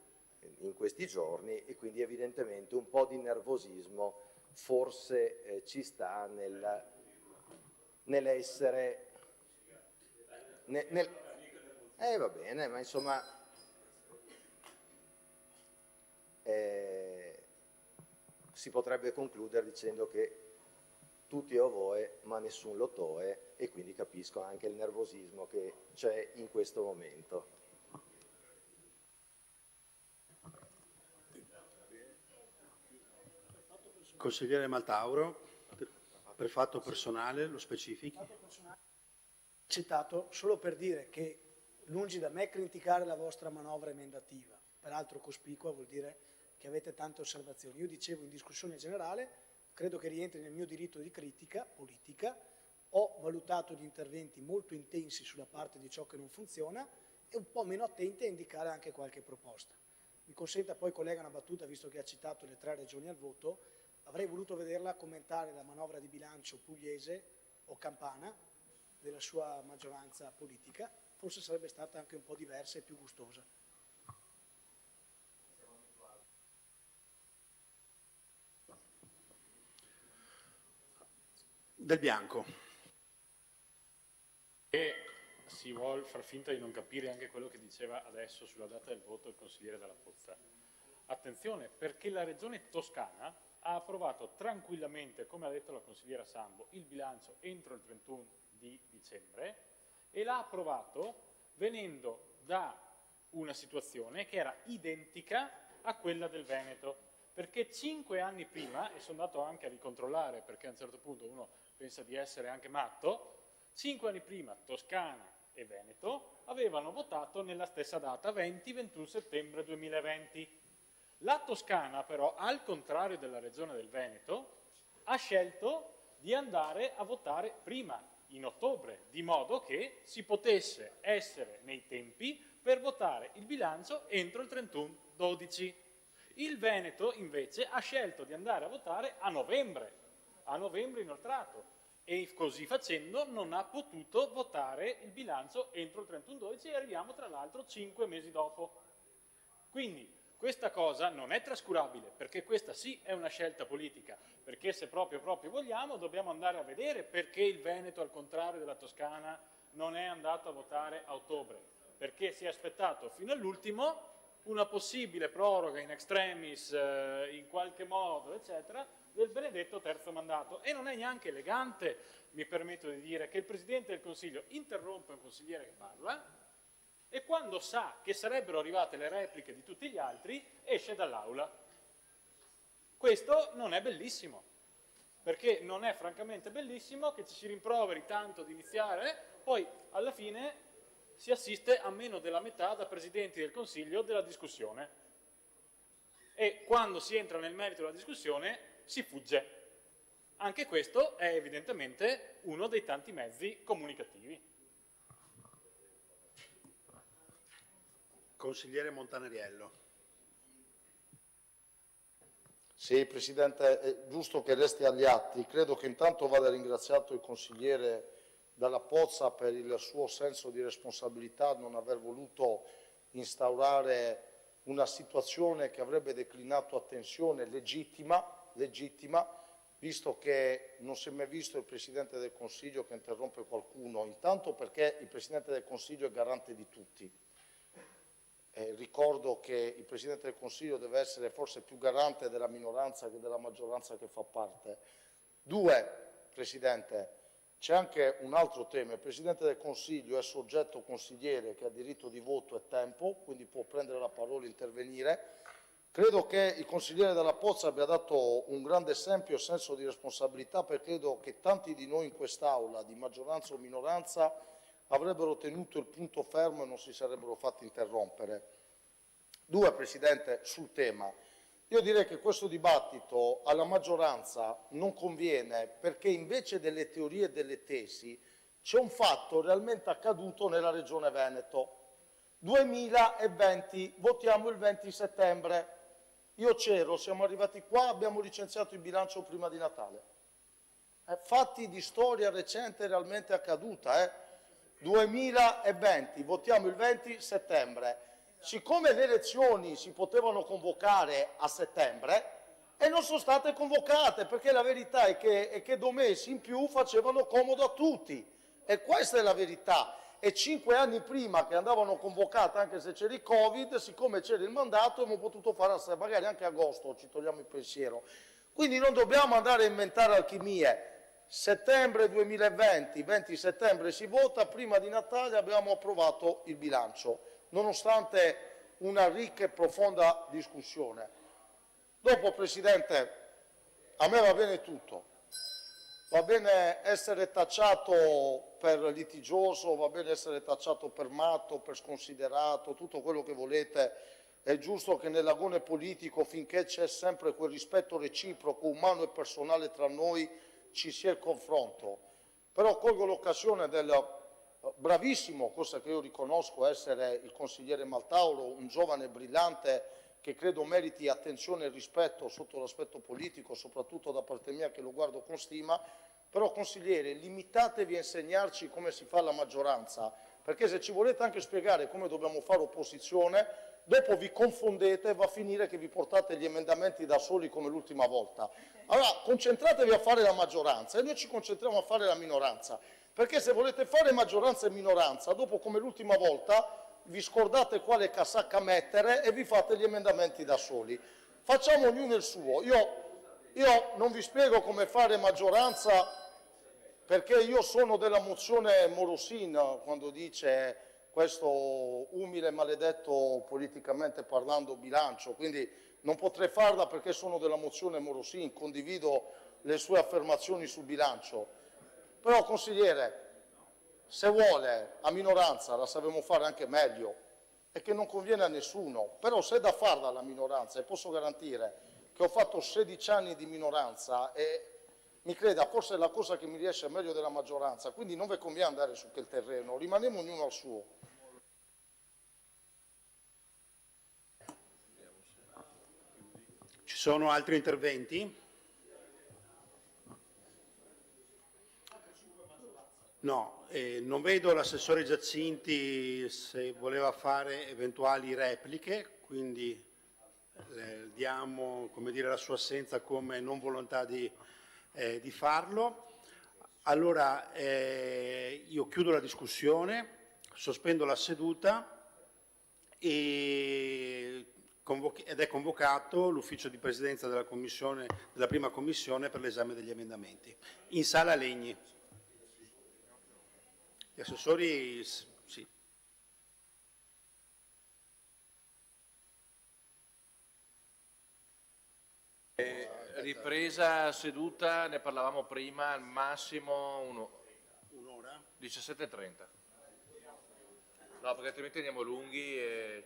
in questi giorni e quindi evidentemente un po' di nervosismo forse ci sta nell'essere... va bene, ma insomma si potrebbe concludere dicendo che tutti ovoe ma nessun lotoe, e quindi capisco anche il nervosismo che c'è in questo momento. Consigliere Maltauro, per fatto personale lo specifichi. Citato solo per dire che lungi da me criticare la vostra manovra emendativa, peraltro cospicua, vuol dire che avete tante osservazioni. Io dicevo in discussione generale, credo che rientri nel mio diritto di critica politica, ho valutato gli interventi molto intensi sulla parte di ciò che non funziona e un po' meno attenti a indicare anche qualche proposta. Mi consenta poi, collega, una battuta, visto che ha citato le 3 regioni al voto, avrei voluto vederla commentare la manovra di bilancio pugliese o campana della sua maggioranza politica, forse sarebbe stata anche un po' diversa e più gustosa. Del Bianco. E si vuol far finta di non capire anche quello che diceva adesso sulla data del voto il consigliere Dalla Pozza. Attenzione, perché la regione Toscana ha approvato tranquillamente, come ha detto la consigliera Sambo, il bilancio entro il 31 di dicembre e l'ha approvato venendo da una situazione che era identica a quella del Veneto, perché 5 anni prima, e sono andato anche a ricontrollare perché a un certo punto uno pensa di essere anche matto, 5 anni prima Toscana e Veneto avevano votato nella stessa data, 20-21 settembre 2020. La Toscana però, al contrario della regione del Veneto, ha scelto di andare a votare prima, in ottobre, di modo che si potesse essere nei tempi per votare il bilancio entro il 31/12. Il Veneto invece ha scelto di andare a votare a novembre inoltrato, e così facendo non ha potuto votare il bilancio entro il 31/12 e arriviamo tra l'altro 5 mesi dopo. Quindi questa cosa non è trascurabile, perché questa sì è una scelta politica, perché se proprio vogliamo dobbiamo andare a vedere perché il Veneto, al contrario della Toscana, non è andato a votare a ottobre, perché si è aspettato fino all'ultimo una possibile proroga in extremis, in qualche modo, eccetera, del benedetto terzo mandato. E non è neanche elegante, mi permetto di dire, che il Presidente del Consiglio interrompe un consigliere che parla e quando sa che sarebbero arrivate le repliche di tutti gli altri esce dall'aula. Questo non è bellissimo, perché non è francamente bellissimo che ci si rimproveri tanto di iniziare, poi alla fine si assiste a meno della metà da Presidenti del Consiglio della discussione. E quando si entra nel merito della discussione si fugge. Anche questo è evidentemente uno dei tanti mezzi comunicativi. Consigliere Montanariello. Sì, Presidente, è giusto che resti agli atti. Credo che intanto vada ringraziato il consigliere Dalla Pozza per il suo senso di responsabilità, non aver voluto instaurare una situazione che avrebbe declinato a tensione legittima, visto che non si è mai visto il Presidente del Consiglio che interrompe qualcuno, intanto perché il Presidente del Consiglio è garante di tutti. Ricordo che il Presidente del Consiglio deve essere forse più garante della minoranza che della maggioranza che fa parte. 2, Presidente, c'è anche un altro tema. Il Presidente del Consiglio è soggetto consigliere che ha diritto di voto e tempo, quindi può prendere la parola e intervenire. Credo che il consigliere Dalla Pozza abbia dato un grande esempio e senso di responsabilità, perché credo che tanti di noi in quest'Aula, di maggioranza o minoranza, avrebbero tenuto il punto fermo e non si sarebbero fatti interrompere. 2, Presidente, sul tema. Io direi che questo dibattito alla maggioranza non conviene, perché invece delle teorie e delle tesi c'è un fatto realmente accaduto nella Regione Veneto. 2020, votiamo il 20 settembre. Io c'ero, siamo arrivati qua, abbiamo licenziato il bilancio prima di Natale. Fatti di storia recente realmente accaduta. 2020, votiamo il 20 settembre. Siccome le elezioni si potevano convocare a settembre e non sono state convocate, perché la verità è che 2 mesi in più facevano comodo a tutti, e questa è la verità. E 5 anni prima che andavano convocate, anche se c'era il Covid, siccome c'era il mandato, abbiamo potuto fare magari anche agosto, ci togliamo il pensiero. Quindi non dobbiamo andare a inventare alchimie. Settembre 2020, 20 settembre si vota, prima di Natale abbiamo approvato il bilancio, nonostante una ricca e profonda discussione. Dopo, Presidente, a me va bene tutto. Va bene essere tacciato per litigioso, va bene essere tacciato per matto, per sconsiderato, tutto quello che volete. È giusto che nell'agone politico, finché c'è sempre quel rispetto reciproco, umano e personale tra noi, ci sia il confronto. Però colgo l'occasione del bravissimo, cosa che io riconosco essere il consigliere Maltauro, un giovane brillante che credo meriti attenzione e rispetto sotto l'aspetto politico, soprattutto da parte mia che lo guardo con stima. Però, consigliere, limitatevi a insegnarci come si fa la maggioranza, perché se ci volete anche spiegare come dobbiamo fare opposizione, dopo vi confondete e va a finire che vi portate gli emendamenti da soli come l'ultima volta. Allora, concentratevi a fare la maggioranza e noi ci concentriamo a fare la minoranza, perché se volete fare maggioranza e minoranza, dopo come l'ultima volta vi scordate quale casacca mettere e vi fate gli emendamenti da soli. Facciamo ognuno il suo. Io non vi spiego come fare maggioranza, perché io sono della mozione Morosin, quando dice questo umile e maledetto politicamente parlando bilancio, quindi non potrei farla perché sono della mozione Morosin, condivido le sue affermazioni sul bilancio. Però, consigliere, se vuole, a minoranza la sappiamo fare anche meglio, e che non conviene a nessuno, però se è da farla alla minoranza, e posso garantire che ho fatto 16 anni di minoranza e mi creda, forse è la cosa che mi riesce meglio della maggioranza, quindi non vi conviene andare su quel terreno, rimaniamo ognuno al suo. Ci sono altri interventi? No, non vedo l'assessore Giacinti se voleva fare eventuali repliche, quindi diamo, come dire, la sua assenza come non volontà di farlo. Allora io chiudo la discussione, sospendo la seduta ed è convocato l'ufficio di presidenza della prima commissione per l'esame degli emendamenti in sala Legni. Gli assessori, sì. Ripresa seduta, ne parlavamo prima, al massimo un'ora? 17:30. No, perché altrimenti andiamo lunghi e...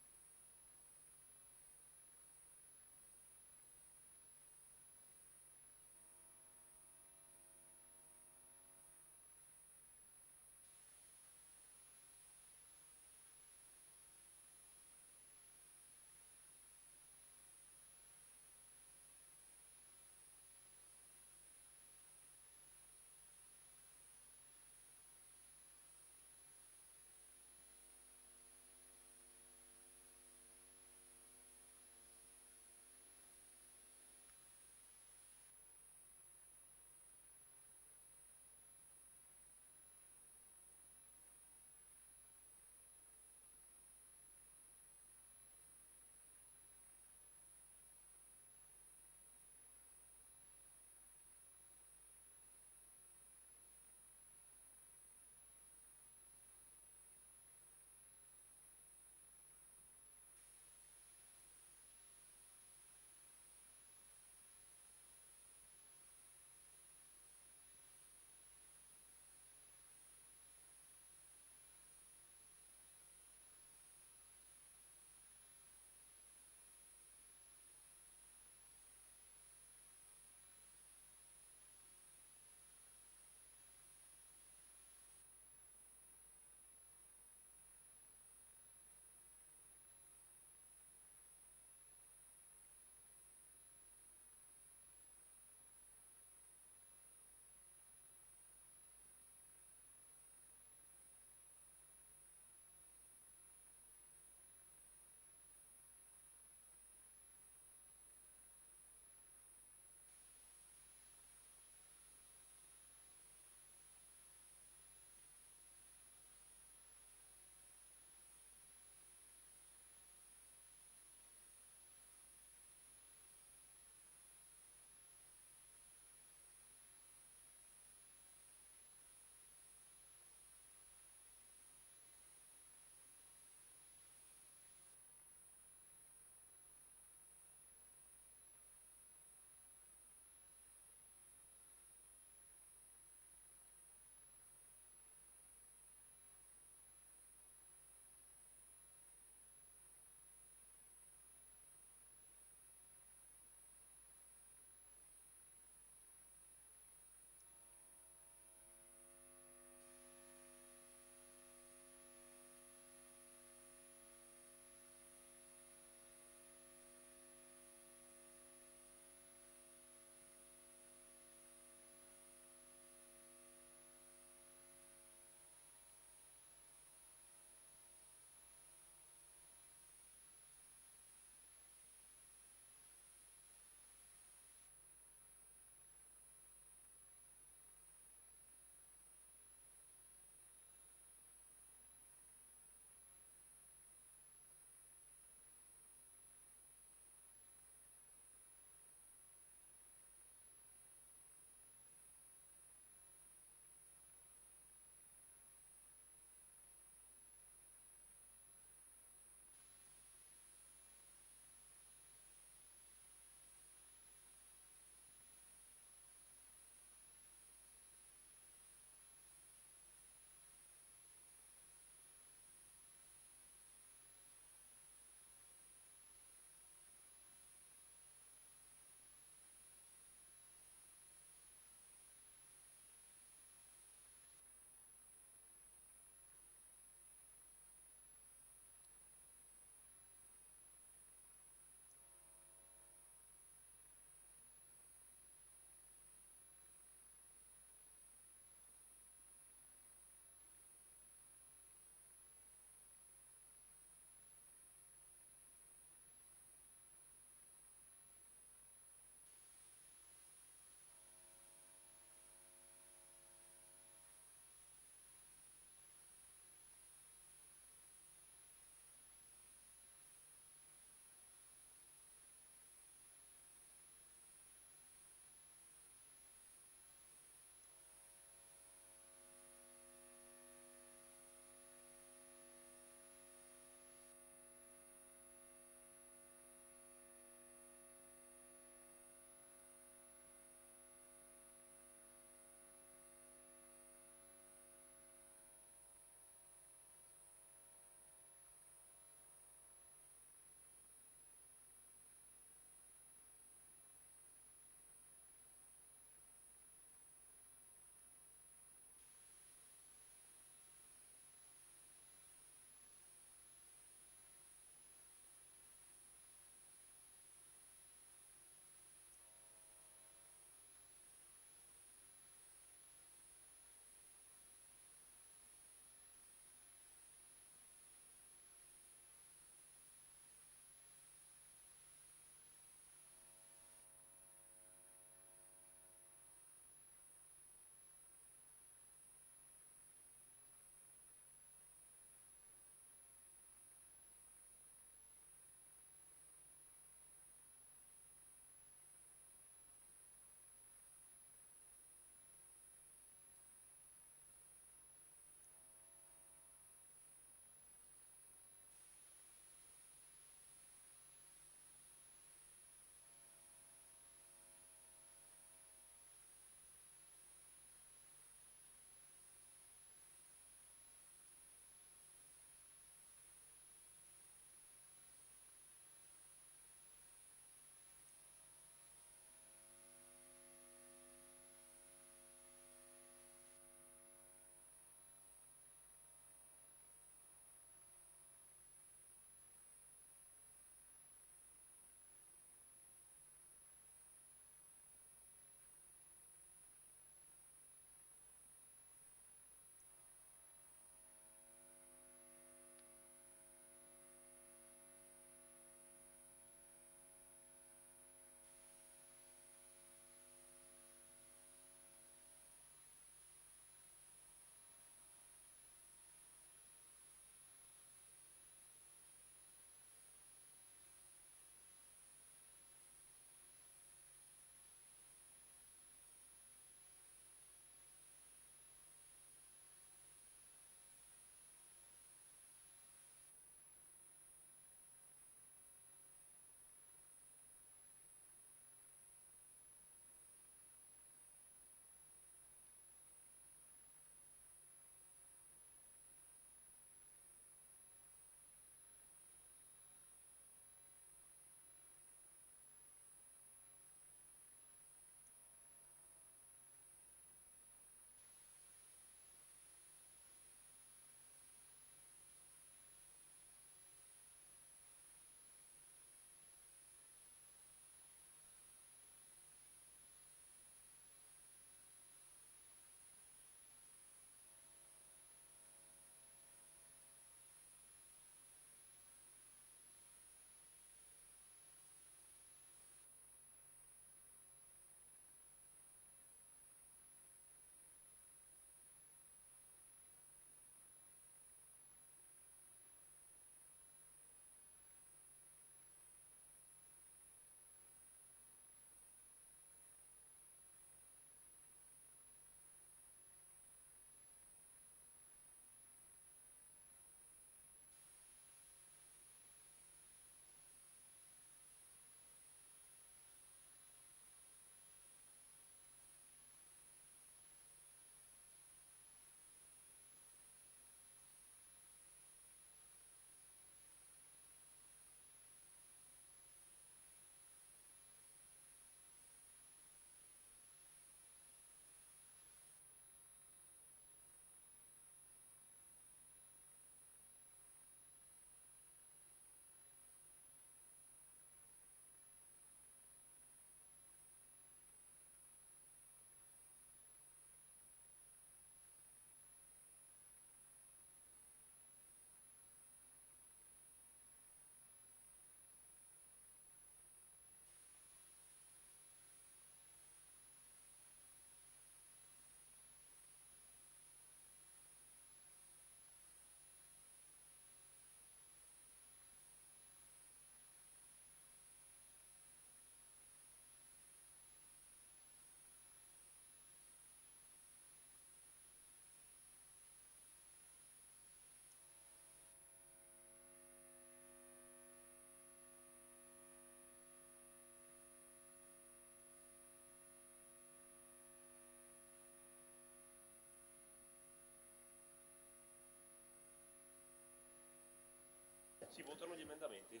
Si votano gli emendamenti.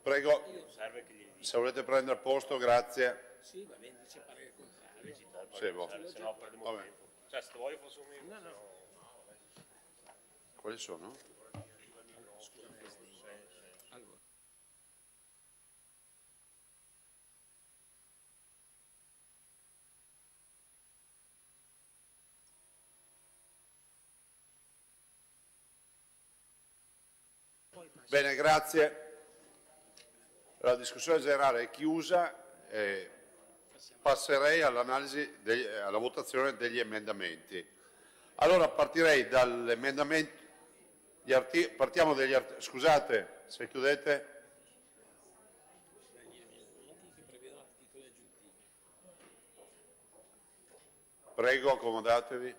Prego, Serve che gli se volete prendere posto, grazie. Sì, va bene, dice parere contrario. Sì, boh. se no perdiamo Vabbè. tempo. Cioè, se voglio fosse un minuto. No. Quali sono? Allora. Bene, grazie. La discussione generale è chiusa e passerei all'analisi, alla votazione degli emendamenti. Allora partirei dall'emendamento, partiamo dagli articoli, scusate se chiudete. Prego, accomodatevi.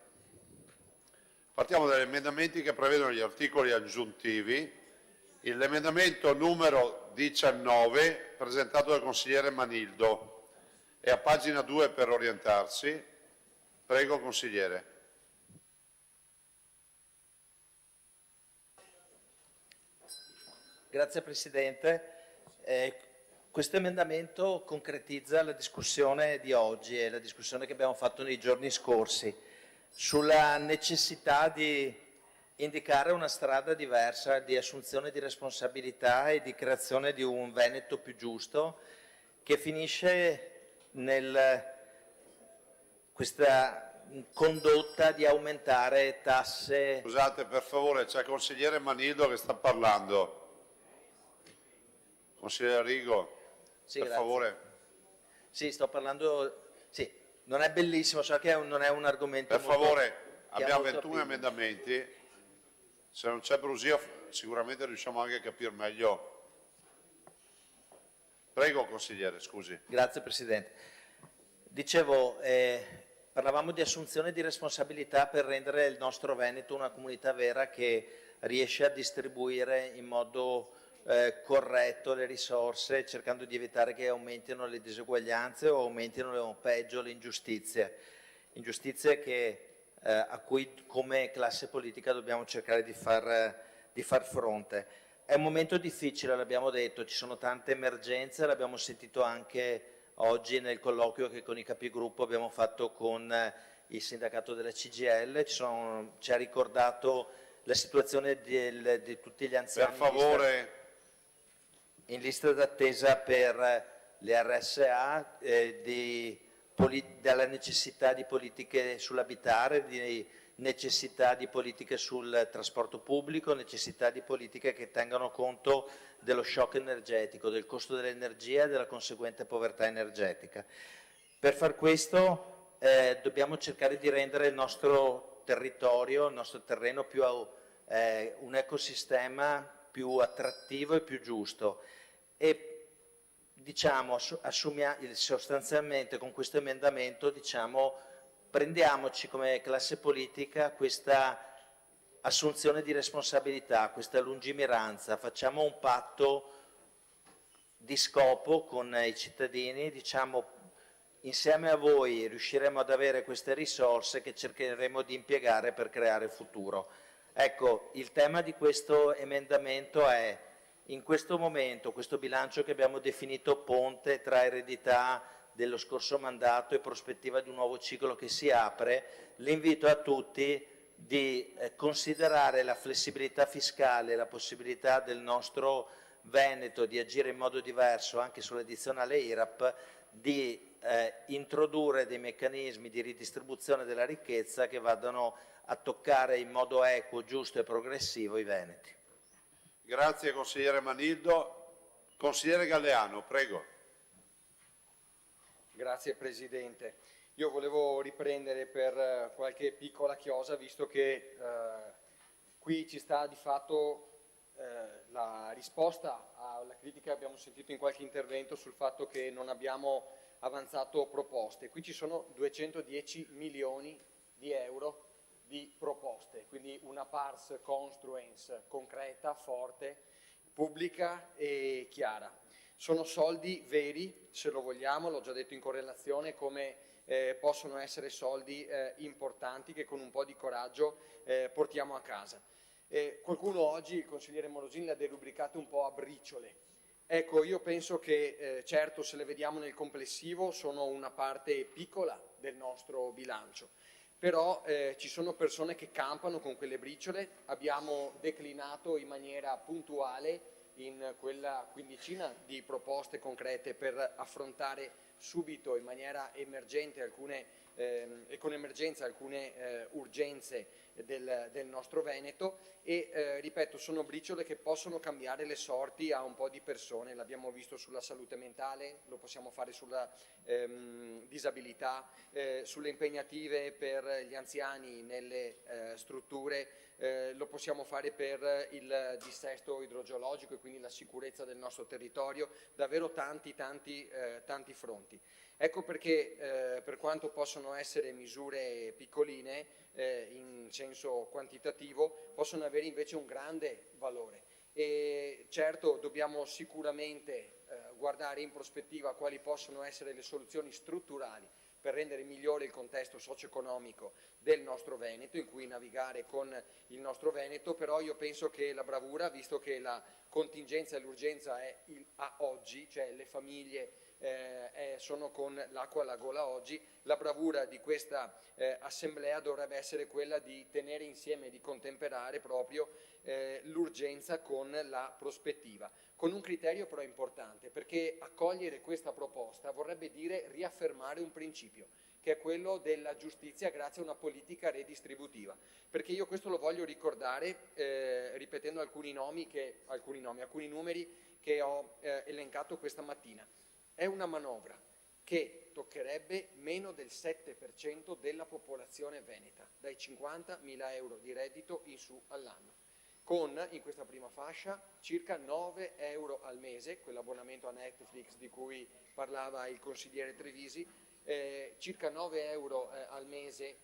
Partiamo dagli emendamenti che prevedono gli articoli aggiuntivi. L'emendamento numero 19, presentato dal consigliere Manildo, è a pagina 2 per orientarsi. Prego, consigliere. Grazie Presidente. Questo emendamento concretizza la discussione di oggi e la discussione che abbiamo fatto nei giorni scorsi sulla necessità di indicare una strada diversa di assunzione di responsabilità e di creazione di un Veneto più giusto che finisce questa condotta di aumentare tasse. Scusate, per favore, c'è il consigliere Manildo che sta parlando. Consigliere Rigo, Sì, per grazie. favore. Sì, sto parlando. Sì, non è bellissimo, so che non è un argomento. Per molto- favore, che ha abbiamo molto 21 appeal. emendamenti. Se non c'è brusio, sicuramente riusciamo anche a capire meglio. Prego, consigliere, scusi. Grazie Presidente. Dicevo, parlavamo di assunzione di responsabilità per rendere il nostro Veneto una comunità vera che riesce a distribuire in modo corretto le risorse, cercando di evitare che aumentino le diseguaglianze o aumentino peggio le ingiustizie. Ingiustizie a cui come classe politica dobbiamo cercare di far fronte. È un momento difficile, l'abbiamo detto, ci sono tante emergenze, l'abbiamo sentito anche oggi nel colloquio che con i capigruppo abbiamo fatto con il sindacato della CGIL, ci ha ricordato la situazione di tutti gli anziani Per favore. in lista d'attesa per le RSA, della necessità di politiche sull'abitare, di necessità di politiche sul trasporto pubblico, necessità di politiche che tengano conto dello shock energetico, del costo dell'energia e della conseguente povertà energetica. Per far questo dobbiamo cercare di rendere il nostro territorio, il nostro terreno più un ecosistema più attrattivo e più giusto. E diciamo, sostanzialmente con questo emendamento prendiamoci come classe politica questa assunzione di responsabilità, questa lungimiranza, facciamo un patto di scopo con i cittadini, insieme a voi riusciremo ad avere queste risorse che cercheremo di impiegare per creare futuro. Ecco, il tema di questo emendamento è: in questo momento, questo bilancio che abbiamo definito ponte tra eredità dello scorso mandato e prospettiva di un nuovo ciclo che si apre, l'invito a tutti di considerare la flessibilità fiscale, la possibilità del nostro Veneto di agire in modo diverso anche sull'addizionale IRAP, di introdurre dei meccanismi di ridistribuzione della ricchezza che vadano a toccare in modo equo, giusto e progressivo i veneti. Grazie consigliere Manildo. Consigliere Galleano, prego. Grazie Presidente. Io volevo riprendere per qualche piccola chiosa, visto che qui ci sta di fatto la risposta alla critica che abbiamo sentito in qualche intervento sul fatto che non abbiamo avanzato proposte. Qui ci sono 210 milioni di euro di proposte, quindi una pars construens concreta, forte, pubblica e chiara. Sono soldi veri, se lo vogliamo, l'ho già detto in correlazione, come possono essere soldi importanti che con un po' di coraggio portiamo a casa. Qualcuno oggi, il consigliere Morosini, l'ha derubricato un po' a briciole. Ecco, io penso che certo, se le vediamo nel complessivo, sono una parte piccola del nostro bilancio, però ci sono persone che campano con quelle briciole. Abbiamo declinato in maniera puntuale in quella quindicina di proposte concrete per affrontare subito in maniera emergente e con emergenza alcune urgenze del nostro Veneto e ripeto, sono briciole che possono cambiare le sorti a un po' di persone. L'abbiamo visto sulla salute mentale, lo possiamo fare sulla disabilità, sulle impegnative per gli anziani nelle strutture, lo possiamo fare per il dissesto idrogeologico e quindi la sicurezza del nostro territorio, davvero tanti fronti. Ecco perché per quanto possono essere misure piccoline in senso quantitativo, possono avere invece un grande valore e certo dobbiamo sicuramente guardare in prospettiva quali possono essere le soluzioni strutturali per rendere migliore il contesto socio-economico del nostro Veneto, in cui navigare con il nostro Veneto, però io penso che la bravura, visto che la contingenza e l'urgenza è a oggi, cioè le famiglie sono con l'acqua alla gola oggi, la bravura di questa assemblea dovrebbe essere quella di tenere insieme, di contemperare proprio l'urgenza con la prospettiva, con un criterio però importante, perché accogliere questa proposta vorrebbe dire riaffermare un principio, che è quello della giustizia grazie a una politica redistributiva, perché io questo lo voglio ricordare ripetendo alcuni numeri che ho elencato questa mattina. È una manovra che toccherebbe meno del 7% della popolazione veneta, dai 50.000 euro di reddito in su all'anno, con in questa prima fascia circa 9 euro al mese, quell'abbonamento a Netflix di cui parlava il consigliere Trevisi, circa 9 euro al mese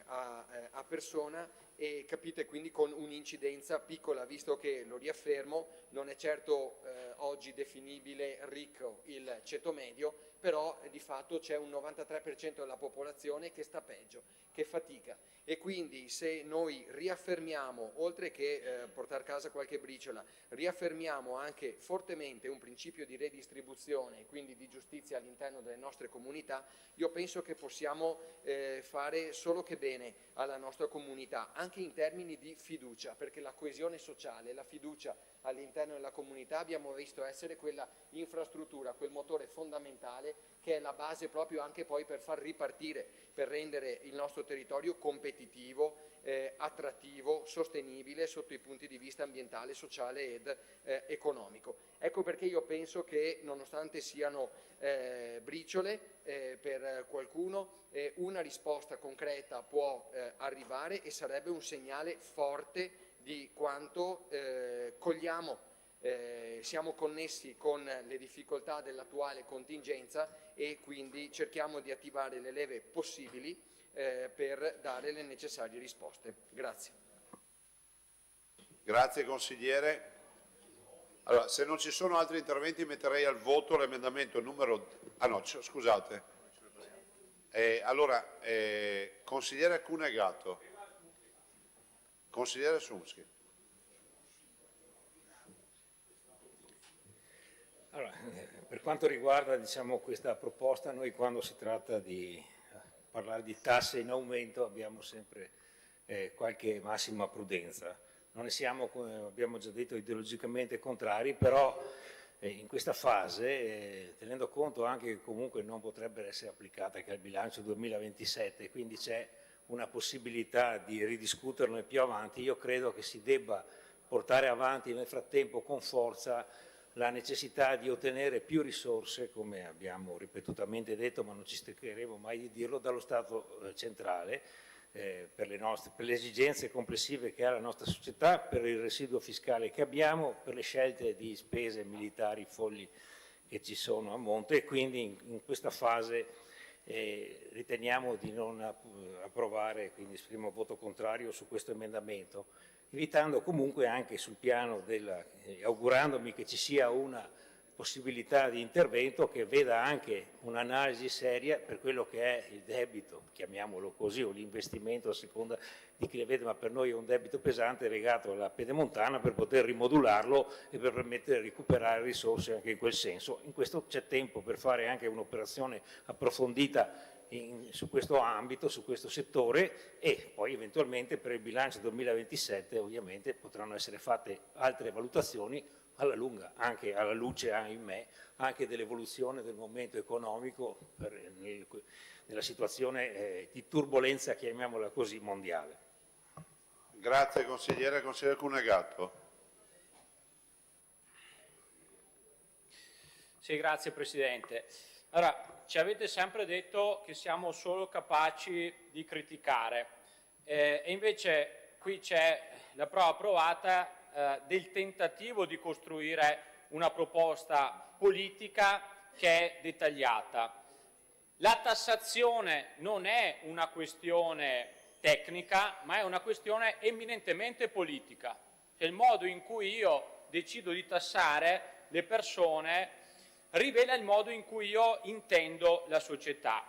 a persona, e capite quindi con un'incidenza piccola, visto che, lo riaffermo, non è certo oggi definibile ricco il ceto medio, però di fatto c'è un 93% della popolazione che sta peggio, che fatica, e quindi se noi riaffermiamo, oltre che portare a casa qualche briciola, riaffermiamo anche fortemente un principio di redistribuzione e quindi di giustizia all'interno delle nostre comunità, io penso che possiamo fare solo che bene alla nostra comunità, anche in termini di fiducia, perché la coesione sociale, la fiducia all'interno della comunità abbiamo visto essere quella infrastruttura, quel motore fondamentale che è la base proprio anche poi per far ripartire, per rendere il nostro territorio competitivo, attrattivo, sostenibile sotto i punti di vista ambientale, sociale ed economico. Ecco perché io penso che, nonostante siano briciole per qualcuno, una risposta concreta può arrivare e sarebbe un segnale forte di quanto cogliamo, siamo connessi con le difficoltà dell'attuale contingenza e quindi cerchiamo di attivare le leve possibili per dare le necessarie risposte. Grazie. Grazie consigliere. Allora, se non ci sono altri interventi metterei al voto l'emendamento numero... Ah no, scusate. Consigliere Cunegato. Consigliere Sumschi. Allora, per quanto riguarda questa proposta, noi quando si tratta di parlare di tasse in aumento abbiamo sempre qualche massima prudenza. Non ne siamo, come abbiamo già detto, ideologicamente contrari, però in questa fase, tenendo conto anche che comunque non potrebbe essere applicata che al bilancio 2027, quindi c'è una possibilità di ridiscuterne più avanti, io credo che si debba portare avanti nel frattempo con forza la necessità di ottenere più risorse, come abbiamo ripetutamente detto, ma non ci stancheremo mai di dirlo, dallo Stato centrale, per le esigenze complessive che ha la nostra società, per il residuo fiscale che abbiamo, per le scelte di spese militari folli che ci sono a monte, e quindi in questa fase riteniamo di non approvare, quindi esprimo voto contrario su questo emendamento, evitando comunque anche sul piano augurandomi che ci sia una possibilità di intervento che veda anche un'analisi seria per quello che è il debito, chiamiamolo così, o l'investimento a seconda di chi le vede, ma per noi è un debito pesante legato alla pedemontana per poter rimodularlo e per permettere di recuperare risorse anche in quel senso. In questo c'è tempo per fare anche un'operazione approfondita su questo ambito, su questo settore, e poi eventualmente per il bilancio 2027 ovviamente potranno essere fatte altre valutazioni alla lunga, anche alla luce, ahimè, anche dell'evoluzione del momento economico nella situazione di turbolenza, chiamiamola così, mondiale. Grazie consigliere. Consigliere Cunegato. Sì, grazie Presidente. Allora, ci avete sempre detto che siamo solo capaci di criticare e invece qui c'è la prova provata del tentativo di costruire una proposta politica che è dettagliata. La tassazione non è una questione tecnica, ma è una questione eminentemente politica. È il modo in cui io decido di tassare le persone rivela il modo in cui io intendo la società.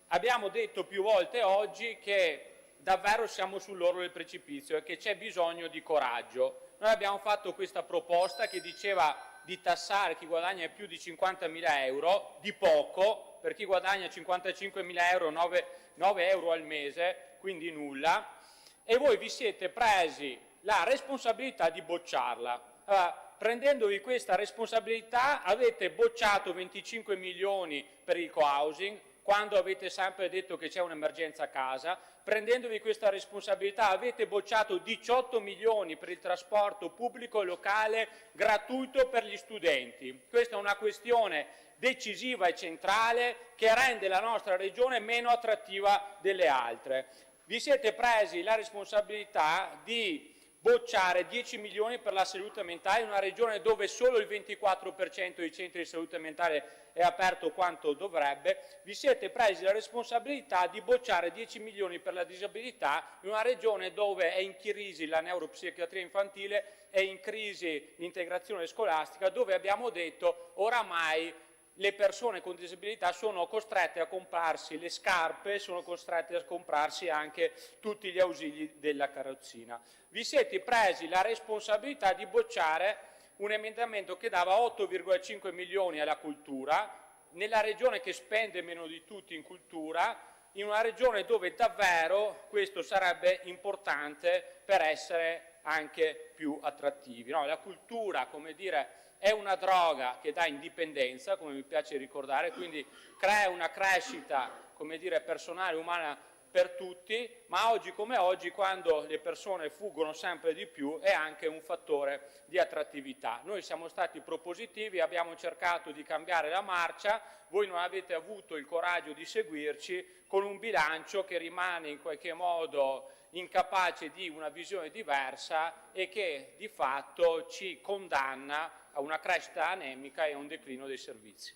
Abbiamo detto più volte oggi che davvero siamo sull'orlo del precipizio e che c'è bisogno di coraggio. Noi abbiamo fatto questa proposta che diceva di tassare chi guadagna più di 50.000 euro, di poco, per chi guadagna 55.000 euro 9 euro al mese, quindi nulla, e voi vi siete presi la responsabilità di bocciarla. Prendendovi questa responsabilità avete bocciato 25 milioni per il co-housing, quando avete sempre detto che c'è un'emergenza a casa. Prendendovi questa responsabilità avete bocciato 18 milioni per il trasporto pubblico e locale gratuito per gli studenti. Questa è una questione decisiva e centrale che rende la nostra regione meno attrattiva delle altre. Vi siete presi la responsabilità di bocciare 10 milioni per la salute mentale in una regione dove solo il 24% dei centri di salute mentale è aperto quanto dovrebbe. Vi siete presi la responsabilità di bocciare 10 milioni per la disabilità in una regione dove è in crisi la neuropsichiatria infantile, è in crisi l'integrazione scolastica, dove abbiamo detto oramai le persone con disabilità sono costrette a comprarsi le scarpe, sono costrette a comprarsi anche tutti gli ausili della carrozzina. Vi siete presi la responsabilità di bocciare un emendamento che dava 8,5 milioni alla cultura, nella regione che spende meno di tutti in cultura, in una regione dove davvero questo sarebbe importante per essere anche più attrattivi. No, la cultura, come dire, è una droga che dà indipendenza, come mi piace ricordare, quindi crea una crescita, come dire, personale, umana per tutti, ma oggi come oggi, quando le persone fuggono sempre di più, è anche un fattore di attrattività. Noi siamo stati propositivi, abbiamo cercato di cambiare la marcia, voi non avete avuto il coraggio di seguirci, con un bilancio che rimane in qualche modo incapace di una visione diversa e che di fatto ci condanna a una crescita anemica e a un declino dei servizi.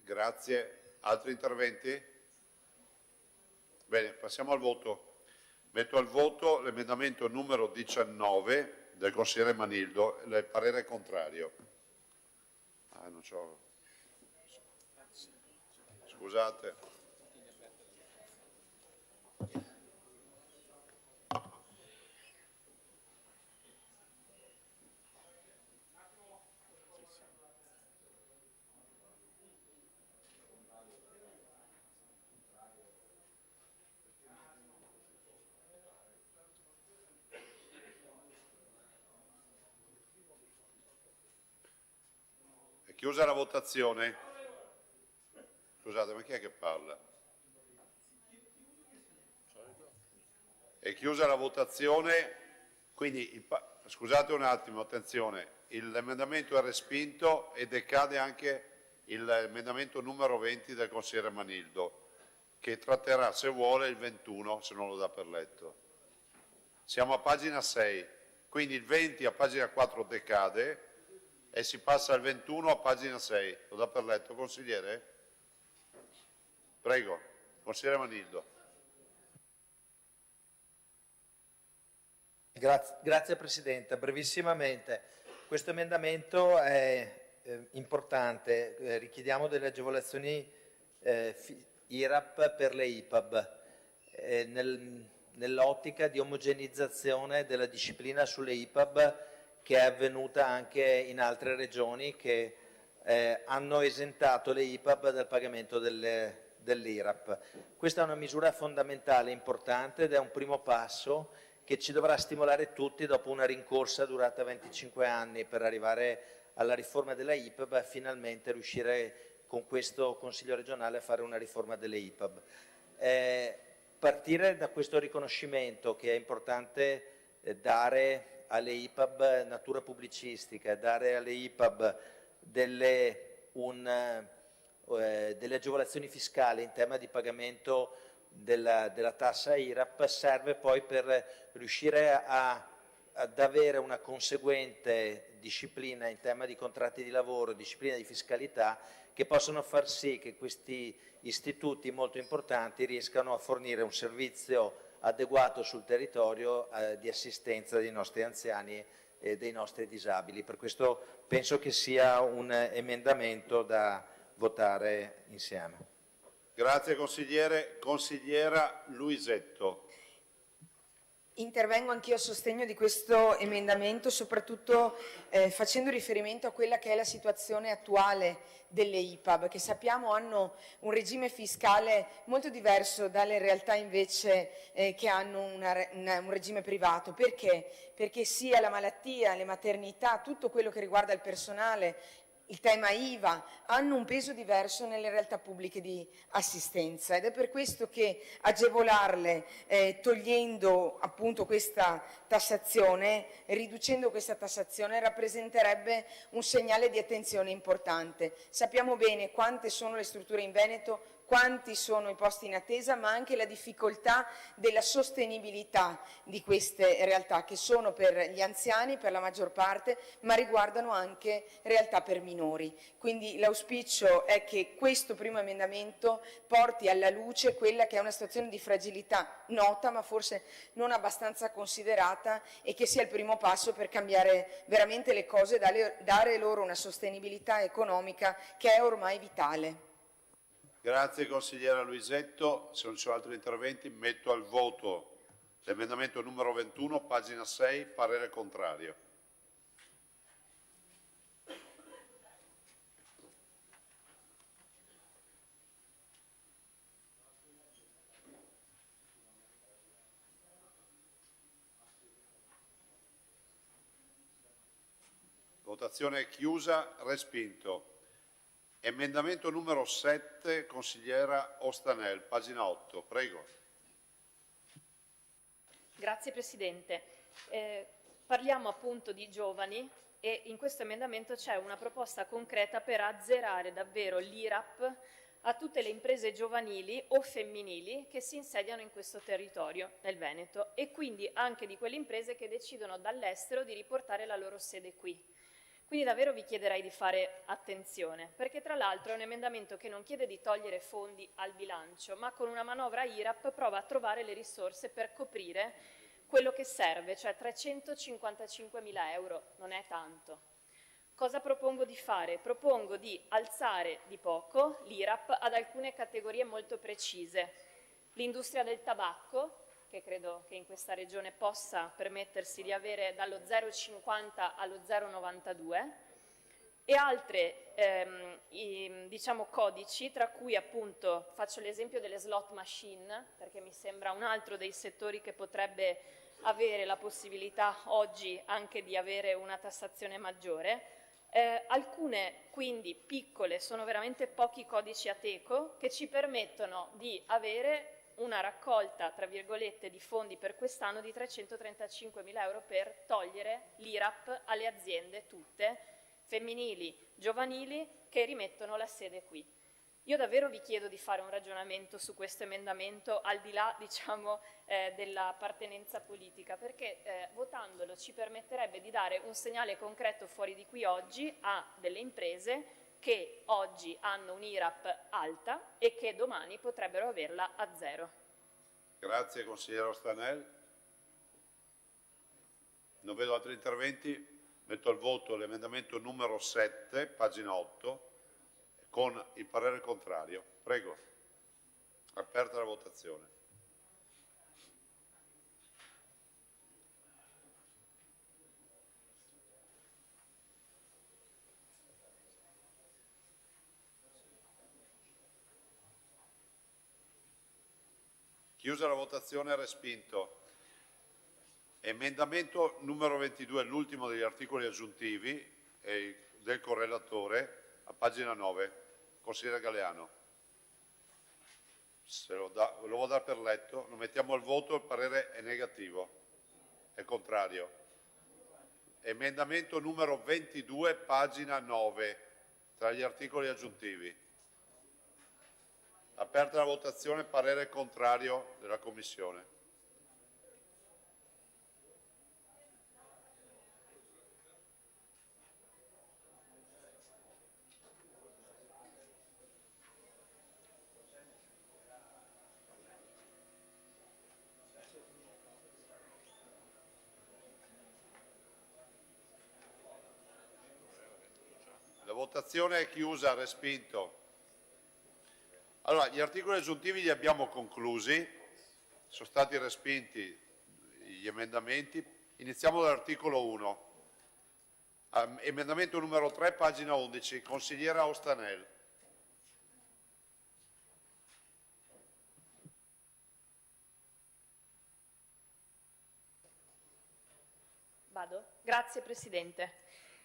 Grazie. Altri interventi? Bene, passiamo al voto. Metto al voto l'emendamento numero 19 del consigliere Manildo. Il parere è contrario. Non c'ho... Scusate. Chiusa la votazione. Scusate, ma chi è che parla? È chiusa la votazione, quindi scusate un attimo, attenzione, l'emendamento è respinto e decade anche l'emendamento numero 20 del consigliere Manildo, che tratterà, se vuole, il 21, se non lo dà per letto. Siamo a pagina 6, quindi il 20 a pagina 4 decade e si passa al 21 a pagina 6. Lo dà per letto, consigliere? Prego, consigliere Manildo. Grazie Presidente, brevissimamente. Questo emendamento è importante, richiediamo delle agevolazioni IRAP per le IPAB nell'ottica di omogenizzazione della disciplina sulle IPAB che è avvenuta anche in altre regioni che hanno esentato le IPAB dal pagamento dell'IRAP. Questa è una misura fondamentale, importante ed è un primo passo che ci dovrà stimolare tutti dopo una rincorsa durata 25 anni per arrivare alla riforma della IPAB e finalmente riuscire con questo Consiglio regionale a fare una riforma delle IPAB. Partire da questo riconoscimento che è importante dare alle IPAB natura pubblicistica, dare alle IPAB delle agevolazioni fiscali in tema di pagamento della tassa IRAP serve poi per riuscire ad avere una conseguente disciplina in tema di contratti di lavoro, disciplina di fiscalità che possono far sì che questi istituti molto importanti riescano a fornire un servizio adeguato sul territorio di assistenza dei nostri anziani e dei nostri disabili. Per questo penso che sia un emendamento da votare insieme. Grazie consigliere. Consigliera Luisetto. Intervengo anch'io a sostegno di questo emendamento, soprattutto facendo riferimento a quella che è la situazione attuale delle IPAB, che sappiamo hanno un regime fiscale molto diverso dalle realtà invece che hanno un regime privato. Perché? Perché sia la malattia, le maternità, tutto quello che riguarda il personale, il tema IVA, hanno un peso diverso nelle realtà pubbliche di assistenza ed è per questo che agevolarle togliendo appunto questa tassazione, riducendo questa tassazione rappresenterebbe un segnale di attenzione importante. Sappiamo bene quante sono le strutture in Veneto, quanti sono i posti in attesa, ma anche la difficoltà della sostenibilità di queste realtà che sono per gli anziani per la maggior parte, ma riguardano anche realtà per minori. Quindi l'auspicio è che questo primo emendamento porti alla luce quella che è una situazione di fragilità nota, ma forse non abbastanza considerata e che sia il primo passo per cambiare veramente le cose, dare loro una sostenibilità economica che è ormai vitale. Grazie consigliera Luisetto. Se non ci sono altri interventi metto al voto l'emendamento numero 21, pagina 6, parere contrario. Votazione chiusa, respinto. Emendamento numero 7, consigliera Ostanel, pagina 8, prego. Grazie Presidente. Parliamo appunto di giovani e in questo emendamento c'è una proposta concreta per azzerare davvero l'IRAP a tutte le imprese giovanili o femminili che si insediano in questo territorio, nel Veneto, e quindi anche di quelle imprese che decidono dall'estero di riportare la loro sede qui. Quindi davvero vi chiederei di fare attenzione, perché tra l'altro è un emendamento che non chiede di togliere fondi al bilancio, ma con una manovra IRAP prova a trovare le risorse per coprire quello che serve, cioè 355.000 euro, non è tanto. Cosa propongo di fare? Propongo di alzare di poco l'IRAP ad alcune categorie molto precise. L'industria del tabacco, che credo che in questa regione possa permettersi di avere dallo 0,50 allo 0,92 e altre diciamo codici, tra cui appunto faccio l'esempio delle slot machine, perché mi sembra un altro dei settori che potrebbe avere la possibilità oggi anche di avere una tassazione maggiore. Alcune quindi piccole, sono veramente pochi codici Ateco che ci permettono di avere una raccolta, tra virgolette, di fondi per quest'anno di 335.000 euro per togliere l'IRAP alle aziende tutte, femminili, giovanili, che rimettono la sede qui. Io davvero vi chiedo di fare un ragionamento su questo emendamento al di là, diciamo, dell'appartenenza politica, perché votandolo ci permetterebbe di dare un segnale concreto fuori di qui oggi a delle imprese che oggi hanno un'IRAP alta e che domani potrebbero averla a zero. Grazie consigliere Ostanel. Non vedo altri interventi. Metto al voto l'emendamento numero 7, pagina 8, con il parere contrario. Prego. Aperta la votazione. Chiusa la votazione, respinto. Emendamento numero 22, l'ultimo degli articoli aggiuntivi del correlatore, a pagina 9. Consigliere Galeano. Se lo vuol dare per letto, lo mettiamo al voto, il parere è negativo, è contrario. Emendamento numero 22, pagina 9, tra gli articoli aggiuntivi. Aperta la votazione, parere contrario della Commissione. La votazione è chiusa, respinto. Allora, gli articoli aggiuntivi li abbiamo conclusi, sono stati respinti gli emendamenti. Iniziamo dall'articolo 1. Emendamento numero 3, pagina 11, consigliera Ostanel. Vado? Grazie Presidente.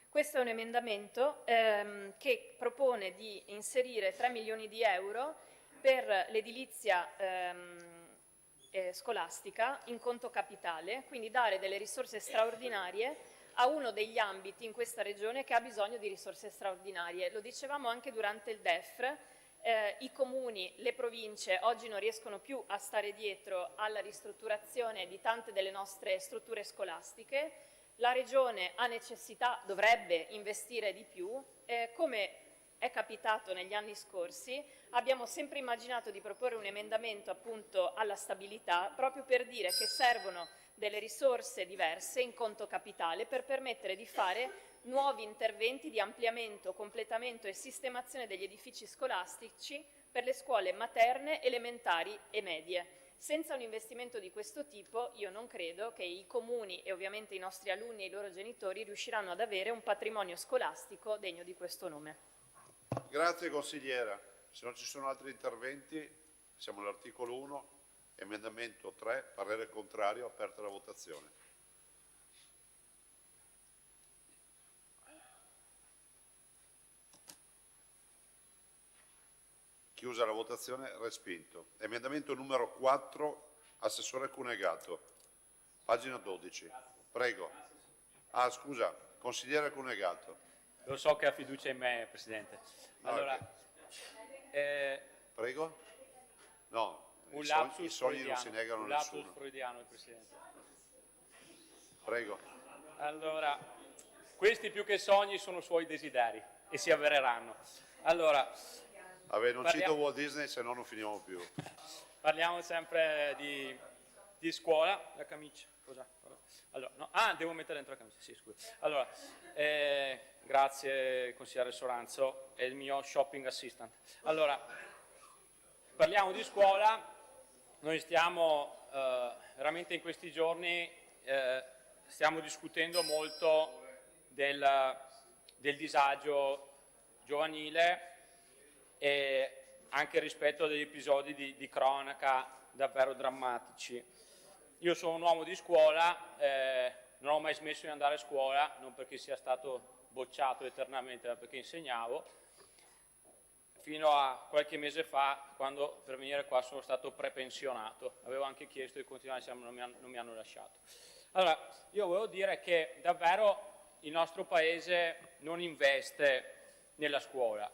Questo è un emendamento che propone di inserire 3 milioni di euro per l'edilizia scolastica in conto capitale, quindi dare delle risorse straordinarie a uno degli ambiti in questa regione che ha bisogno di risorse straordinarie. Lo dicevamo anche durante il DEFR, i comuni, le province oggi non riescono più a stare dietro alla ristrutturazione di tante delle nostre strutture scolastiche. La Regione ha necessità, dovrebbe investire di più, come è capitato negli anni scorsi. Abbiamo sempre immaginato di proporre un emendamento appunto alla stabilità, proprio per dire che servono delle risorse diverse in conto capitale per permettere di fare nuovi interventi di ampliamento, completamento e sistemazione degli edifici scolastici per le scuole materne, elementari e medie. Senza un investimento di questo tipo io non credo che i comuni e ovviamente i nostri alunni e i loro genitori riusciranno ad avere un patrimonio scolastico degno di questo nome. Grazie consigliera. Se non ci sono altri interventi, siamo all'articolo 1, emendamento 3, parere contrario, aperta la votazione. Chiusa la votazione, respinto. Emendamento numero 4, Assessore Cunegato, pagina 12. Prego. Ah, scusa, consigliere Cunegato. Lo so che ha fiducia in me, Presidente. Allora, Prego? No, un i lapsus sogni non si negano a un lapsus nessuno. freudiano, il Presidente. Prego. Allora, questi più che sogni sono suoi desideri e si avvereranno. Allora, Vabbè, non cito Walt Disney, se no non finiamo più. parliamo sempre di scuola. La camicia, cosa? Allora, no. Ah, devo mettere dentro la camicia, sì, scusa. Allora, grazie consigliere Soranzo, è il mio shopping assistant. Allora, parliamo di scuola, noi stiamo veramente in questi giorni stiamo discutendo molto del disagio giovanile e anche rispetto a degli episodi di cronaca davvero drammatici. Io sono un uomo di scuola, non ho mai smesso di andare a scuola, non perché sia stato bocciato eternamente, ma perché insegnavo, fino a qualche mese fa, quando per venire qua sono stato prepensionato. Avevo anche chiesto di continuare, non mi hanno lasciato. Allora, io volevo dire che davvero il nostro Paese non investe nella scuola,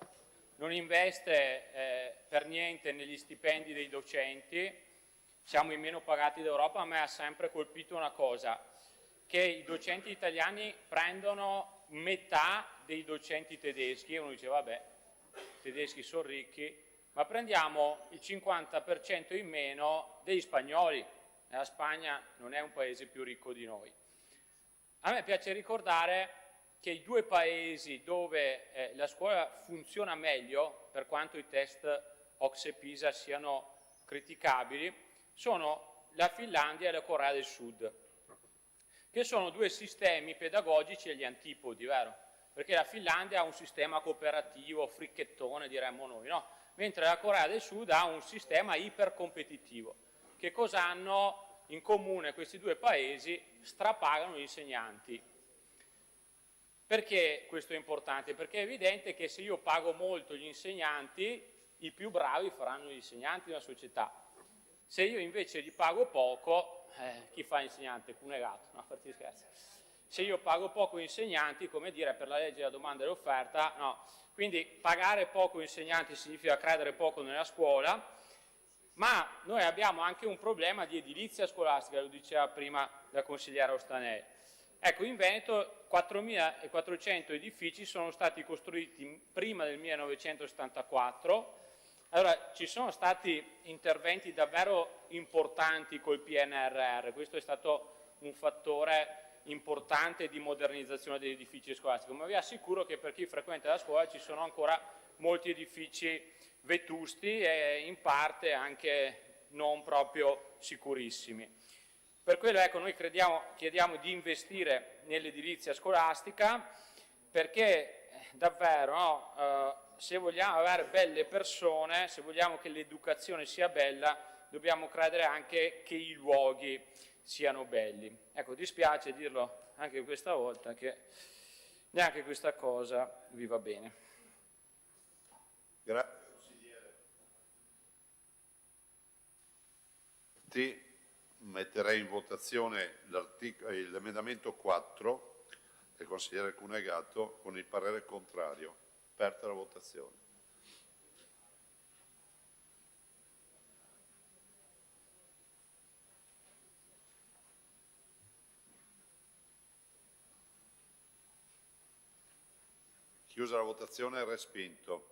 non investe per niente negli stipendi dei docenti, siamo i meno pagati d'Europa. A me ha sempre colpito una cosa, che i docenti italiani prendono metà dei docenti tedeschi, e uno dice vabbè, i tedeschi sono ricchi, ma prendiamo il 50% in meno degli spagnoli. La Spagna non è un paese più ricco di noi. A me piace ricordare che i due paesi dove la scuola funziona meglio, per quanto i test OCSE PISA siano criticabili, sono la Finlandia e la Corea del Sud, che sono due sistemi pedagogici agli antipodi, vero? Perché la Finlandia ha un sistema cooperativo, fricchettone diremmo noi, no? Mentre la Corea del Sud ha un sistema ipercompetitivo. Che cosa hanno in comune questi due paesi? Strapagano gli insegnanti. Perché questo è importante? Perché è evidente che se io pago molto gli insegnanti, i più bravi faranno gli insegnanti nella società. Se io invece li pago poco, chi fa l'insegnante? Cunegato, no, a parte scherzi. Se io pago poco gli insegnanti, come dire, per la legge della domanda e dell'offerta, no. Quindi pagare poco gli insegnanti significa credere poco nella scuola, ma noi abbiamo anche un problema di edilizia scolastica, lo diceva prima la consigliera Ostanelli. Ecco, in Veneto 4.400 edifici sono stati costruiti prima del 1974. Allora, ci sono stati interventi davvero importanti col PNRR, questo è stato un fattore importante di modernizzazione degli edifici scolastici, ma vi assicuro che per chi frequenta la scuola ci sono ancora molti edifici vetusti e in parte non proprio sicurissimi. Per quello ecco, noi chiediamo di investire nell'edilizia scolastica perché davvero se vogliamo avere belle persone, se vogliamo che l'educazione sia bella, dobbiamo credere anche che i luoghi siano belli. Ecco, dispiace dirlo anche questa volta che neanche questa cosa vi va bene. Ti metterei in votazione l'emendamento 4 del consigliere Cunegato con il parere contrario. Aperta la votazione. Chiusa la votazione, respinto.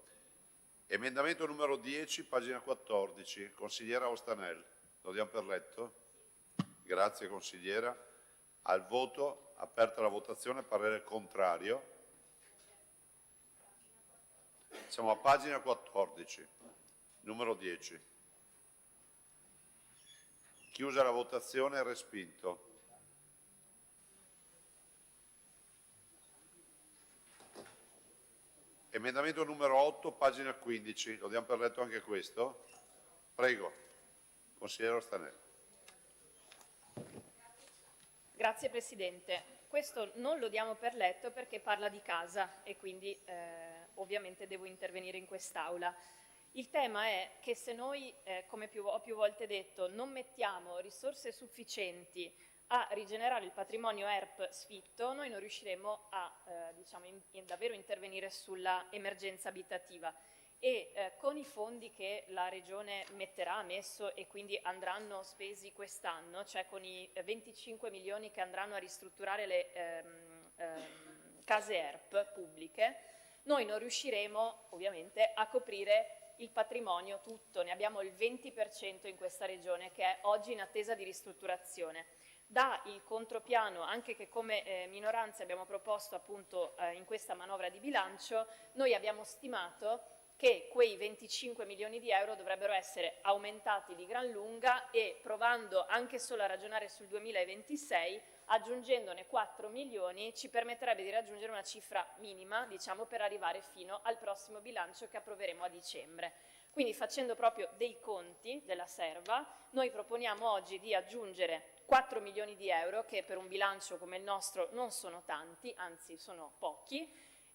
Emendamento numero 10, pagina 14, consigliera Ostanel. Lo diamo per letto? Grazie consigliera. Al voto, aperta la votazione, parere contrario. Siamo a pagina 14, numero 10. Chiusa la votazione, respinto. Emendamento numero 8, pagina 15. Lo diamo per letto anche questo? Prego, consigliere Ostanelli. Grazie Presidente. Questo non lo diamo per letto perché parla di casa e quindi ovviamente devo intervenire in quest'Aula. Il tema è che se noi, come ho più volte detto, non mettiamo risorse sufficienti a rigenerare il patrimonio ERP sfitto, noi non riusciremo a davvero intervenire sulla emergenza abitativa e con i fondi che la Regione ha messo e quindi andranno spesi quest'anno, cioè con i 25 milioni che andranno a ristrutturare le case ERP pubbliche, noi non riusciremo ovviamente a coprire il patrimonio tutto, ne abbiamo il 20% in questa Regione che è oggi in attesa di ristrutturazione. Da il contropiano, anche che come minoranza abbiamo proposto appunto in questa manovra di bilancio, noi abbiamo stimato che quei 25 milioni di euro dovrebbero essere aumentati di gran lunga e provando anche solo a ragionare sul 2026, aggiungendone 4 milioni ci permetterebbe di raggiungere una cifra minima, diciamo, per arrivare fino al prossimo bilancio che approveremo a dicembre. Quindi facendo proprio dei conti della serva, noi proponiamo oggi di aggiungere 4 milioni di euro, che per un bilancio come il nostro non sono tanti, anzi sono pochi,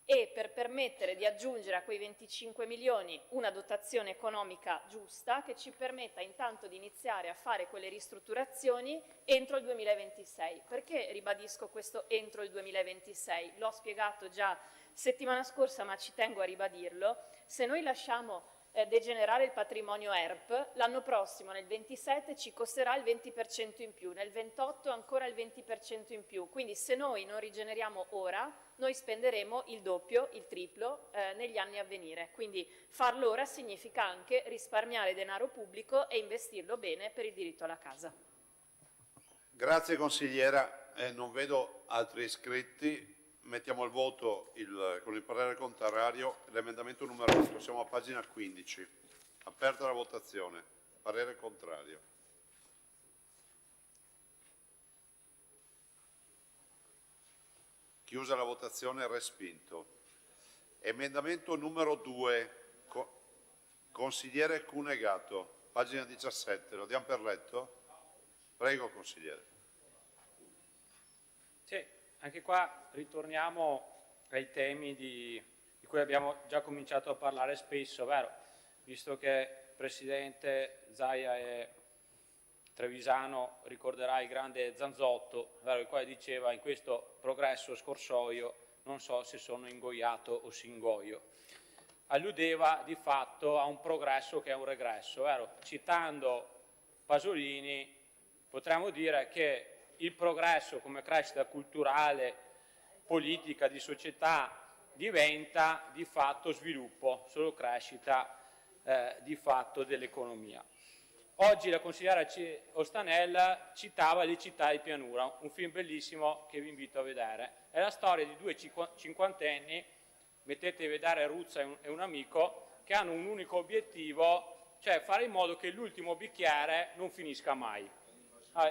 e per permettere di aggiungere a quei 25 milioni una dotazione economica giusta che ci permetta intanto di iniziare a fare quelle ristrutturazioni entro il 2026. Perché ribadisco questo entro il 2026? L'ho spiegato già settimana scorsa, ma ci tengo a ribadirlo. Se noi lasciamo degenerare il patrimonio ERP, l'anno prossimo, nel 27, ci costerà il 20% in più, nel 28 ancora il 20% in più. Quindi se noi non rigeneriamo ora, noi spenderemo il doppio, il triplo negli anni a venire. Quindi farlo ora significa anche risparmiare denaro pubblico e investirlo bene per il diritto alla casa. Grazie consigliera. Non vedo altri iscritti. Mettiamo al voto con il parere contrario l'emendamento numero 8. Siamo a pagina 15. Aperta la votazione. Parere contrario. Chiusa la votazione, respinto. Emendamento numero 2. Consigliere Cunegato, pagina 17. Lo diamo per letto? Prego, consigliere. Sì, anche qua ritorniamo ai temi di cui abbiamo già cominciato a parlare spesso, vero? Visto che il presidente Zaia è trevisano, ricorderà il grande Zanzotto, vero? Il quale diceva: in questo progresso scorsoio non so se sono ingoiato o si ingoio. Alludeva di fatto a un progresso che è un regresso, vero? Citando Pasolini potremmo dire che il progresso come crescita culturale, politica, di società diventa di fatto sviluppo, solo crescita di fatto dell'economia. Oggi la consigliera Ostanella citava Le città di pianura, un film bellissimo che vi invito a vedere. È la storia di due cinquantenni, mettete a vedere Ruzza e un amico, che hanno un unico obiettivo, cioè fare in modo che l'ultimo bicchiere non finisca mai.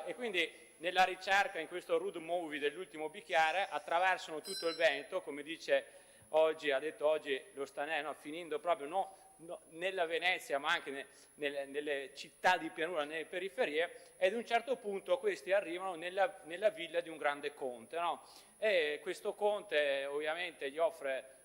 E quindi nella ricerca, in questo road movie dell'ultimo bicchiere, attraversano tutto il Veneto, come dice oggi, ha detto oggi l'Ostanella, finendo proprio nella Venezia, ma anche nelle città di pianura, nelle periferie, ed a un certo punto questi arrivano nella villa di un grande conte, no? E questo conte ovviamente gli offre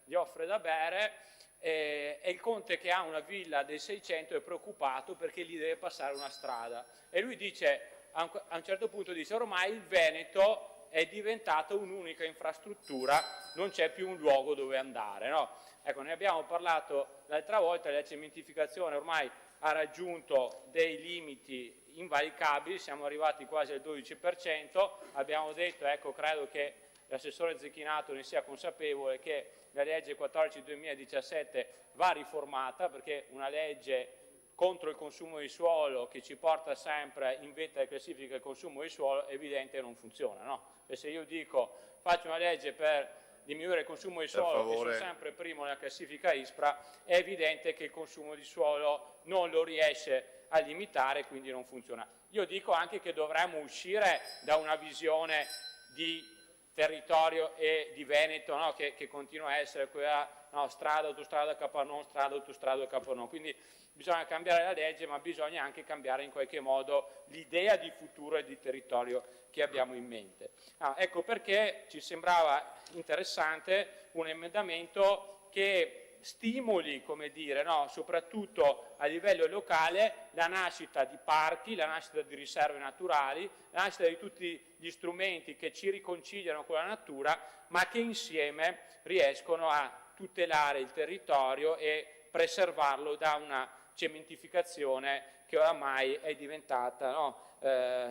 da bere, e il conte, che ha una villa del 600, è preoccupato perché gli deve passare una strada, e lui dice, a un certo punto dice: ormai il Veneto è diventato un'unica infrastruttura, non c'è più un luogo dove andare, no? Ecco, ne abbiamo parlato l'altra volta, la cementificazione ormai ha raggiunto dei limiti invalicabili, siamo arrivati quasi al 12%, abbiamo detto, ecco, credo che l'assessore Zecchinato ne sia consapevole, che la legge 14/2017 va riformata, perché una legge contro il consumo di suolo che ci porta sempre in vetta alle classifiche del consumo di suolo, è evidente che non funziona, no? E se io dico faccio una legge per diminuire il consumo di suolo, che sono sempre primo nella classifica ISPRA, è evidente che il consumo di suolo non lo riesce a limitare, quindi non funziona. Io dico anche che dovremmo uscire da una visione di territorio e di Veneto, no? che continua a essere quella, no, strada, autostrada, Capannon, strada, autostrada, Capannon. Quindi bisogna cambiare la legge, ma bisogna anche cambiare in qualche modo l'idea di futuro e di territorio che abbiamo in mente. Ecco perché ci sembrava interessante un emendamento che stimoli, come dire, no, soprattutto a livello locale, la nascita di parchi, la nascita di riserve naturali, la nascita di tutti gli strumenti che ci riconciliano con la natura, ma che insieme riescono a tutelare il territorio e preservarlo da una cementificazione che oramai è diventata, no,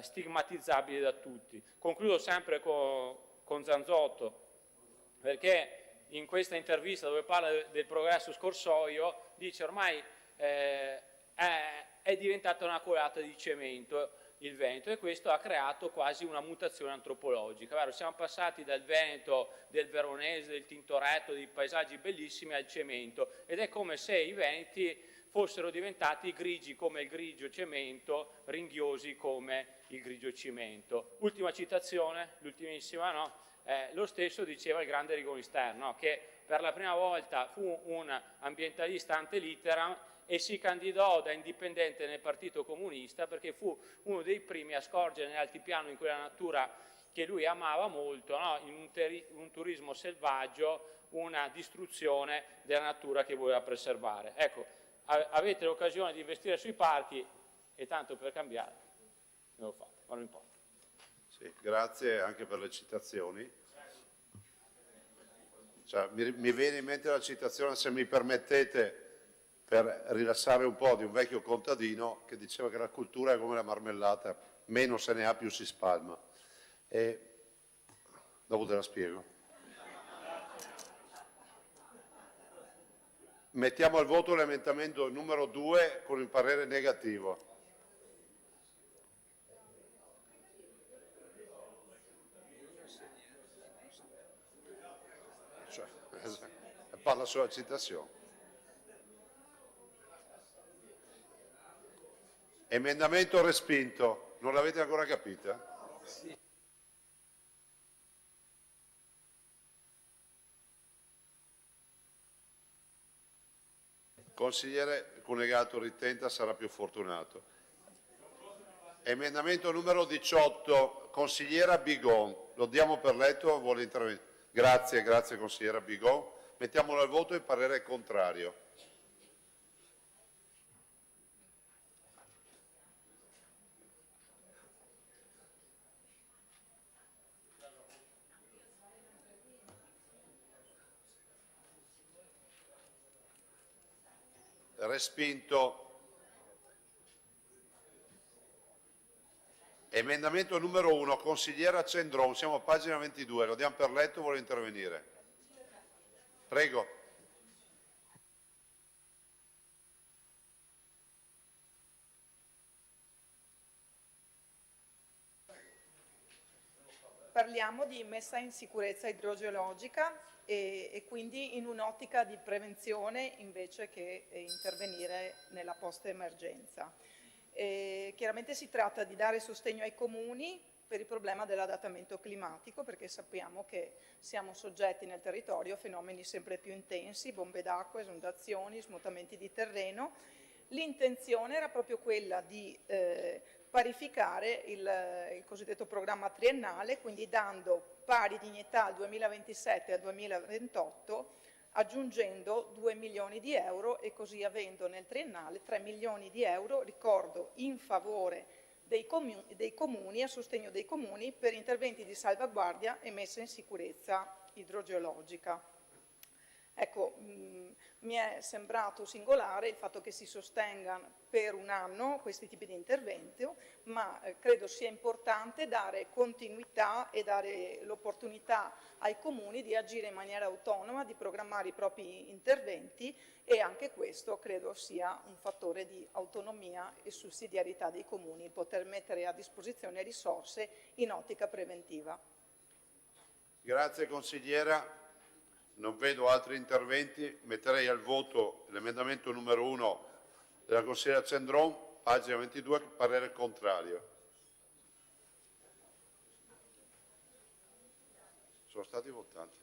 stigmatizzabile da tutti. Concludo sempre con Zanzotto, perché in questa intervista dove parla del progresso scorsoio dice ormai è diventata una colata di cemento il Veneto, e questo ha creato quasi una mutazione antropologica. Vero? Siamo passati dal Veneto, del Veronese, del Tintoretto, dei paesaggi bellissimi al cemento, ed è come se i veneti fossero diventati grigi come il grigio cemento, ringhiosi come il grigio cimento. Ultima citazione, l'ultimissima, no? Lo stesso diceva il grande Rigonister, no? Che per la prima volta fu un ambientalista ante litteram e si candidò da indipendente nel Partito Comunista, perché fu uno dei primi a scorgere nell'altipiano, in quella natura che lui amava molto, no? In un turismo selvaggio, una distruzione della natura che voleva preservare. Ecco, avete l'occasione di investire sui parchi e tanto per cambiare non lo fate, ma non importa. Sì, grazie anche per le citazioni. Cioè, mi viene in mente la citazione, se mi permettete, per rilassare un po', di un vecchio contadino che diceva che la cultura è come la marmellata, meno se ne ha più si spalma. E dopo te la spiego. Mettiamo al voto l'emendamento numero 2 con il parere negativo. Cioè, parla sulla citazione. Emendamento respinto. Non l'avete ancora capita? Sì. Consigliere Cunegato ritenta, sarà più fortunato. Emendamento numero 18, consigliera Bigon. Lo diamo per letto o vuole intervenire? Grazie, grazie consigliera Bigon. Mettiamolo al voto e parere contrario. Respinto. Emendamento numero 1, consigliera Cendron, siamo a pagina 22, lo diamo per letto, vuole intervenire? Prego. Parliamo di messa in sicurezza idrogeologica e quindi in un'ottica di prevenzione invece che intervenire nella post-emergenza. Chiaramente si tratta di dare sostegno ai comuni per il problema dell'adattamento climatico, perché sappiamo che siamo soggetti nel territorio a fenomeni sempre più intensi, bombe d'acqua, esondazioni, smutamenti di terreno. L'intenzione era proprio quella di parificare il cosiddetto programma triennale, quindi dando pari dignità al 2027 e al 2028, aggiungendo 2 milioni di euro e così avendo nel triennale 3 milioni di euro, ricordo, in favore dei comuni, a sostegno dei comuni per interventi di salvaguardia e messa in sicurezza idrogeologica. Ecco, mi è sembrato singolare il fatto che si sostengano per un anno questi tipi di interventi, ma credo sia importante dare continuità e dare l'opportunità ai comuni di agire in maniera autonoma, di programmare i propri interventi e anche questo credo sia un fattore di autonomia e sussidiarietà dei comuni, poter mettere a disposizione risorse in ottica preventiva. Grazie consigliera. Non vedo altri interventi, metterei al voto l'emendamento numero 1 della consigliera Cendron, pagina 22, parere contrario. Sono stati votati.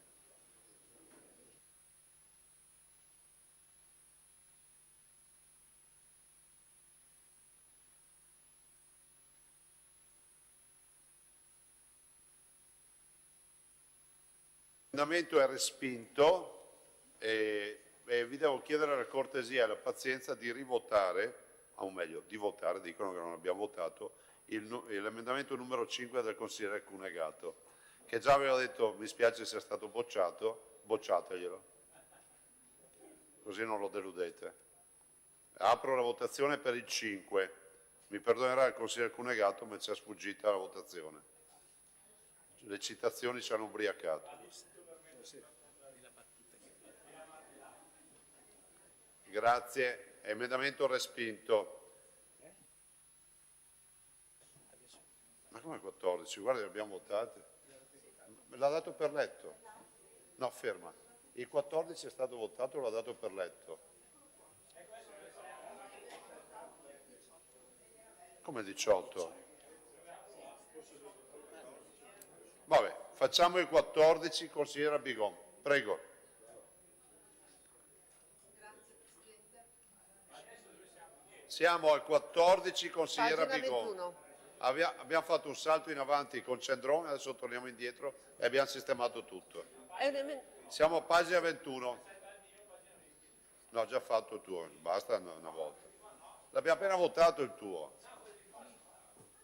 L'emendamento è respinto e vi devo chiedere la cortesia e la pazienza di rivotare, o meglio, di votare, dicono che non abbiamo votato, l'emendamento numero 5 del consigliere Cunegato, che già aveva detto mi spiace sia stato bocciato, bocciateglielo, così non lo deludete. Apro la votazione per il 5, mi perdonerà il consigliere Cunegato, ma ci è sfuggita la votazione. Le citazioni ci hanno ubriacato. Grazie. Emendamento respinto. Ma come 14? Guarda, li abbiamo votati. L'ha dato per letto? No, ferma. Il 14 è stato votato, l'ha dato per letto. Come 18? Vabbè, facciamo il 14, consigliera Bigon. Prego. Siamo al 14, consigliera Pagina Bigon. 21. Abbiamo fatto un salto in avanti con Cendron, adesso torniamo indietro e abbiamo sistemato tutto. Siamo a pagina 21. No, già fatto il tuo, basta una volta. L'abbiamo appena votato il tuo.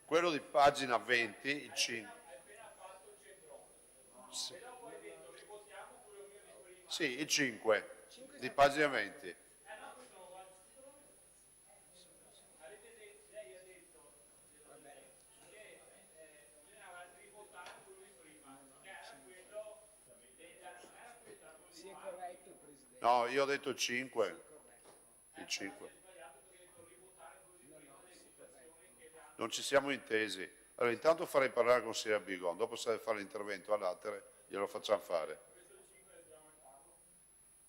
Quello di pagina 20, il 5. Sì, il 5 di pagina 20. No, io ho detto il 5. Il 5. Non ci siamo intesi. Allora, intanto farei parlare la consigliera Bigon, dopo se deve fare l'intervento all'atere glielo facciamo fare.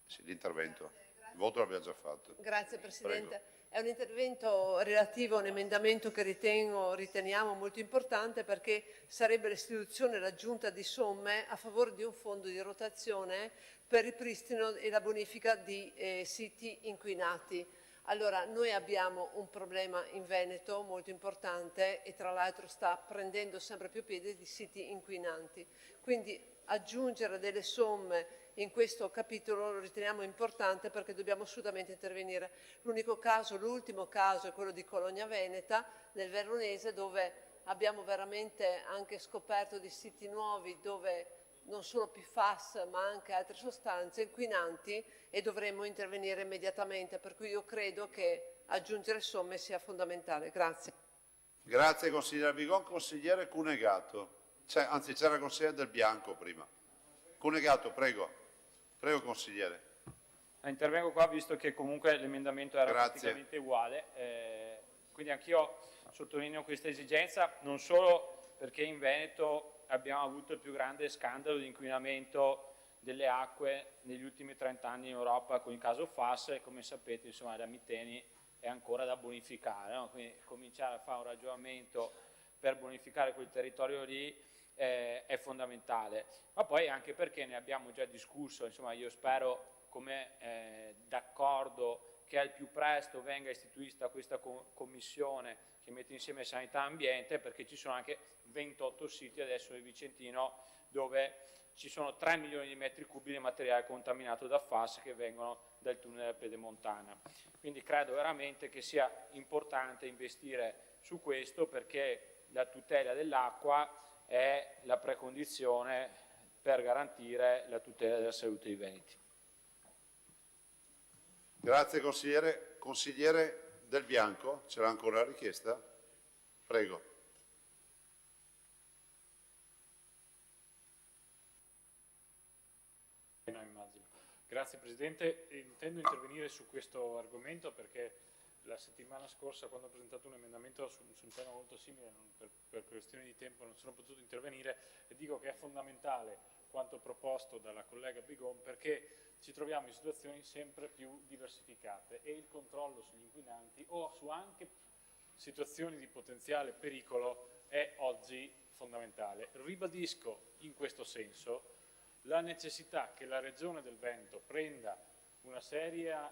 Sì, l'intervento. Il voto l'abbiamo già fatto. Grazie Presidente. Prego. È un intervento relativo a un emendamento che riteniamo molto importante, perché sarebbe l'istituzione e l'aggiunta di somme a favore di un fondo di rotazione per il ripristino e la bonifica di siti inquinati. Allora, noi abbiamo un problema in Veneto molto importante e tra l'altro sta prendendo sempre più piede di siti inquinanti. Quindi aggiungere delle somme in questo capitolo lo riteniamo importante, perché dobbiamo assolutamente intervenire. L'ultimo caso è quello di Cologna Veneta, nel Veronese, dove abbiamo veramente anche scoperto di siti nuovi dove non solo PFAS ma anche altre sostanze inquinanti, e dovremmo intervenire immediatamente, per cui io credo che aggiungere somme sia fondamentale. Grazie. Grazie consigliere Bigon. Consigliere Cunegato. Anzi, c'era il consigliere Del Bianco prima. Cunegato, prego. Prego consigliere. Intervengo qua visto che comunque l'emendamento era praticamente uguale, quindi anch'io sottolineo questa esigenza, non solo perché in Veneto abbiamo avuto il più grande scandalo di inquinamento delle acque negli ultimi 30 anni in Europa con il caso FAS, e come sapete insomma la Miteni è ancora da bonificare, no? Quindi cominciare a fare un ragionamento per bonificare quel territorio lì è fondamentale, ma poi anche perché ne abbiamo già discusso, insomma io spero come d'accordo che al più presto venga istituita questa commissione che mette insieme sanità e ambiente, perché ci sono anche 28 siti adesso nel Vicentino dove ci sono 3 milioni di metri cubi di materiale contaminato da FAS che vengono dal tunnel della Pedemontana. Quindi credo veramente che sia importante investire su questo, perché la tutela dell'acqua è la precondizione per garantire la tutela della salute dei veneti. Grazie consigliere. Consigliere Del Bianco, c'era ancora la richiesta? Prego. No, immagino. Grazie Presidente. Intendo intervenire su questo argomento perché la settimana scorsa, quando ho presentato un emendamento su un tema molto simile, per questioni di tempo non sono potuto intervenire, e dico che è fondamentale quanto proposto dalla collega Bigon, perché ci troviamo in situazioni sempre più diversificate e il controllo sugli inquinanti o su anche situazioni di potenziale pericolo è oggi fondamentale. Ribadisco in questo senso la necessità che la Regione del Veneto prenda una seria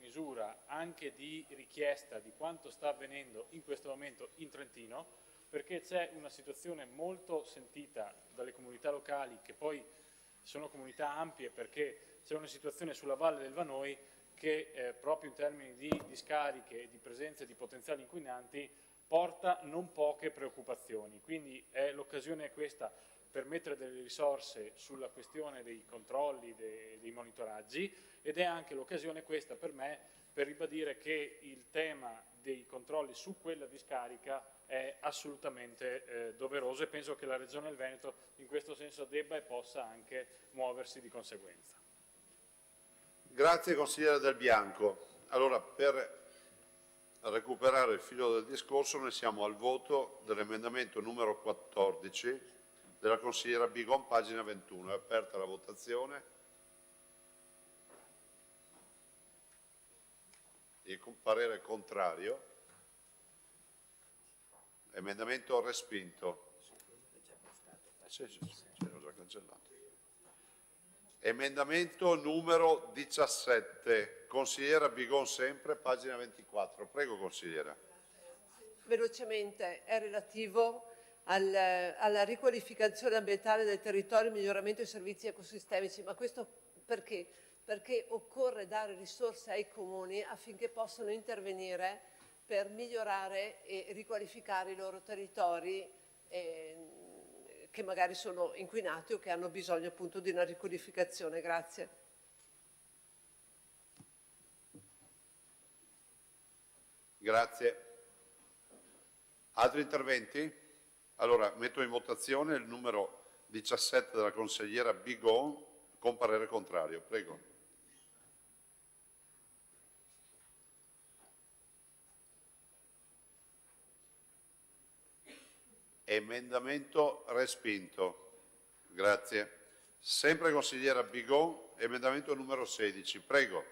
misura anche di richiesta di quanto sta avvenendo in questo momento in Trentino, perché c'è una situazione molto sentita dalle comunità locali, che poi sono comunità ampie, perché c'è una situazione sulla Valle del Vanoi che proprio in termini di discariche e di presenza di potenziali inquinanti porta non poche preoccupazioni. Quindi è l'occasione questa per mettere delle risorse sulla questione dei controlli, dei monitoraggi, ed è anche l'occasione questa per me per ribadire che il tema dei controlli su quella discarica è assolutamente doveroso, e penso che la Regione del Veneto in questo senso debba e possa anche muoversi di conseguenza. Grazie consigliere Del Bianco. Allora, per recuperare il filo del discorso, noi siamo al voto dell'emendamento numero 14 della consigliera Bigon, pagina 21. È aperta la votazione. Il parere contrario. Emendamento respinto. Sì, l'ho già cancellato. Emendamento numero 17, consigliera Bigon sempre, pagina 24. Prego consigliera. Velocemente, è relativo alla riqualificazione ambientale del territorio e miglioramento dei servizi ecosistemici, ma questo perché? Perché occorre dare risorse ai comuni affinché possano intervenire per migliorare e riqualificare i loro territori che magari sono inquinati o che hanno bisogno appunto di una riqualificazione. Grazie. Grazie. Altri interventi? Allora, metto in votazione il numero 17 della consigliera Bigon con parere contrario. Prego. Emendamento respinto. Grazie. Sempre consigliera Bigon, emendamento numero 16. Prego.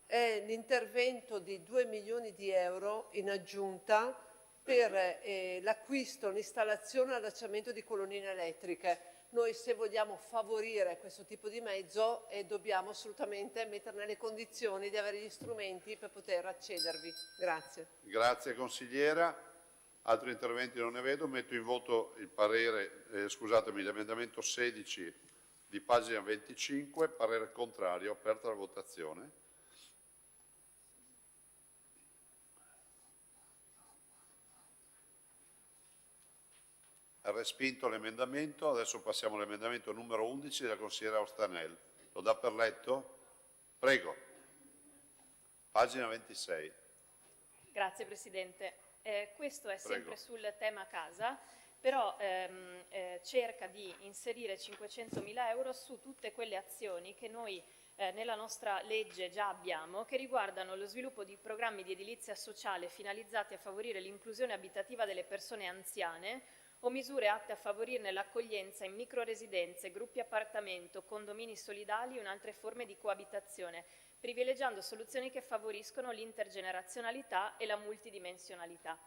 È l'intervento di 2 milioni di euro in aggiunta per l'acquisto, l'installazione e l'allacciamento di colonnine elettriche. Noi, se vogliamo favorire questo tipo di mezzo, dobbiamo assolutamente mettere nelle condizioni di avere gli strumenti per poter accedervi. Grazie. Grazie consigliera. Altri interventi non ne vedo. Metto in voto il parere, l'emendamento 16 di pagina 25, parere contrario, aperta la votazione. Respinto l'emendamento. Adesso passiamo all'emendamento numero 11 della consigliera Ostanel. Lo dà per letto? Prego. Pagina 26. Grazie Presidente. Questo è sempre Prego. sul tema casa, però cerca di inserire 500.000 euro su tutte quelle azioni che noi nella nostra legge già abbiamo, che riguardano lo sviluppo di programmi di edilizia sociale finalizzati a favorire l'inclusione abitativa delle persone anziane o misure atte a favorirne l'accoglienza in microresidenze, gruppi appartamento, condomini solidali o in altre forme di coabitazione, privilegiando soluzioni che favoriscono l'intergenerazionalità e la multidimensionalità.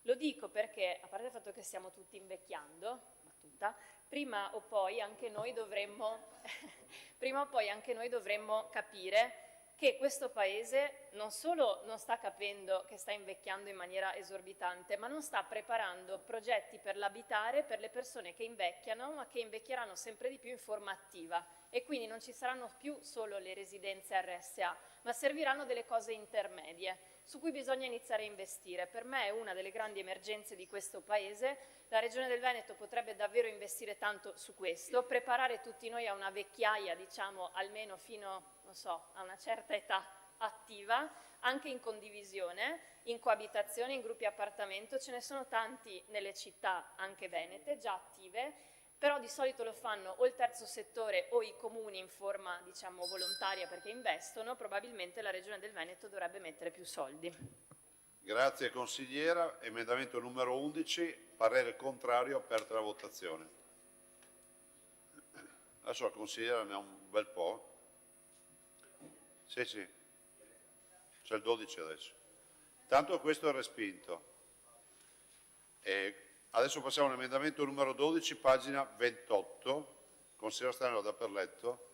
Lo dico perché, a parte il fatto che stiamo tutti invecchiando, battuta, prima o poi anche noi dovremmo capire che questo Paese non solo non sta capendo che sta invecchiando in maniera esorbitante, ma non sta preparando progetti per l'abitare per le persone che invecchiano, ma che invecchieranno sempre di più in forma attiva. E quindi non ci saranno più solo le residenze RSA, ma serviranno delle cose intermedie su cui bisogna iniziare a investire. Per me è una delle grandi emergenze di questo Paese. La Regione del Veneto potrebbe davvero investire tanto su questo, preparare tutti noi a una vecchiaia, diciamo, almeno fino, non so, a una certa età attiva, anche in condivisione, in coabitazione, in gruppi appartamento. Ce ne sono tanti nelle città, anche venete, già attive, però di solito lo fanno o il terzo settore o i comuni in forma, diciamo, volontaria perché investono. Probabilmente la Regione del Veneto dovrebbe mettere più soldi. Grazie consigliera. Emendamento numero 11, parere contrario, aperta la votazione. Adesso la consigliera ne ha un bel po'. Sì, sì, c'è il 12 adesso. Tanto questo è respinto. Adesso passiamo all'emendamento numero 12, pagina 28. Consigliera Stanello, da per letto.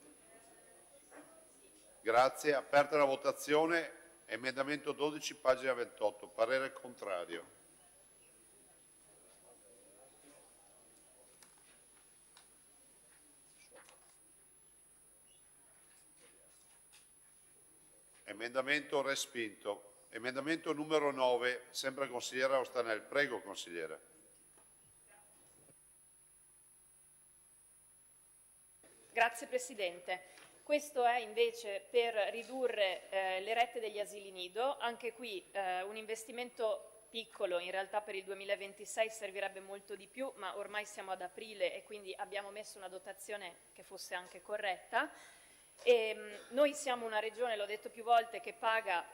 Grazie. Aperta la votazione. Emendamento 12, pagina 28. Parere contrario. Emendamento respinto. Emendamento numero 9, sempre consigliera Ostanel. Prego, consigliera. Grazie Presidente. Questo è invece per ridurre le rette degli asili nido. Anche qui un investimento piccolo, in realtà per il 2026 servirebbe molto di più, ma ormai siamo ad aprile e quindi abbiamo messo una dotazione che fosse anche corretta. Noi siamo una regione, l'ho detto più volte, che paga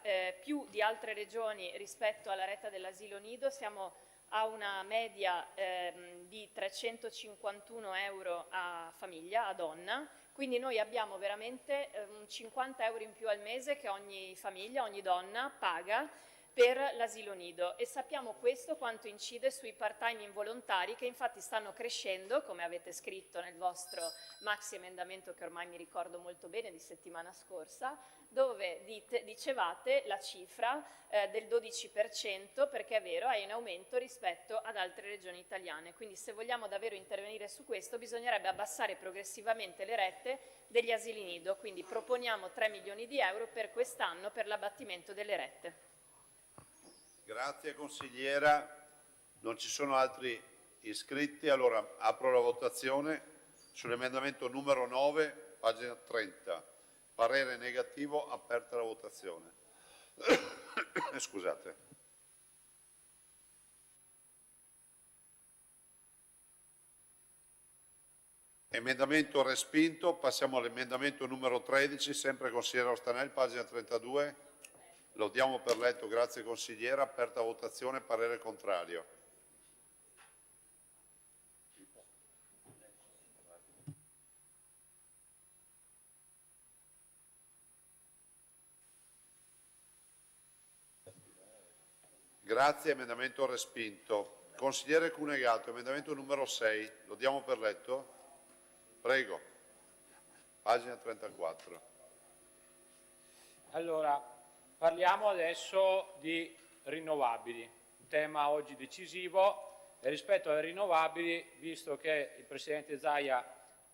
più di altre regioni rispetto alla retta dell'asilo nido. Siamo a una media di 351 euro a famiglia, a donna, quindi noi abbiamo veramente 50 euro in più al mese che ogni famiglia, ogni donna paga per l'asilo nido, e sappiamo questo quanto incide sui part-time involontari, che infatti stanno crescendo, come avete scritto nel vostro maxi emendamento, che ormai mi ricordo molto bene, di settimana scorsa, dove dicevate la cifra del 12%, perché è vero, è in aumento rispetto ad altre regioni italiane. Quindi se vogliamo davvero intervenire su questo bisognerebbe abbassare progressivamente le rette degli asili nido, quindi proponiamo 3 milioni di euro per quest'anno per l'abbattimento delle rette. Grazie consigliera. Non ci sono altri iscritti, allora apro la votazione sull'emendamento numero 9, pagina 30. Parere negativo, aperta la votazione. Scusate. Emendamento respinto. Passiamo all'emendamento numero 13, sempre consigliera Ostanel, pagina 32. Lo diamo per letto, grazie consigliera. Aperta votazione, parere contrario. Grazie, emendamento respinto. Consigliere Cunegato, emendamento numero 6, lo diamo per letto? Prego, pagina 34. Allora, parliamo adesso di rinnovabili, un tema oggi decisivo, e rispetto alle rinnovabili, visto che il Presidente Zaia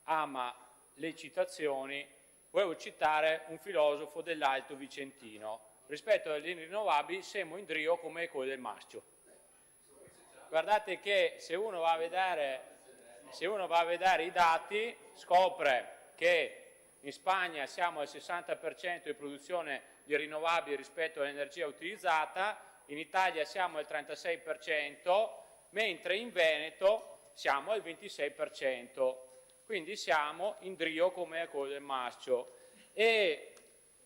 ama le citazioni, volevo citare un filosofo dell'Alto Vicentino. Rispetto alle rinnovabili siamo in Drio come quello del Maschio. Guardate che se uno va a vedere i dati, scopre che in Spagna siamo al 60% di produzione di rinnovabili rispetto all'energia utilizzata, in Italia siamo al 36%, mentre in Veneto siamo al 26%. Quindi siamo in Drio come quello del Maschio. E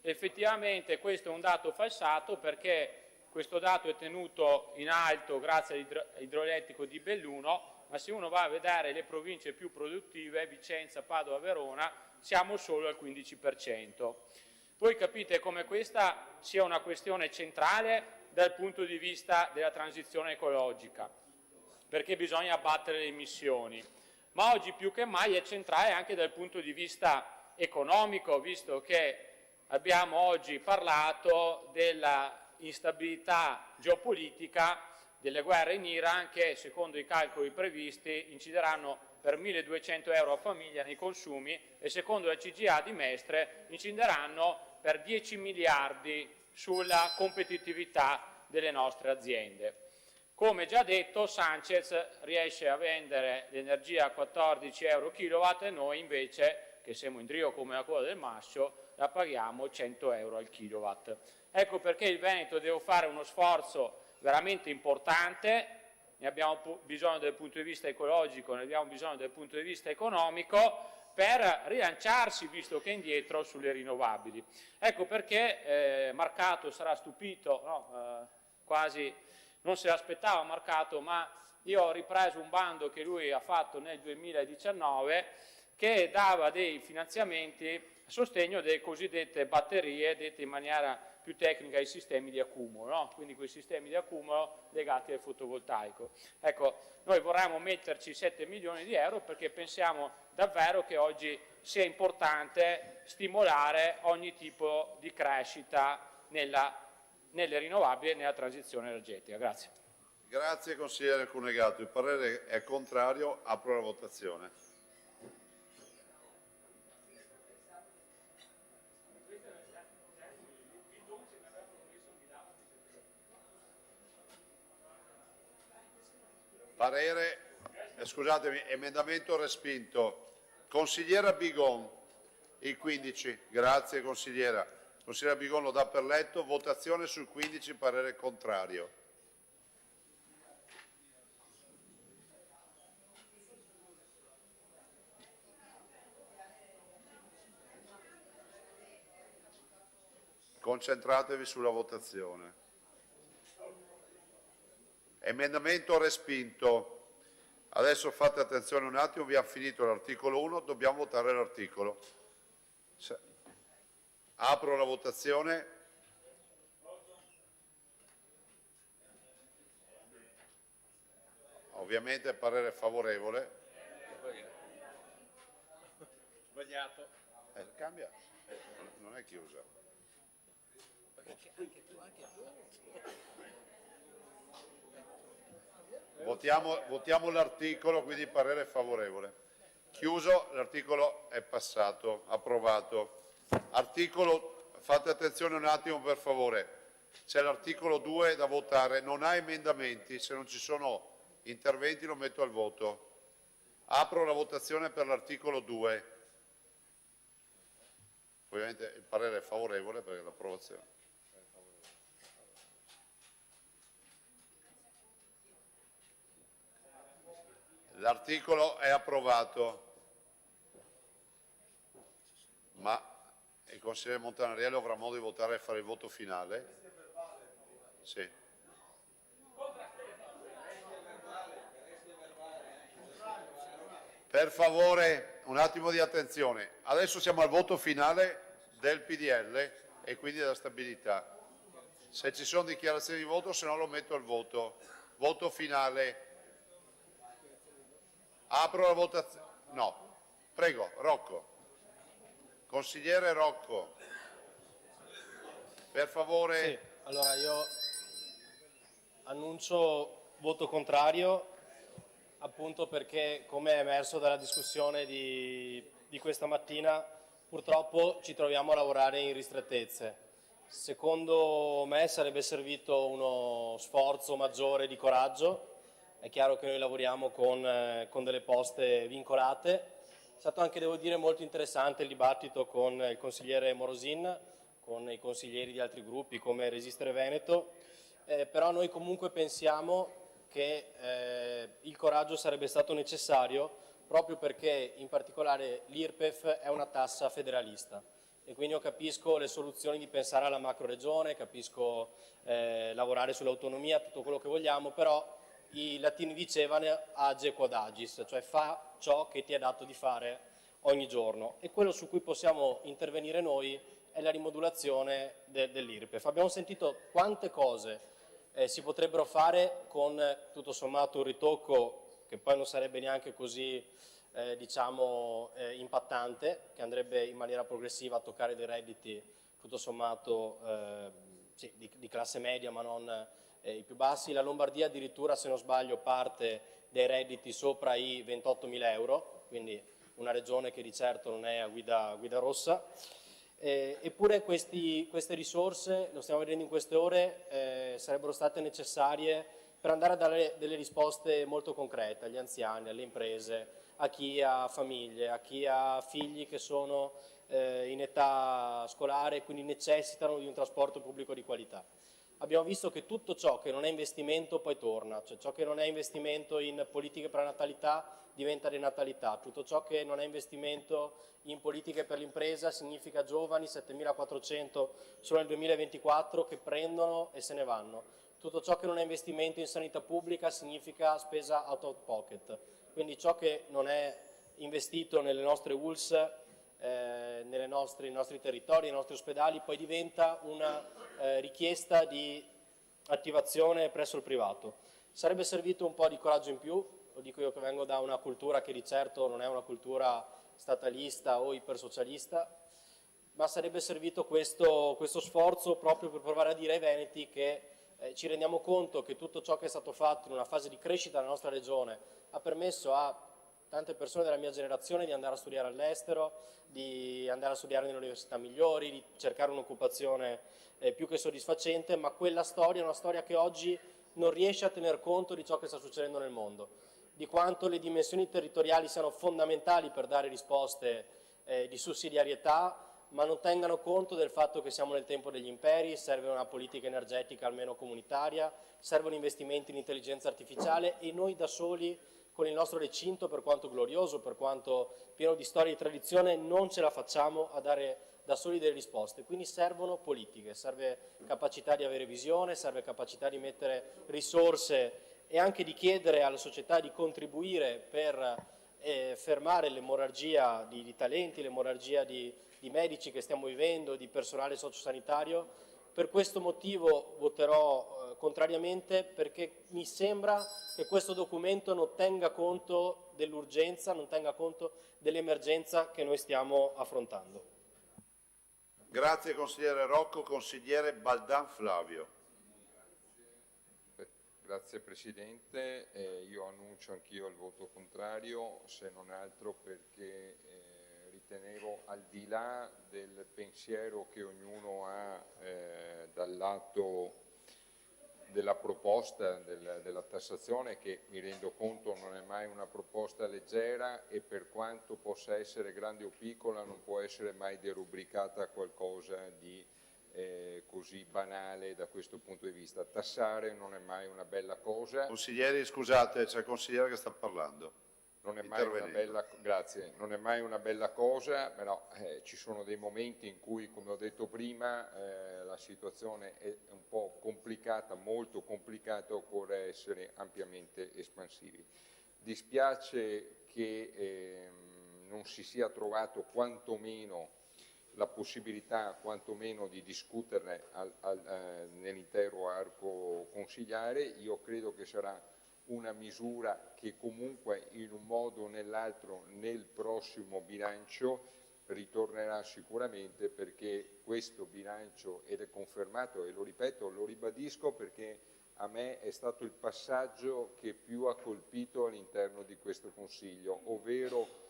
effettivamente questo è un dato falsato, perché questo dato è tenuto in alto grazie all'idroelettrico di Belluno, ma se uno va a vedere le province più produttive, Vicenza, Padova, Verona, siamo solo al 15%. Voi capite come questa sia una questione centrale dal punto di vista della transizione ecologica, perché bisogna abbattere le emissioni, ma oggi più che mai è centrale anche dal punto di vista economico, visto che abbiamo oggi parlato della instabilità geopolitica, delle guerre in Iran, che secondo i calcoli previsti incideranno per 1.200 euro a famiglia nei consumi, e secondo la CGA di Mestre incideranno per 10 miliardi sulla competitività delle nostre aziende. Come già detto, Sanchez riesce a vendere l'energia a 14 euro kilowatt e noi invece, che siamo in Drio come la coda del Maschio, la paghiamo 100 euro al kilowatt. Ecco perché il Veneto deve fare uno sforzo veramente importante, ne abbiamo bisogno dal punto di vista ecologico, ne abbiamo bisogno dal punto di vista economico, per rilanciarsi, visto che è indietro sulle rinnovabili. Ecco perché Marcato sarà stupito, no? Quasi non se l'aspettava Marcato, ma io ho ripreso un bando che lui ha fatto nel 2019 che dava dei finanziamenti a sostegno delle cosiddette batterie, dette in maniera più tecnica ai sistemi di accumulo, no? Quindi quei sistemi di accumulo legati al fotovoltaico. Ecco, noi vorremmo metterci 7 milioni di euro perché pensiamo davvero che oggi sia importante stimolare ogni tipo di crescita nelle rinnovabili e nella transizione energetica. Grazie. Grazie consigliere Cunegato, il parere è contrario, apro la votazione. Parere, scusatemi, emendamento respinto. Consigliera Bigon, il 15, grazie consigliera. Consigliera Bigon lo dà per letto, votazione sul 15, parere contrario. Concentratevi sulla votazione. Emendamento respinto. Adesso fate attenzione un attimo, abbiamo finito l'articolo 1, dobbiamo votare l'articolo. Apro la votazione. Ovviamente parere favorevole. Sbagliato. Cambia. Non è chiusa. Votiamo l'articolo, quindi parere favorevole. Chiuso, l'articolo è passato, approvato. Articolo, fate attenzione un attimo per favore, c'è l'articolo 2 da votare, non ha emendamenti, se non ci sono interventi lo metto al voto. Apro la votazione per l'articolo 2. Ovviamente il parere è favorevole perché l'approvazione. L'articolo è approvato, ma il consigliere Montanariello avrà modo di votare e fare il voto finale? Sì. Per favore, un attimo di attenzione. Adesso siamo al voto finale del PDL e quindi della stabilità. Se ci sono dichiarazioni di voto, se no lo metto al voto. Voto finale. Apro la votazione. No. Prego, Rocco. Consigliere Rocco. Per favore. Sì, allora io annuncio voto contrario, appunto perché, come è emerso dalla discussione di questa mattina, purtroppo ci troviamo a lavorare in ristrettezze. Secondo me sarebbe servito uno sforzo maggiore di coraggio. È chiaro che noi lavoriamo con delle poste vincolate. È stato anche, devo dire, molto interessante il dibattito con il consigliere Morosin, con i consiglieri di altri gruppi come Resistere Veneto, però noi comunque pensiamo che il coraggio sarebbe stato necessario proprio perché in particolare l'IRPEF è una tassa federalista e quindi io capisco le soluzioni di pensare alla macro regione, capisco lavorare sull'autonomia, tutto quello che vogliamo, però i latini dicevano age quod agis, cioè fa ciò che ti è dato di fare ogni giorno, e quello su cui possiamo intervenire noi è la rimodulazione dell'IRPEF. Abbiamo sentito quante cose si potrebbero fare con tutto sommato un ritocco che poi non sarebbe neanche così impattante, che andrebbe in maniera progressiva a toccare dei redditi tutto sommato sì, di classe media ma non i più bassi. La Lombardia addirittura, se non sbaglio, parte dei redditi sopra i 28.000 euro, quindi una regione che di certo non è a guida rossa. Eppure queste risorse, lo stiamo vedendo in queste ore, sarebbero state necessarie per andare a dare delle risposte molto concrete agli anziani, alle imprese, a chi ha famiglie, a chi ha figli che sono in età scolare e quindi necessitano di un trasporto pubblico di qualità. Abbiamo visto che tutto ciò che non è investimento poi torna, cioè ciò che non è investimento in politiche per la natalità diventa denatalità, tutto ciò che non è investimento in politiche per l'impresa significa giovani, 7.400 solo nel 2024, che prendono e se ne vanno. Tutto ciò che non è investimento in sanità pubblica significa spesa out of pocket. Quindi ciò che non è investito nelle nostre ULS, nei nostri territori, nei nostri ospedali, poi diventa una richiesta di attivazione presso il privato. Sarebbe servito un po' di coraggio in più, lo dico io che vengo da una cultura che di certo non è una cultura statalista o ipersocialista, ma sarebbe servito questo sforzo proprio per provare a dire ai veneti che ci rendiamo conto che tutto ciò che è stato fatto in una fase di crescita della nostra regione ha permesso a tante persone della mia generazione di andare a studiare all'estero, di andare a studiare nelle università migliori, di cercare un'occupazione più che soddisfacente, ma quella storia è una storia che oggi non riesce a tener conto di ciò che sta succedendo nel mondo, di quanto le dimensioni territoriali siano fondamentali per dare risposte di sussidiarietà, ma non tengano conto del fatto che siamo nel tempo degli imperi, serve una politica energetica almeno comunitaria, servono investimenti in intelligenza artificiale e noi da soli, con il nostro recinto, per quanto glorioso, per quanto pieno di storia e di tradizione, non ce la facciamo a dare da soli delle risposte. Quindi servono politiche, serve capacità di avere visione, serve capacità di mettere risorse e anche di chiedere alla società di contribuire per fermare l'emorragia di talenti, l'emorragia di medici che stiamo vivendo, di personale sociosanitario. Per questo motivo voterò contrariamente, perché mi sembra che questo documento non tenga conto dell'urgenza, non tenga conto dell'emergenza che noi stiamo affrontando. Grazie consigliere Rocco. Consigliere Baldan Flavio. Grazie Presidente, io annuncio anch'io il voto contrario, se non altro perché ritenevo, al di là del pensiero che ognuno ha dal lato della proposta della tassazione, che mi rendo conto non è mai una proposta leggera e per quanto possa essere grande o piccola non può essere mai derubricata a qualcosa di così banale da questo punto di vista. Tassare non è mai una bella cosa. Consiglieri, scusate, c'è il consigliere che sta parlando. Non è mai una bella, grazie, non è mai una bella cosa, però ci sono dei momenti in cui, come ho detto prima, la situazione è un po' complicata, molto complicata, occorre essere ampiamente espansivi. Dispiace che non si sia trovato quantomeno la possibilità quantomeno di discuterne nell'intero arco consiliare. Io credo che sarà una misura che comunque in un modo o nell'altro nel prossimo bilancio ritornerà sicuramente, perché questo bilancio, ed è confermato, e lo ripeto, lo ribadisco, perché a me è stato il passaggio che più ha colpito all'interno di questo Consiglio, ovvero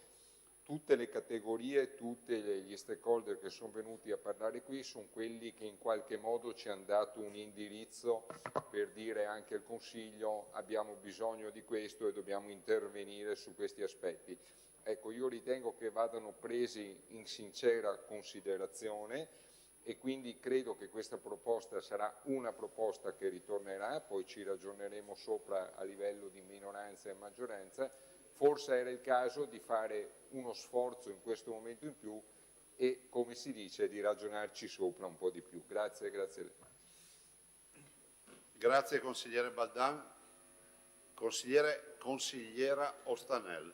tutte le categorie, tutti gli stakeholder che sono venuti a parlare qui sono quelli che in qualche modo ci hanno dato un indirizzo per dire anche al Consiglio abbiamo bisogno di questo e dobbiamo intervenire su questi aspetti. Ecco, io ritengo che vadano presi in sincera considerazione e quindi credo che questa proposta sarà una proposta che ritornerà, poi ci ragioneremo sopra a livello di minoranza e maggioranza. Forse era il caso di fare uno sforzo in questo momento in più e, come si dice, di ragionarci sopra un po' di più. Grazie, grazie. Grazie consigliere Baldan. Consigliera Ostanel.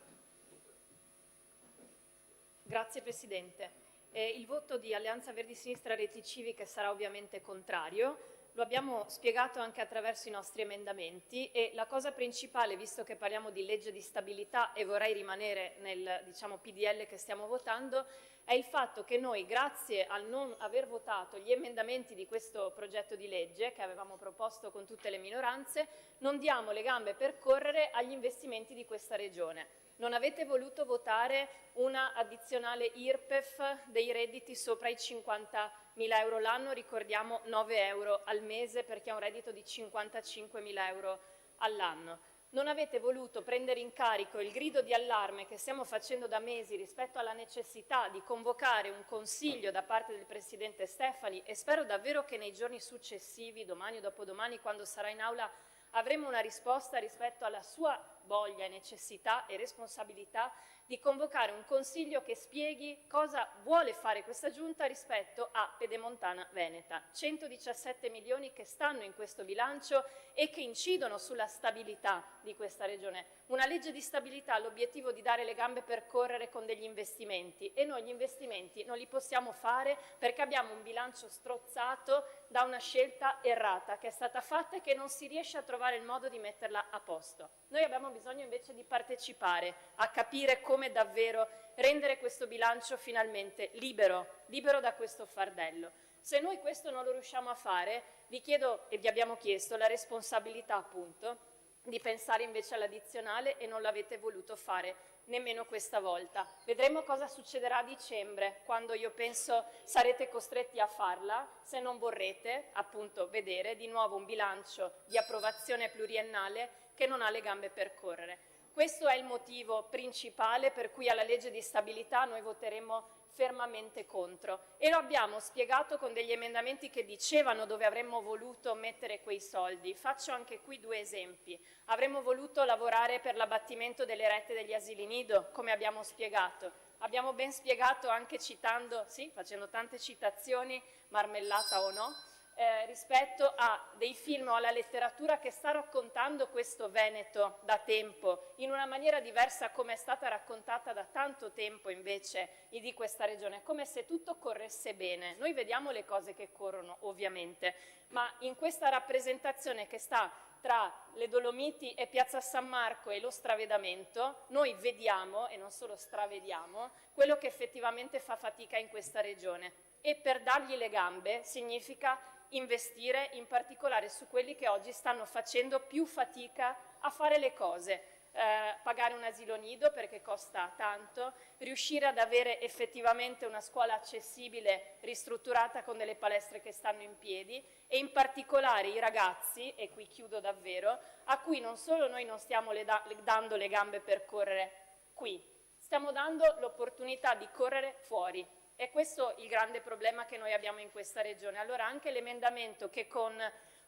Grazie Presidente. Il voto di Alleanza Verdi Sinistra Reti Civiche sarà ovviamente contrario. Lo abbiamo spiegato anche attraverso i nostri emendamenti e la cosa principale, visto che parliamo di legge di stabilità e vorrei rimanere nel PDL che stiamo votando, è il fatto che noi, grazie al non aver votato gli emendamenti di questo progetto di legge che avevamo proposto con tutte le minoranze, non diamo le gambe per correre agli investimenti di questa Regione. Non avete voluto votare una addizionale IRPEF dei redditi sopra i 50.000 euro l'anno, ricordiamo 9 euro al mese per chi ha un reddito di 55.000 euro all'anno. Non avete voluto prendere in carico il grido di allarme che stiamo facendo da mesi rispetto alla necessità di convocare un consiglio da parte del Presidente Stefani e spero davvero che nei giorni successivi, domani o dopodomani, quando sarà in aula, avremo una risposta rispetto alla sua voglia e necessità e responsabilità di convocare un Consiglio che spieghi cosa vuole fare questa Giunta rispetto a Pedemontana Veneta. 117 milioni che stanno in questo bilancio e che incidono sulla stabilità di questa Regione. Una legge di stabilità ha l'obiettivo di dare le gambe per correre con degli investimenti e noi gli investimenti non li possiamo fare perché abbiamo un bilancio strozzato da una scelta errata che è stata fatta e che non si riesce a trovare il modo di metterla a posto. Noi abbiamo bisogno invece di partecipare, a capire come davvero rendere questo bilancio finalmente libero da questo fardello. Se noi questo non lo riusciamo a fare, vi chiedo e vi abbiamo chiesto la responsabilità appunto di pensare invece all'addizionale e non l'avete voluto fare nemmeno questa volta. Vedremo cosa succederà a dicembre, quando io penso sarete costretti a farla, se non vorrete appunto vedere di nuovo un bilancio di approvazione pluriennale che non ha le gambe per correre. Questo è il motivo principale per cui alla legge di stabilità noi voteremo fermamente contro e lo abbiamo spiegato con degli emendamenti che dicevano dove avremmo voluto mettere quei soldi. Faccio anche qui due esempi. Avremmo voluto lavorare per l'abbattimento delle rette degli asili nido, come abbiamo spiegato. Abbiamo ben spiegato anche citando, sì, facendo tante citazioni, marmellata o no, rispetto a dei film o alla letteratura che sta raccontando questo Veneto da tempo, in una maniera diversa come è stata raccontata da tanto tempo invece di questa regione, come se tutto corresse bene. Noi vediamo le cose che corrono ovviamente, ma in questa rappresentazione che sta tra le Dolomiti e Piazza San Marco e lo stravedamento, noi vediamo, e non solo stravediamo, quello che effettivamente fa fatica in questa regione. E per dargli le gambe significa investire in particolare su quelli che oggi stanno facendo più fatica a fare le cose, pagare un asilo nido perché costa tanto, riuscire ad avere effettivamente una scuola accessibile, ristrutturata con delle palestre che stanno in piedi e in particolare i ragazzi, e qui chiudo davvero, a cui non solo noi non stiamo dando le gambe per correre qui, stiamo dando l'opportunità di correre fuori. E questo è il grande problema che noi abbiamo in questa regione. Allora anche l'emendamento che con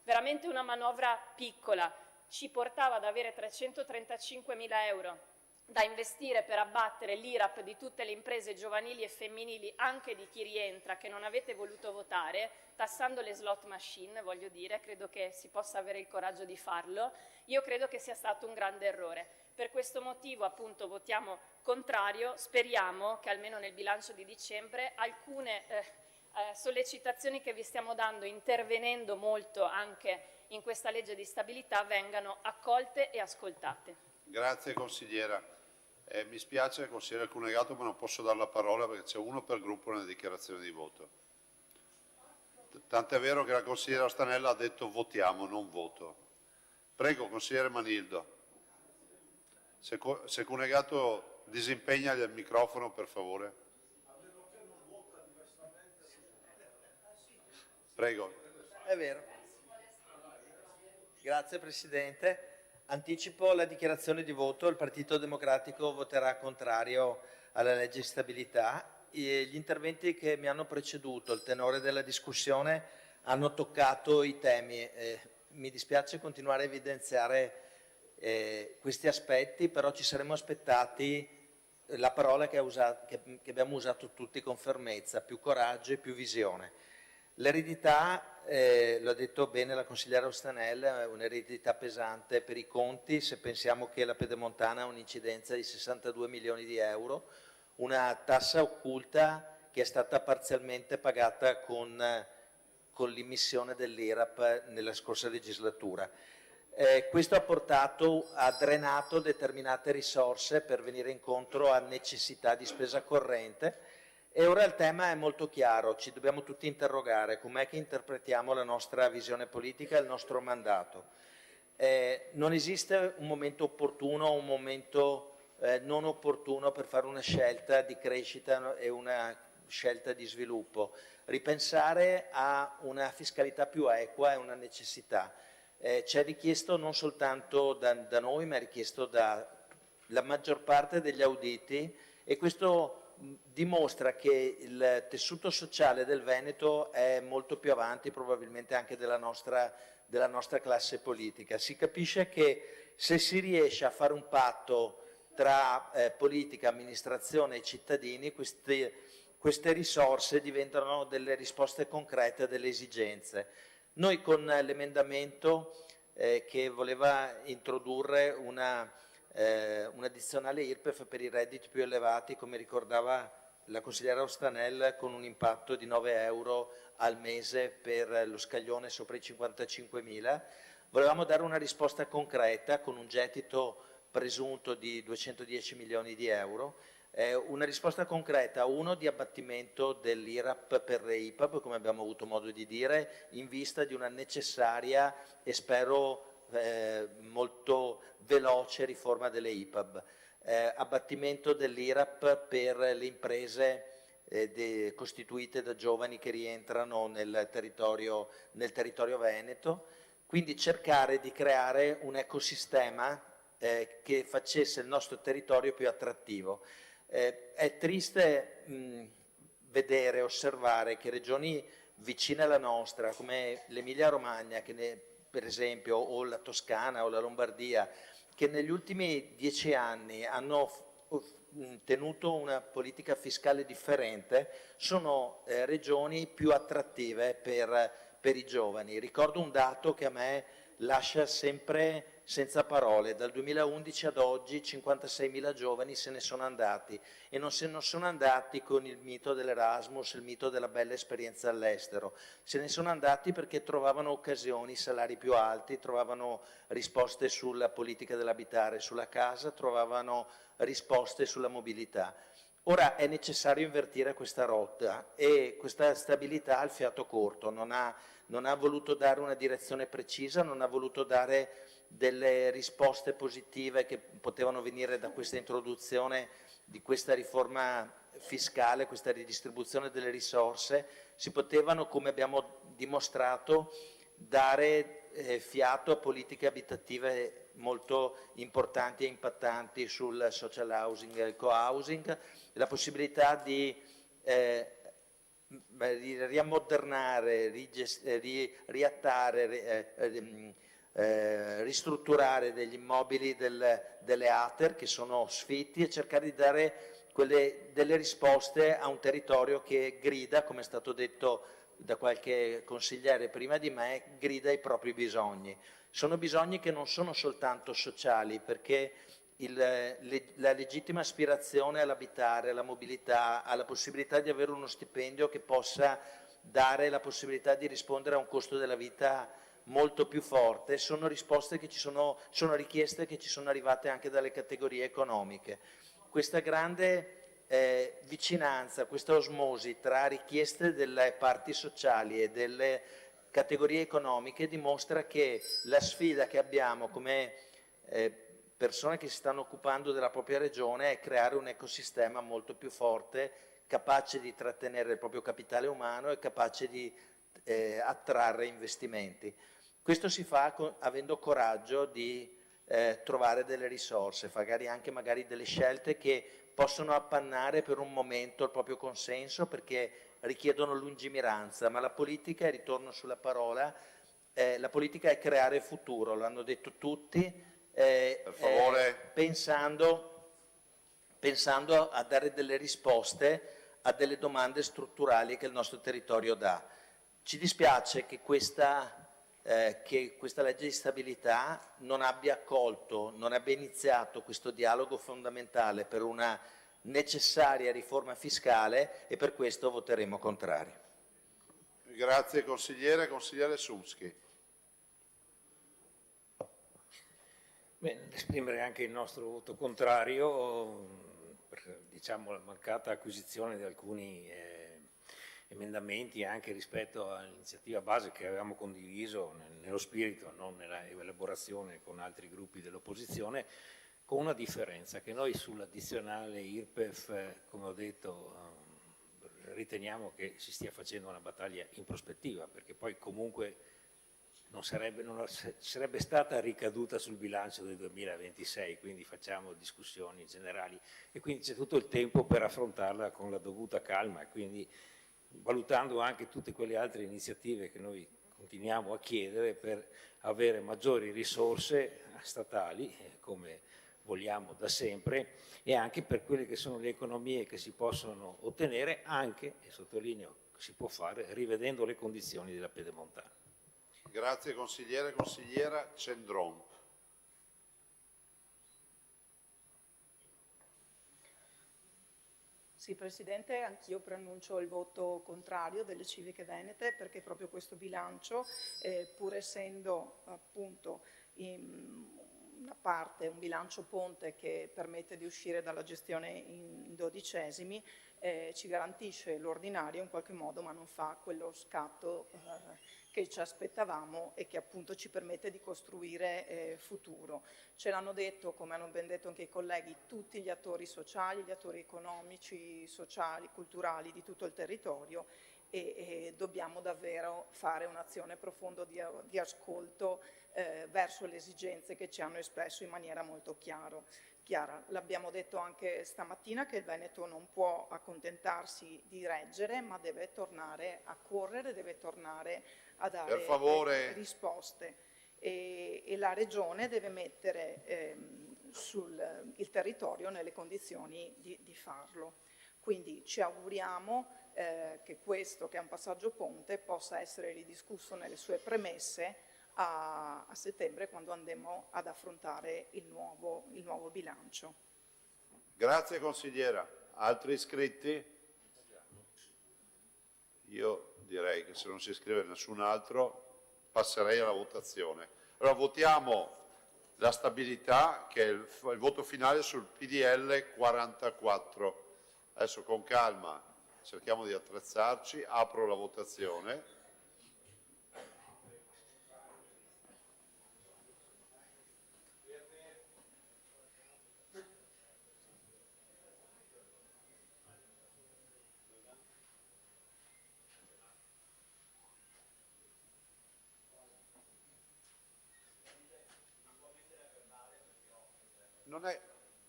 veramente una manovra piccola ci portava ad avere 335.000 euro da investire per abbattere l'IRAP di tutte le imprese giovanili e femminili, anche di chi rientra, che non avete voluto votare, tassando le slot machine, voglio dire, credo che si possa avere il coraggio di farlo. Io credo che sia stato un grande errore. Per questo motivo appunto votiamo contrario, speriamo che almeno nel bilancio di dicembre alcune sollecitazioni che vi stiamo dando, intervenendo molto anche in questa legge di stabilità, vengano accolte e ascoltate. Grazie consigliera. Mi spiace consigliere Cunegato, ma non posso dare la parola perché c'è uno per gruppo nella dichiarazione di voto. Tant'è vero che la consigliera Ostanella ha detto votiamo, non voto. Prego, consigliere Manildo. Se Cunegato disimpegna il microfono, per favore. Prego. È vero. Grazie Presidente. Anticipo la dichiarazione di voto. Il Partito Democratico voterà contrario alla legge di stabilità. Gli interventi che mi hanno preceduto, il tenore della discussione, hanno toccato i temi. Mi dispiace continuare a evidenziare questi aspetti, però ci saremmo aspettati la parola che abbiamo usato tutti con fermezza: più coraggio e più visione. L'eredità, l'ha detto bene la consigliera Ostanella, è un'eredità pesante per i conti. Se pensiamo che la Pedemontana ha un'incidenza di 62 milioni di euro, una tassa occulta che è stata parzialmente pagata con l'immissione dell'IRAP nella scorsa legislatura. Questo ha drenato determinate risorse per venire incontro a necessità di spesa corrente. E ora il tema è molto chiaro, ci dobbiamo tutti interrogare: com'è che interpretiamo la nostra visione politica e il nostro mandato. Non esiste un momento opportuno o un momento non opportuno per fare una scelta di crescita e una scelta di sviluppo. Ripensare a una fiscalità più equa è una necessità. C'è richiesto non soltanto da noi, ma è richiesto dalla maggior parte degli auditi, e questo dimostra che il tessuto sociale del Veneto è molto più avanti probabilmente anche della nostra classe politica. Si capisce che se si riesce a fare un patto tra politica, amministrazione e cittadini, queste risorse diventano delle risposte concrete a delle esigenze. Noi con l'emendamento che voleva introdurre un'addizionale IRPEF per i redditi più elevati, come ricordava la consigliera Ostanella, con un impatto di 9 euro al mese per lo scaglione sopra i 55.000, volevamo dare una risposta concreta con un gettito presunto di 210 milioni di euro, una risposta concreta, uno, di abbattimento dell'IRAP per le IPAB, come abbiamo avuto modo di dire, in vista di una necessaria e spero molto veloce riforma delle IPAB, abbattimento dell'IRAP per le imprese costituite da giovani che rientrano nel territorio veneto, quindi cercare di creare un ecosistema che facesse il nostro territorio più attrattivo. È triste vedere, osservare che regioni vicine alla nostra, come l'Emilia Romagna, per esempio, o la Toscana o la Lombardia, che negli ultimi 10 anni hanno tenuto una politica fiscale differente, sono regioni più attrattive per i giovani. Ricordo un dato che a me lascia sempre senza parole: dal 2011 ad oggi 56.000 giovani se ne sono andati, e non se ne sono andati con il mito dell'Erasmus, il mito della bella esperienza all'estero, se ne sono andati perché trovavano occasioni, salari più alti, trovavano risposte sulla politica dell'abitare, sulla casa, trovavano risposte sulla mobilità. Ora è necessario invertire questa rotta, e questa stabilità ha il fiato corto, non ha voluto dare una direzione precisa, non ha voluto dare delle risposte positive che potevano venire da questa introduzione di questa riforma fiscale, questa ridistribuzione delle risorse. Si potevano, come abbiamo dimostrato, dare fiato a politiche abitative molto importanti e impattanti sul social housing e il co-housing, la possibilità di riammodernare, riattare, ristrutturare degli immobili delle ATER che sono sfitti e cercare di dare delle risposte a un territorio che grida, come è stato detto da qualche consigliere prima di me, grida i propri bisogni. Sono bisogni che non sono soltanto sociali, perché la legittima aspirazione all'abitare, alla mobilità, alla possibilità di avere uno stipendio che possa dare la possibilità di rispondere a un costo della vita molto più forte, sono risposte che sono richieste che ci sono arrivate anche dalle categorie economiche. Questa grande vicinanza, questa osmosi tra richieste delle parti sociali e delle categorie economiche dimostra che la sfida che abbiamo come persone che si stanno occupando della propria regione è creare un ecosistema molto più forte, capace di trattenere il proprio capitale umano e capace di attrarre investimenti. Questo si fa avendo coraggio di trovare delle risorse, magari delle scelte che possono appannare per un momento il proprio consenso perché richiedono lungimiranza, ma la politica, e ritorno sulla parola, la politica è creare futuro, l'hanno detto tutti, per favore. Pensando a dare delle risposte a delle domande strutturali che il nostro territorio dà. Ci dispiace che questa legge di stabilità non abbia accolto, non abbia iniziato questo dialogo fondamentale per una necessaria riforma fiscale e per questo voteremo contrari. Grazie consigliere. Consigliere Sumschi. Bene, esprimere anche il nostro voto contrario per la mancata acquisizione di alcuni emendamenti anche rispetto all'iniziativa base che avevamo condiviso nello spirito, non nella elaborazione con altri gruppi dell'opposizione, con una differenza, che noi sull'addizionale IRPEF, come ho detto, riteniamo che si stia facendo una battaglia in prospettiva, perché poi comunque non sarebbe stata ricaduta sul bilancio del 2026, quindi facciamo discussioni generali e quindi c'è tutto il tempo per affrontarla con la dovuta calma e quindi valutando anche tutte quelle altre iniziative che noi continuiamo a chiedere per avere maggiori risorse statali, come vogliamo da sempre, e anche per quelle che sono le economie che si possono ottenere anche, e sottolineo, si può fare rivedendo le condizioni della pedemontana. Grazie consigliere. Consigliera Cendron. Sì, Presidente, anch'io preannuncio il voto contrario delle Civiche Venete perché proprio questo bilancio, pur essendo appunto una parte, un bilancio ponte che permette di uscire dalla gestione in dodicesimi, ci garantisce l'ordinario in qualche modo, ma non fa quello scatto che ci aspettavamo e che appunto ci permette di costruire futuro. Ce l'hanno detto, come hanno ben detto anche i colleghi, tutti gli attori sociali, gli attori economici, sociali, culturali di tutto il territorio e dobbiamo davvero fare un'azione profonda di ascolto verso le esigenze che ci hanno espresso in maniera molto chiara. L'abbiamo detto anche stamattina che il Veneto non può accontentarsi di reggere, ma deve tornare a correre, deve tornare a dare risposte e la Regione deve mettere il territorio nelle condizioni di farlo. Quindi ci auguriamo che questo, che è un passaggio ponte, possa essere ridiscusso nelle sue premesse a settembre, quando andremo ad affrontare il nuovo bilancio. Grazie consigliera. Altri iscritti? Io direi che se non si iscrive nessun altro passerei alla votazione. Allora votiamo la stabilità, che è il voto finale sul PDL 44. Adesso con calma cerchiamo di attrezzarci, apro la votazione.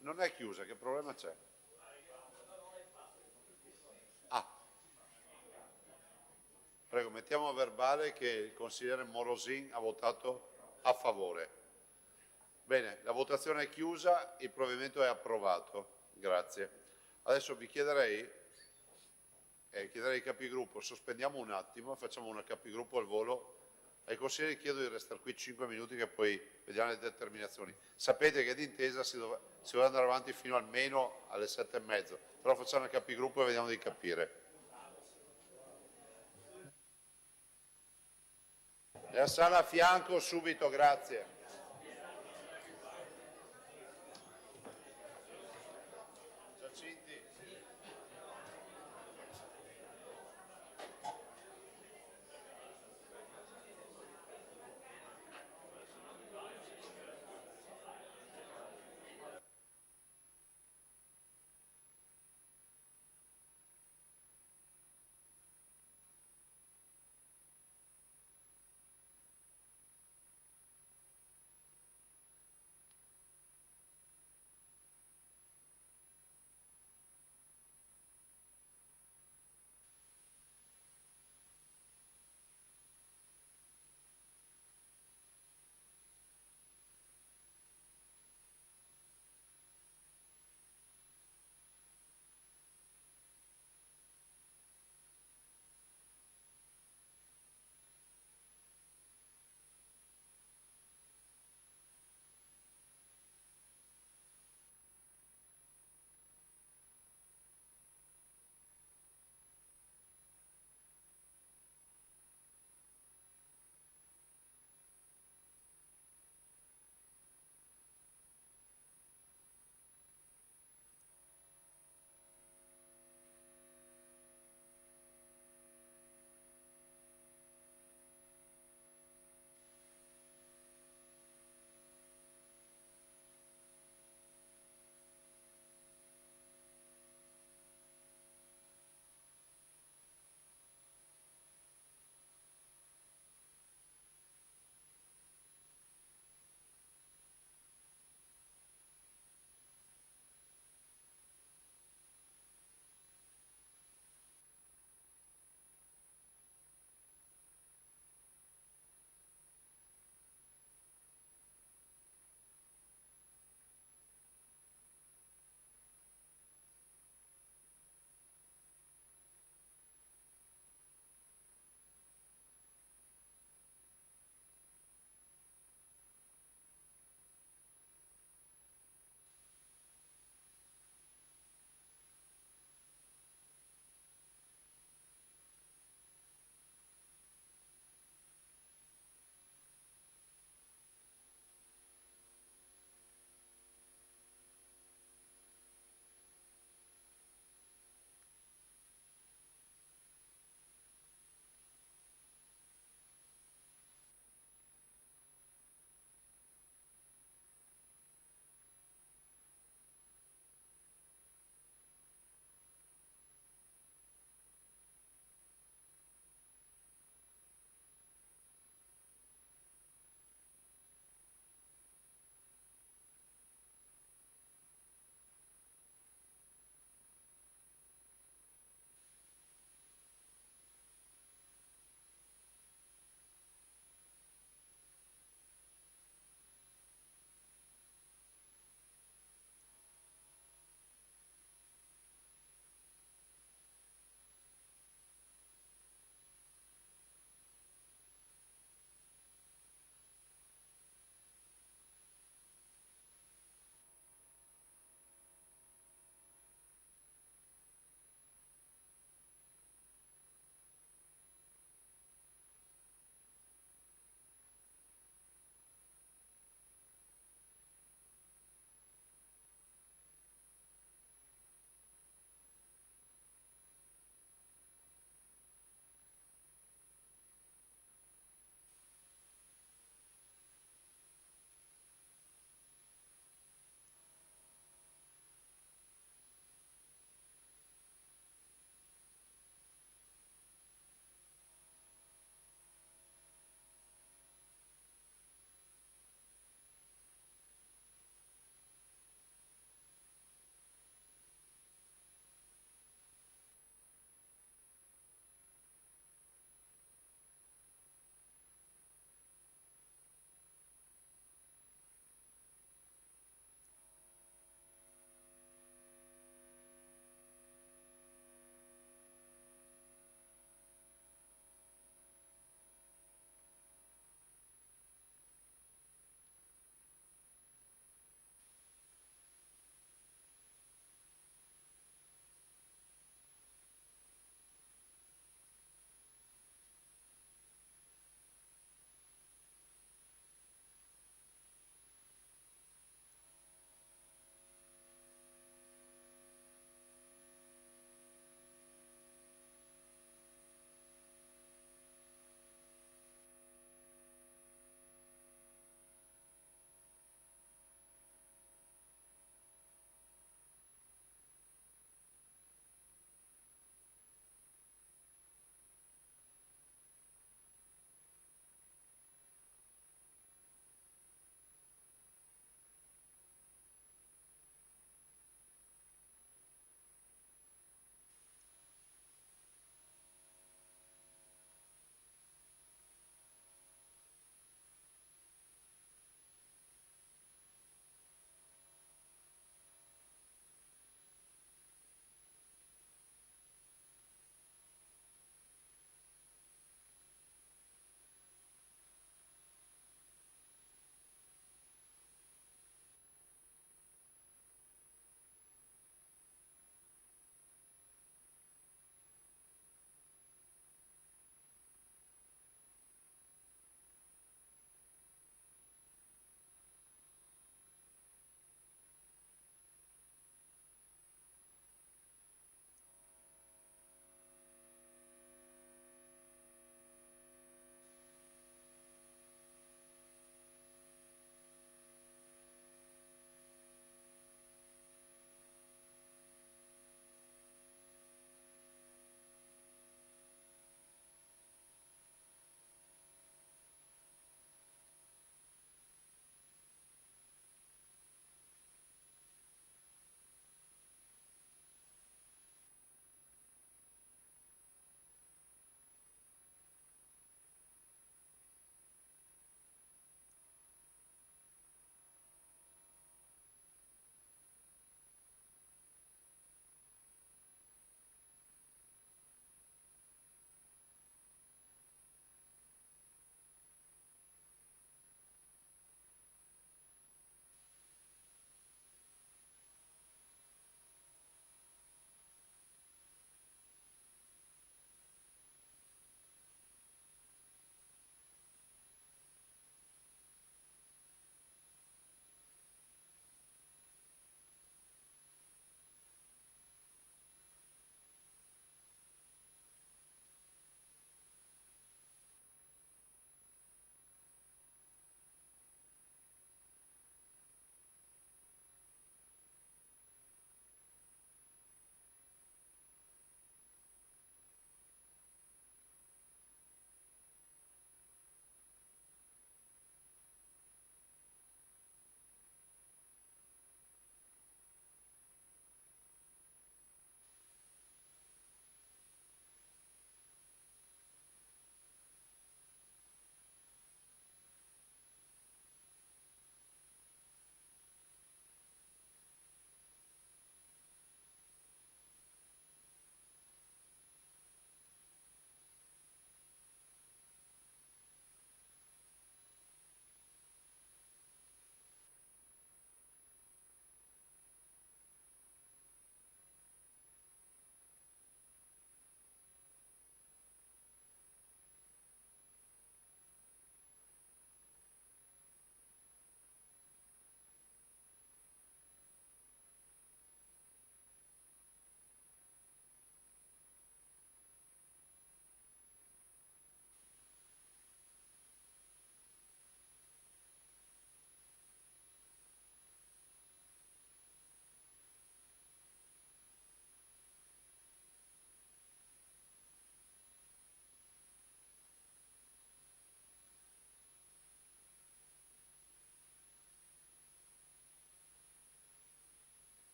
Non è chiusa, che problema c'è? Prego, mettiamo a verbale che il consigliere Morosin ha votato A favore. Bene, la votazione è chiusa, il provvedimento è approvato. Grazie. Adesso vi chiederei ai capigruppo, sospendiamo un attimo, facciamo una capigruppo al volo. Ai consiglieri chiedo di restare qui 5 minuti che poi vediamo le determinazioni. Sapete che d'intesa si dovrà andare avanti fino almeno alle 7:30, però facciamo il capigruppo e vediamo di capire. Nella sala a fianco subito, grazie.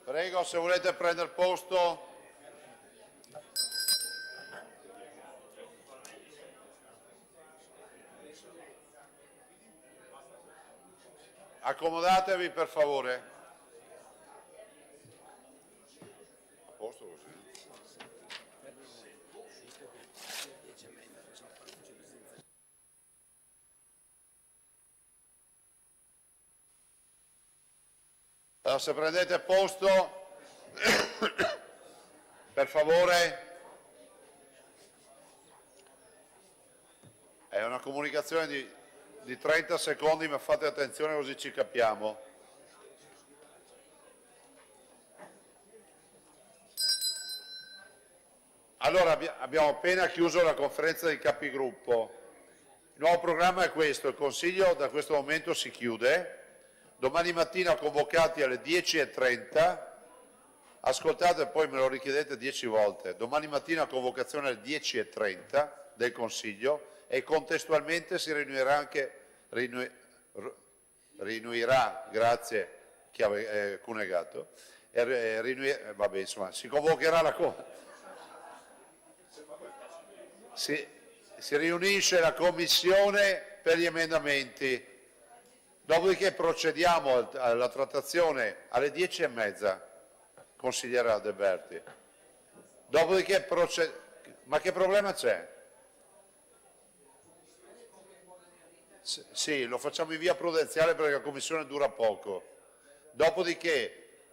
Prego, se volete prendere posto. Accomodatevi per favore. A posto così. Allora, se prendete posto, per favore. È una comunicazione di 30 secondi, ma fate attenzione così ci capiamo. Allora, abbiamo appena chiuso la conferenza dei capigruppo. Il nuovo programma è questo: il Consiglio da questo momento si chiude. Domani mattina convocati alle 10:30, ascoltate, poi me lo richiedete 10 volte. Domani mattina convocazione alle 10:30 del Consiglio e contestualmente si riunirà anche, grazie chi ha cunegato, vabbè, insomma, si convocherà si riunisce la Commissione per gli emendamenti, dopodiché procediamo alla trattazione alle 10:30, consigliera De Berti. Dopodiché ma che problema c'è? Sì, lo facciamo in via prudenziale perché la commissione dura poco. Dopodiché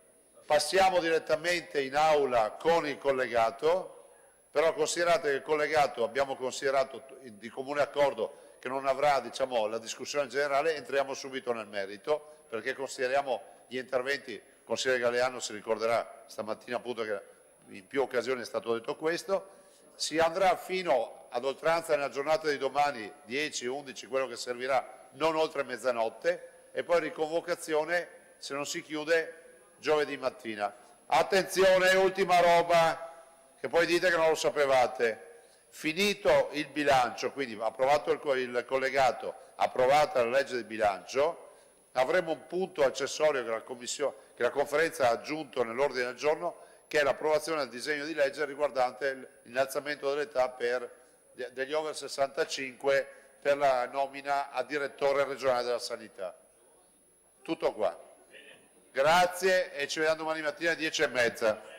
passiamo direttamente in aula con il collegato, però considerate che il collegato abbiamo considerato di comune accordo che non avrà, diciamo, la discussione generale, entriamo subito nel merito perché consideriamo gli interventi. Il consigliere Galeano si ricorderà stamattina appunto che in più occasioni è stato detto questo. Si andrà fino ad oltranza nella giornata di domani, 10, 11, quello che servirà, non oltre mezzanotte, e poi riconvocazione, se non si chiude, giovedì mattina. Attenzione, ultima roba, che poi dite che non lo sapevate. Finito il bilancio, quindi approvato il collegato, approvata la legge di bilancio, avremo un punto accessorio che la Conferenza ha aggiunto nell'ordine del giorno, che è l'approvazione del disegno di legge riguardante l'innalzamento dell'età degli over 65 per la nomina a direttore regionale della sanità. Tutto qua. Grazie e ci vediamo domani mattina alle 10:30.